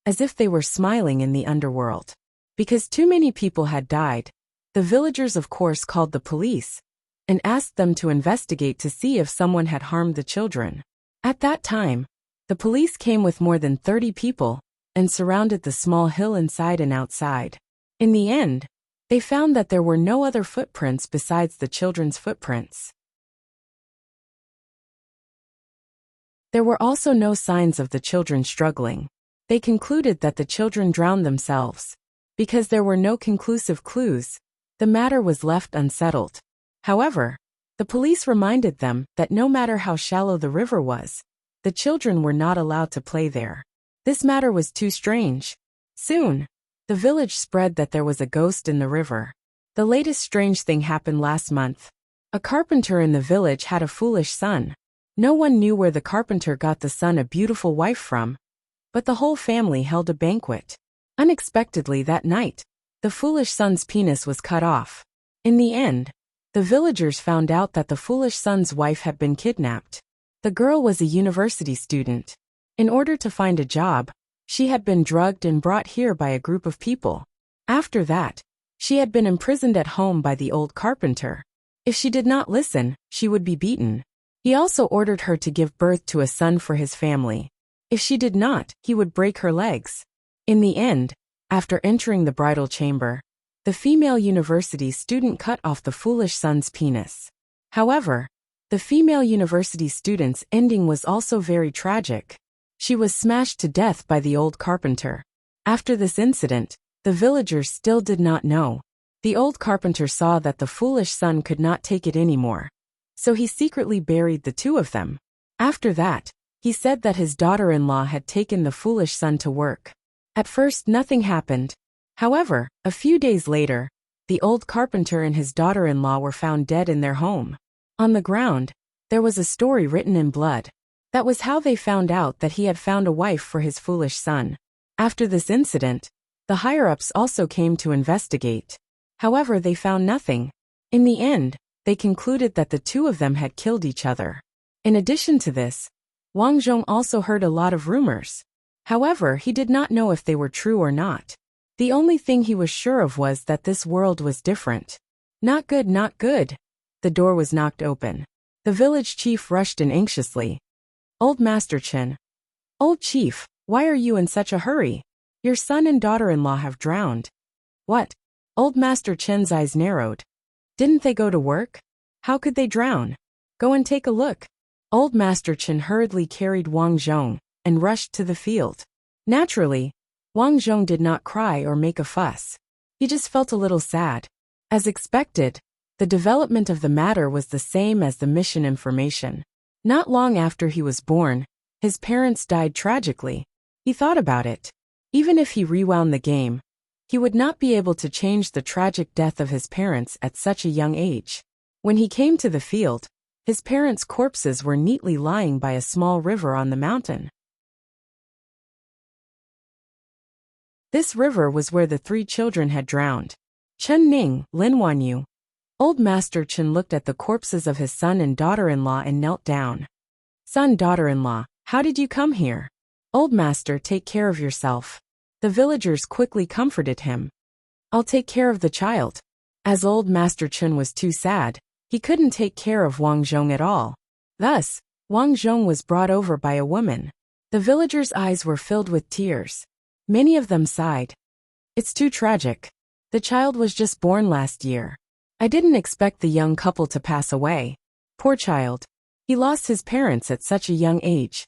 as if they were smiling in the underworld. Because too many people had died, the villagers of course called the police. and asked them to investigate to see if someone had harmed the children. At that time, the police came with more than 30 people and surrounded the small hill inside and outside. In the end, they found that there were no other footprints besides the children's footprints. There were also no signs of the children struggling. They concluded that the children drowned themselves. Because there were no conclusive clues, the matter was left unsettled. However, the police reminded them that no matter how shallow the river was, the children were not allowed to play there. This matter was too strange. Soon, the village spread that there was a ghost in the river. The latest strange thing happened last month. A carpenter in the village had a foolish son. No one knew where the carpenter got the son a beautiful wife from, but the whole family held a banquet. Unexpectedly that night, the foolish son's penis was cut off. In the end, the villagers found out that the foolish son's wife had been kidnapped. The girl was a university student. In order to find a job, she had been drugged and brought here by a group of people. After that, she had been imprisoned at home by the old carpenter. If she did not listen, she would be beaten. He also ordered her to give birth to a son for his family. If she did not, he would break her legs. In the end, after entering the bridal chamber, the female university student cut off the foolish son's penis. However, the female university student's ending was also very tragic. She was smashed to death by the old carpenter. After this incident, the villagers still did not know. The old carpenter saw that the foolish son could not take it anymore, so he secretly buried the two of them. After that, he said that his daughter-in-law had taken the foolish son to work. At first nothing happened. However, a few days later, the old carpenter and his daughter-in-law were found dead in their home. On the ground, there was a story written in blood. That was how they found out that he had found a wife for his foolish son. After this incident, the higher-ups also came to investigate. However, they found nothing. In the end, they concluded that the two of them had killed each other. In addition to this, Wang Zhong also heard a lot of rumors. However, he did not know if they were true or not. The only thing he was sure of was that this world was different. Not good, not good. The door was knocked open. The village chief rushed in anxiously. Old Master Chen. Old chief, why are you in such a hurry? Your son and daughter-in-law have drowned. What? Old Master Chen's eyes narrowed. Didn't they go to work? How could they drown? Go and take a look. Old Master Chen hurriedly carried Wang Zhong and rushed to the field. Naturally, Wang Zhong did not cry or make a fuss. He just felt a little sad. As expected, the development of the matter was the same as the mission information. Not long after he was born, his parents died tragically. He thought about it. Even if he rewound the game, he would not be able to change the tragic death of his parents at such a young age. When he came to the field, his parents' corpses were neatly lying by a small river on the mountain. This river was where the three children had drowned. Chen Ning, Lin Wanyu. Old Master Chen looked at the corpses of his son and daughter-in-law and knelt down. Son, daughter-in-law, how did you come here? Old Master, take care of yourself. The villagers quickly comforted him. I'll take care of the child. As Old Master Chen was too sad, he couldn't take care of Wang Zhong at all. Thus, Wang Zhong was brought over by a woman. The villagers' eyes were filled with tears. Many of them sighed. It's too tragic. The child was just born last year. I didn't expect the young couple to pass away. Poor child. He lost his parents at such a young age.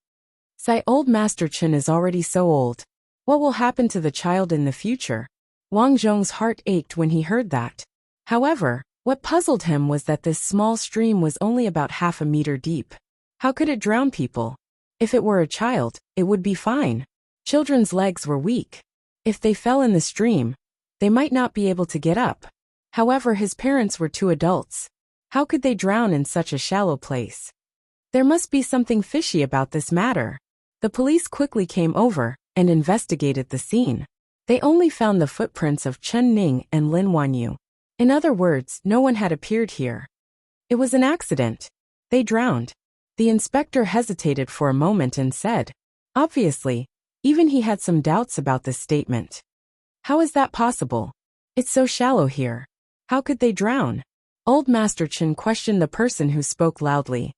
Sigh, Old Master Chen is already so old. What will happen to the child in the future? Wang Zhong's heart ached when he heard that. However, what puzzled him was that this small stream was only about half a meter deep. How could it drown people? If it were a child, it would be fine. Children's legs were weak. If they fell in the stream, they might not be able to get up. However, his parents were two adults. How could they drown in such a shallow place? There must be something fishy about this matter. The police quickly came over and investigated the scene. They only found the footprints of Chen Ning and Lin Wanyu. In other words, no one had appeared here. It was an accident. They drowned. The inspector hesitated for a moment and said, obviously, even he had some doubts about this statement. How is that possible? It's so shallow here. How could they drown? Old Master Chen questioned the person who spoke loudly.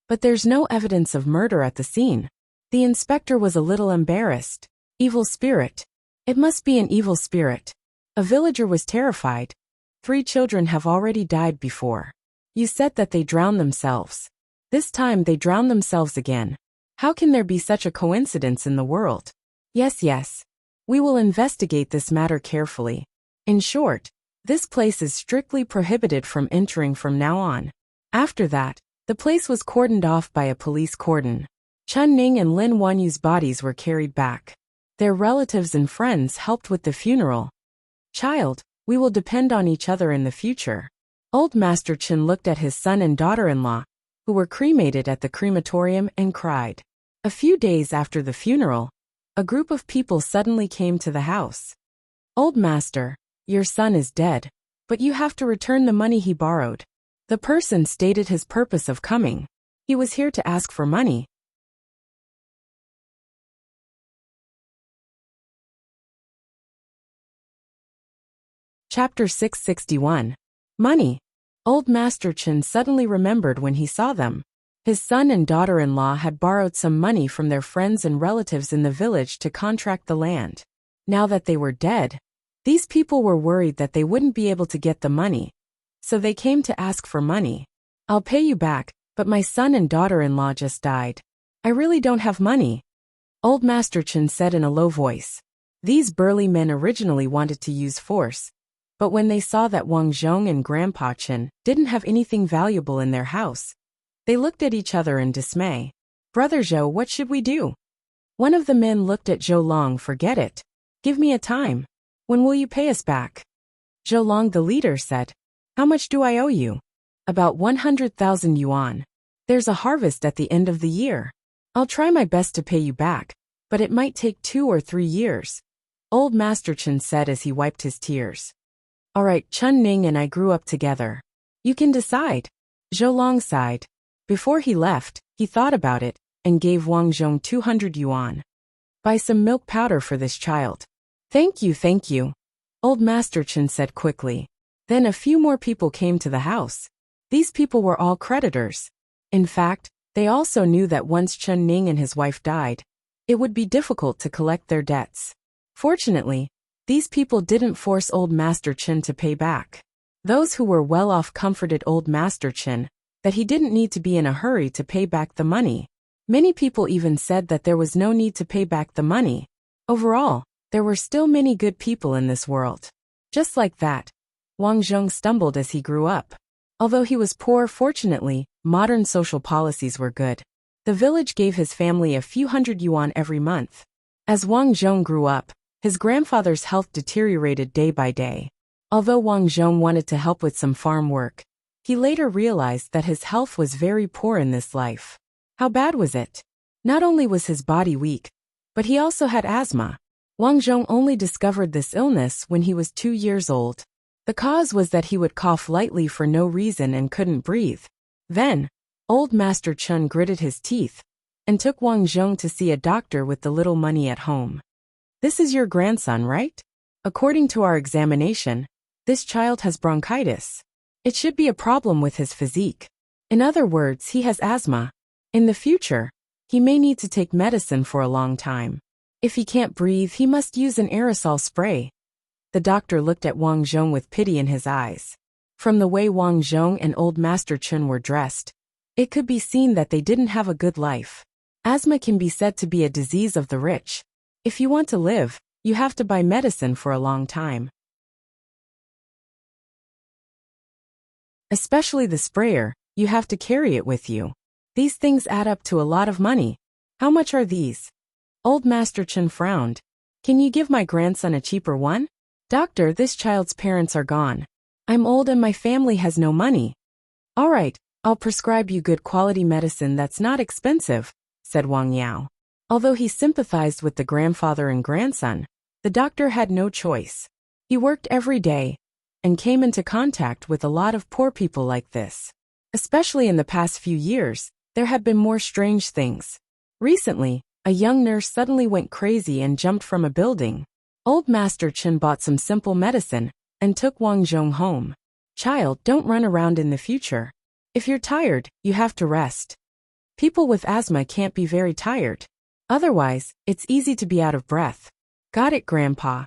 But there's no evidence of murder at the scene. The inspector was a little embarrassed. Evil spirit. It must be an evil spirit. A villager was terrified. 3 children have already died before. You said that they drowned themselves. This time they drowned themselves again. How can there be such a coincidence in the world? Yes. We will investigate this matter carefully. In short, this place is strictly prohibited from entering from now on. After that, the place was cordoned off by a police cordon. Chun Ning and Lin Wanyu's bodies were carried back. Their relatives and friends helped with the funeral. Child, we will depend on each other in the future. Old Master Chen looked at his son and daughter-in-law, who were cremated at the crematorium, and cried. A few days after the funeral, a group of people suddenly came to the house. Old Master, your son is dead, but you have to return the money he borrowed. The person stated his purpose of coming. He was here to ask for money. Chapter 661. Money. Old Master Chen suddenly remembered when he saw them. His son and daughter-in-law had borrowed some money from their friends and relatives in the village to contract the land. Now that they were dead, these people were worried that they wouldn't be able to get the money. So they came to ask for money. I'll pay you back, but my son and daughter-in-law just died. I really don't have money. Old Master Chen said in a low voice. These burly men originally wanted to use force, but when they saw that Wang Zhong and Grandpa Chen didn't have anything valuable in their house, they looked at each other in dismay. Brother Zhou, what should we do? One of the men looked at Zhou Long. Forget it. Give me a time. When will you pay us back? Zhou Long, the leader, said. How much do I owe you? About 100,000 yuan. There's a harvest at the end of the year. I'll try my best to pay you back, but it might take 2 or 3 years. Old Master Chen said as he wiped his tears. All right, Chun Ning and I grew up together. You can decide. Zhou Long sighed. Before he left, he thought about it and gave Wang Zhong 200 yuan. Buy some milk powder for this child. Thank you. Old Master Chen said quickly. Then a few more people came to the house. These people were all creditors. In fact, they also knew that once Chun Ning and his wife died, it would be difficult to collect their debts. Fortunately, these people didn't force Old Master Chen to pay back. Those who were well off comforted Old Master Chen that he didn't need to be in a hurry to pay back the money. Many people even said that there was no need to pay back the money. Overall, there were still many good people in this world. Just like that, Wang Zhong stumbled as he grew up. Although he was poor, fortunately, modern social policies were good. The village gave his family a few hundred yuan every month. As Wang Zhong grew up, his grandfather's health deteriorated day by day. Although Wang Zhong wanted to help with some farm work, he later realized that his health was very poor in this life. How bad was it? Not only was his body weak, but he also had asthma. Wang Zhong only discovered this illness when he was 2 years old. The cause was that he would cough lightly for no reason and couldn't breathe. Then, Old Master Chen gritted his teeth and took Wang Zhong to see a doctor with the little money at home. This is your grandson, right? According to our examination, this child has bronchitis. It should be a problem with his physique. In other words, he has asthma. In the future, he may need to take medicine for a long time. If he can't breathe, he must use an aerosol spray. The doctor looked at Wang Zhong with pity in his eyes. From the way Wang Zhong and Old Master Chen were dressed, it could be seen that they didn't have a good life. Asthma can be said to be a disease of the rich. If you want to live, you have to buy medicine for a long time. Especially the sprayer, you have to carry it with you. These things add up to a lot of money. How much are these? Old Master Chen frowned. Can you give my grandson a cheaper one? Doctor, this child's parents are gone. I'm old and my family has no money. All right, I'll prescribe you good quality medicine that's not expensive, said Wang Yao. Although he sympathized with the grandfather and grandson, the doctor had no choice. He worked every day and came into contact with a lot of poor people like this. Especially in the past few years, there have been more strange things. Recently, a young nurse suddenly went crazy and jumped from a building. Old Master Chen bought some simple medicine and took Wang Zhong home. Child, don't run around in the future. If you're tired, you have to rest. People with asthma can't be very tired. Otherwise, it's easy to be out of breath. Got it, Grandpa.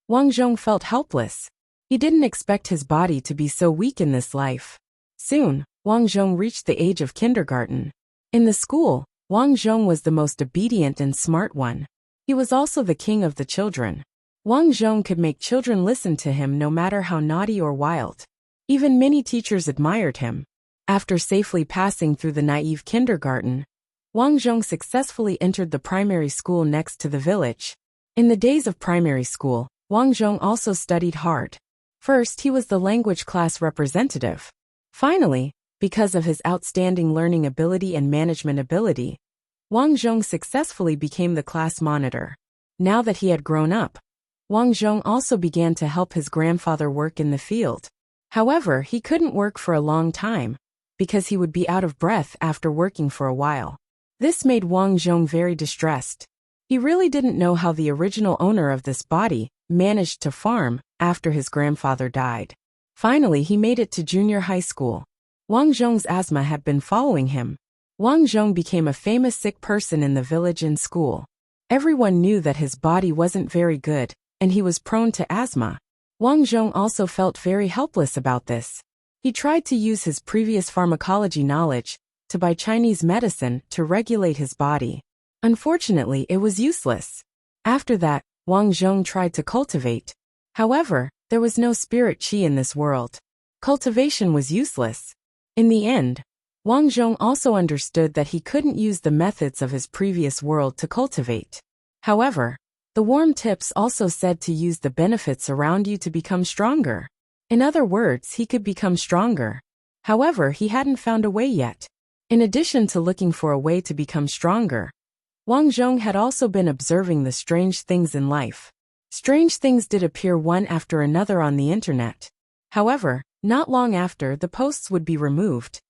Wang Zhong felt helpless. He didn't expect his body to be so weak in this life. Soon, Wang Zhong reached the age of kindergarten. In the school, Wang Zhong was the most obedient and smart one. He was also the king of the children. Wang Zhong could make children listen to him no matter how naughty or wild. Even many teachers admired him. After safely passing through the naive kindergarten, Wang Zhong successfully entered the primary school next to the village. In the days of primary school, Wang Zhong also studied hard. First, he was the language class representative. Finally, because of his outstanding learning ability and management ability, Wang Zhong successfully became the class monitor. Now that he had grown up, Wang Zhong also began to help his grandfather work in the field. However, he couldn't work for a long time, because he would be out of breath after working for a while. This made Wang Zhong very distressed. He really didn't know how the original owner of this body managed to farm after his grandfather died. Finally, he made it to junior high school. Wang Zhong's asthma had been following him. Wang Zhong became a famous sick person in the village and school. Everyone knew that his body wasn't very good, and he was prone to asthma. Wang Zhong also felt very helpless about this. He tried to use his previous pharmacology knowledge to buy Chinese medicine to regulate his body. Unfortunately, it was useless. After that, Wang Zhong tried to cultivate. However, there was no spirit qi in this world. Cultivation was useless. In the end, Wang Zhong also understood that he couldn't use the methods of his previous world to cultivate. However, the warm tips also said to use the benefits around you to become stronger. In other words, he could become stronger. However, he hadn't found a way yet. In addition to looking for a way to become stronger, Wang Zhong had also been observing the strange things in life. Strange things did appear one after another on the internet. However, not long after, the posts would be removed.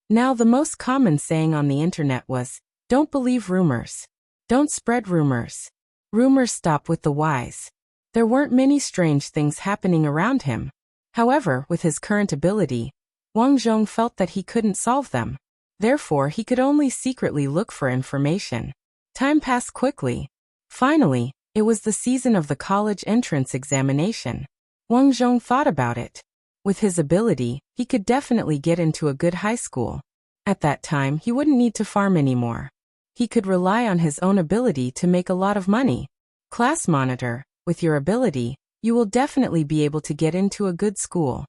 Now, the most common saying on the internet was, "Don't believe rumors. Don't spread rumors. Rumors stop with the wise." There weren't many strange things happening around him. However, with his current ability, Wang Zhong felt that he couldn't solve them. Therefore, he could only secretly look for information. Time passed quickly. Finally, it was the season of the college entrance examination. Wang Zhong thought about it. With his ability, he could definitely get into a good high school. At that time, he wouldn't need to farm anymore. He could rely on his own ability to make a lot of money. Class monitor, with your ability, you will definitely be able to get into a good school.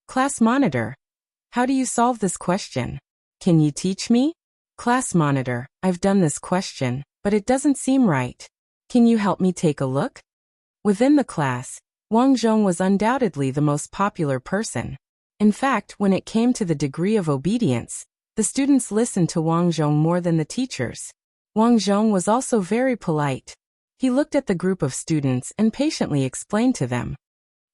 Class monitor, how do you solve this question? Can you teach me? Class monitor, I've done this question, but it doesn't seem right. Can you help me take a look? Within the class, Wang Zhong was undoubtedly the most popular person. In fact, when it came to the degree of obedience, the students listened to Wang Zhong more than the teachers. Wang Zhong was also very polite. He looked at the group of students and patiently explained to them.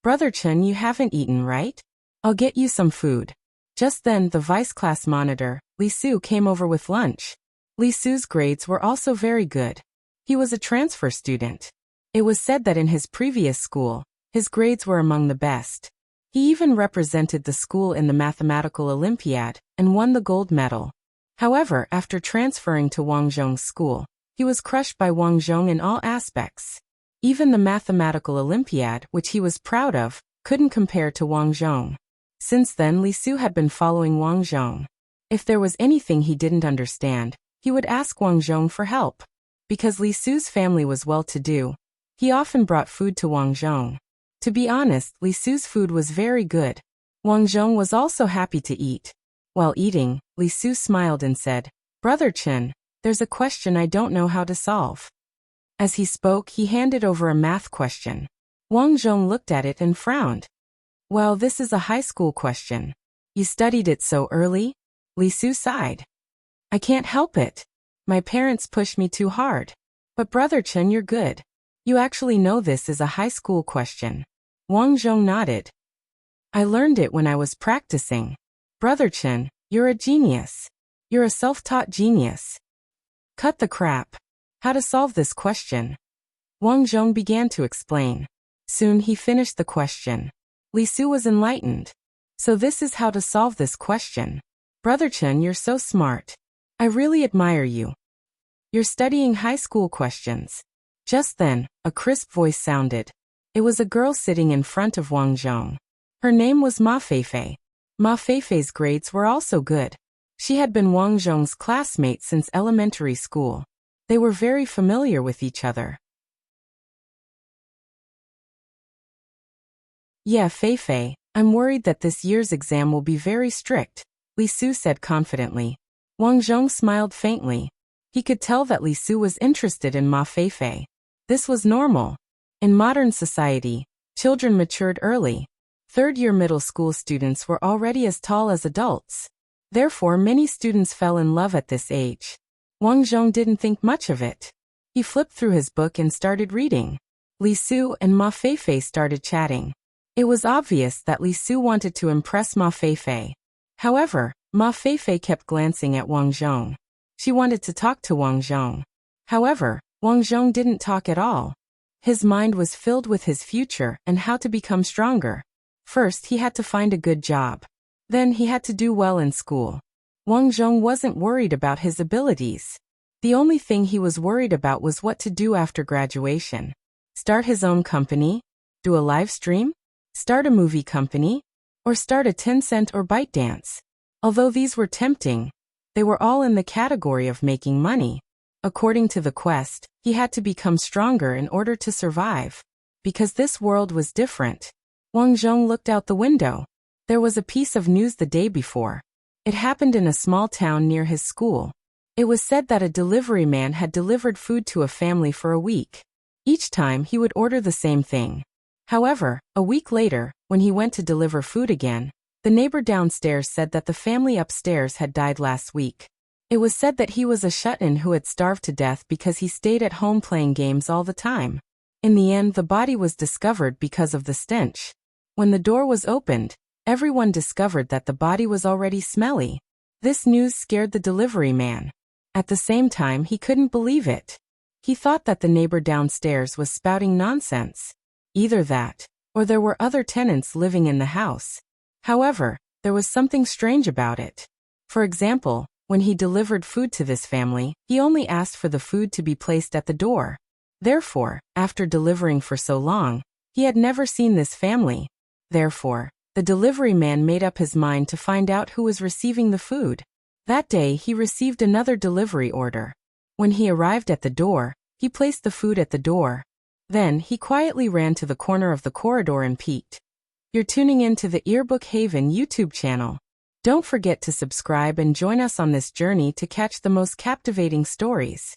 Brother Chen, you haven't eaten, right? I'll get you some food. Just then, the vice class monitor, Li Su, came over with lunch. Li Su's grades were also very good. He was a transfer student. It was said that in his previous school, his grades were among the best. He even represented the school in the mathematical Olympiad and won the gold medal. However, after transferring to Wang Zhong's school, he was crushed by Wang Zhong in all aspects. Even the mathematical Olympiad, which he was proud of, couldn't compare to Wang Zhong. Since then, Li Su had been following Wang Zhong. If there was anything he didn't understand, he would ask Wang Zhong for help. Because Li Su's family was well-to-do, he often brought food to Wang Zhong. To be honest, Li Su's food was very good. Wang Zhong was also happy to eat. While eating, Li Su smiled and said, Brother Chen, there's a question I don't know how to solve. As he spoke, he handed over a math question. Wang Zhong looked at it and frowned. Well, this is a high school question. You studied it so early? Li Su sighed. I can't help it. My parents pushed me too hard. But Brother Chen, you're good. You actually know this is a high school question. Wang Zhong nodded. I learned it when I was practicing. Brother Chen, you're a genius. You're a self-taught genius. Cut the crap. How to solve this question? Wang Zhong began to explain. Soon he finished the question. Li Su was enlightened. So this is how to solve this question. Brother Chen, you're so smart. I really admire you. You're studying high school questions. Just then, a crisp voice sounded. It was a girl sitting in front of Wang Zhong. Her name was Ma Feifei. Ma Feifei's grades were also good. She had been Wang Zhong's classmate since elementary school. They were very familiar with each other. Yeah, Feifei, I'm worried that this year's exam will be very strict, Li Su said confidently. Wang Zhong smiled faintly. He could tell that Li Su was interested in Ma Feifei. This was normal. In modern society, children matured early. Third-year middle school students were already as tall as adults. Therefore, many students fell in love at this age. Wang Zhong didn't think much of it. He flipped through his book and started reading. Li Su and Ma Feifei started chatting. It was obvious that Li Su wanted to impress Ma Feifei. However, Ma Feifei kept glancing at Wang Zhong. She wanted to talk to Wang Zhong. However, Wang Zhong didn't talk at all. His mind was filled with his future and how to become stronger. First, he had to find a good job. Then he had to do well in school. Wang Zhong wasn't worried about his abilities. The only thing he was worried about was what to do after graduation. Start his own company? Do a live stream? Start a movie company? Or start a Tencent or ByteDance? Although these were tempting, they were all in the category of making money. According to the quest, he had to become stronger in order to survive. Because this world was different. Wang Zhong looked out the window. There was a piece of news the day before. It happened in a small town near his school. It was said that a delivery man had delivered food to a family for a week. Each time he would order the same thing. However, a week later, when he went to deliver food again, the neighbor downstairs said that the family upstairs had died last week. It was said that he was a shut-in who had starved to death because he stayed at home playing games all the time. In the end, the body was discovered because of the stench. When the door was opened, everyone discovered that the body was already smelly. This news scared the delivery man. At the same time, he couldn't believe it. He thought that the neighbor downstairs was spouting nonsense. Either that, or there were other tenants living in the house. However, there was something strange about it. For example, when he delivered food to this family, he only asked for the food to be placed at the door. Therefore, after delivering for so long, he had never seen this family. Therefore, the delivery man made up his mind to find out who was receiving the food. That day, he received another delivery order. When he arrived at the door, he placed the food at the door. Then, he quietly ran to the corner of the corridor and peeked. You're tuning in to the Earbook Haven YouTube channel. Don't forget to subscribe and join us on this journey to catch the most captivating stories.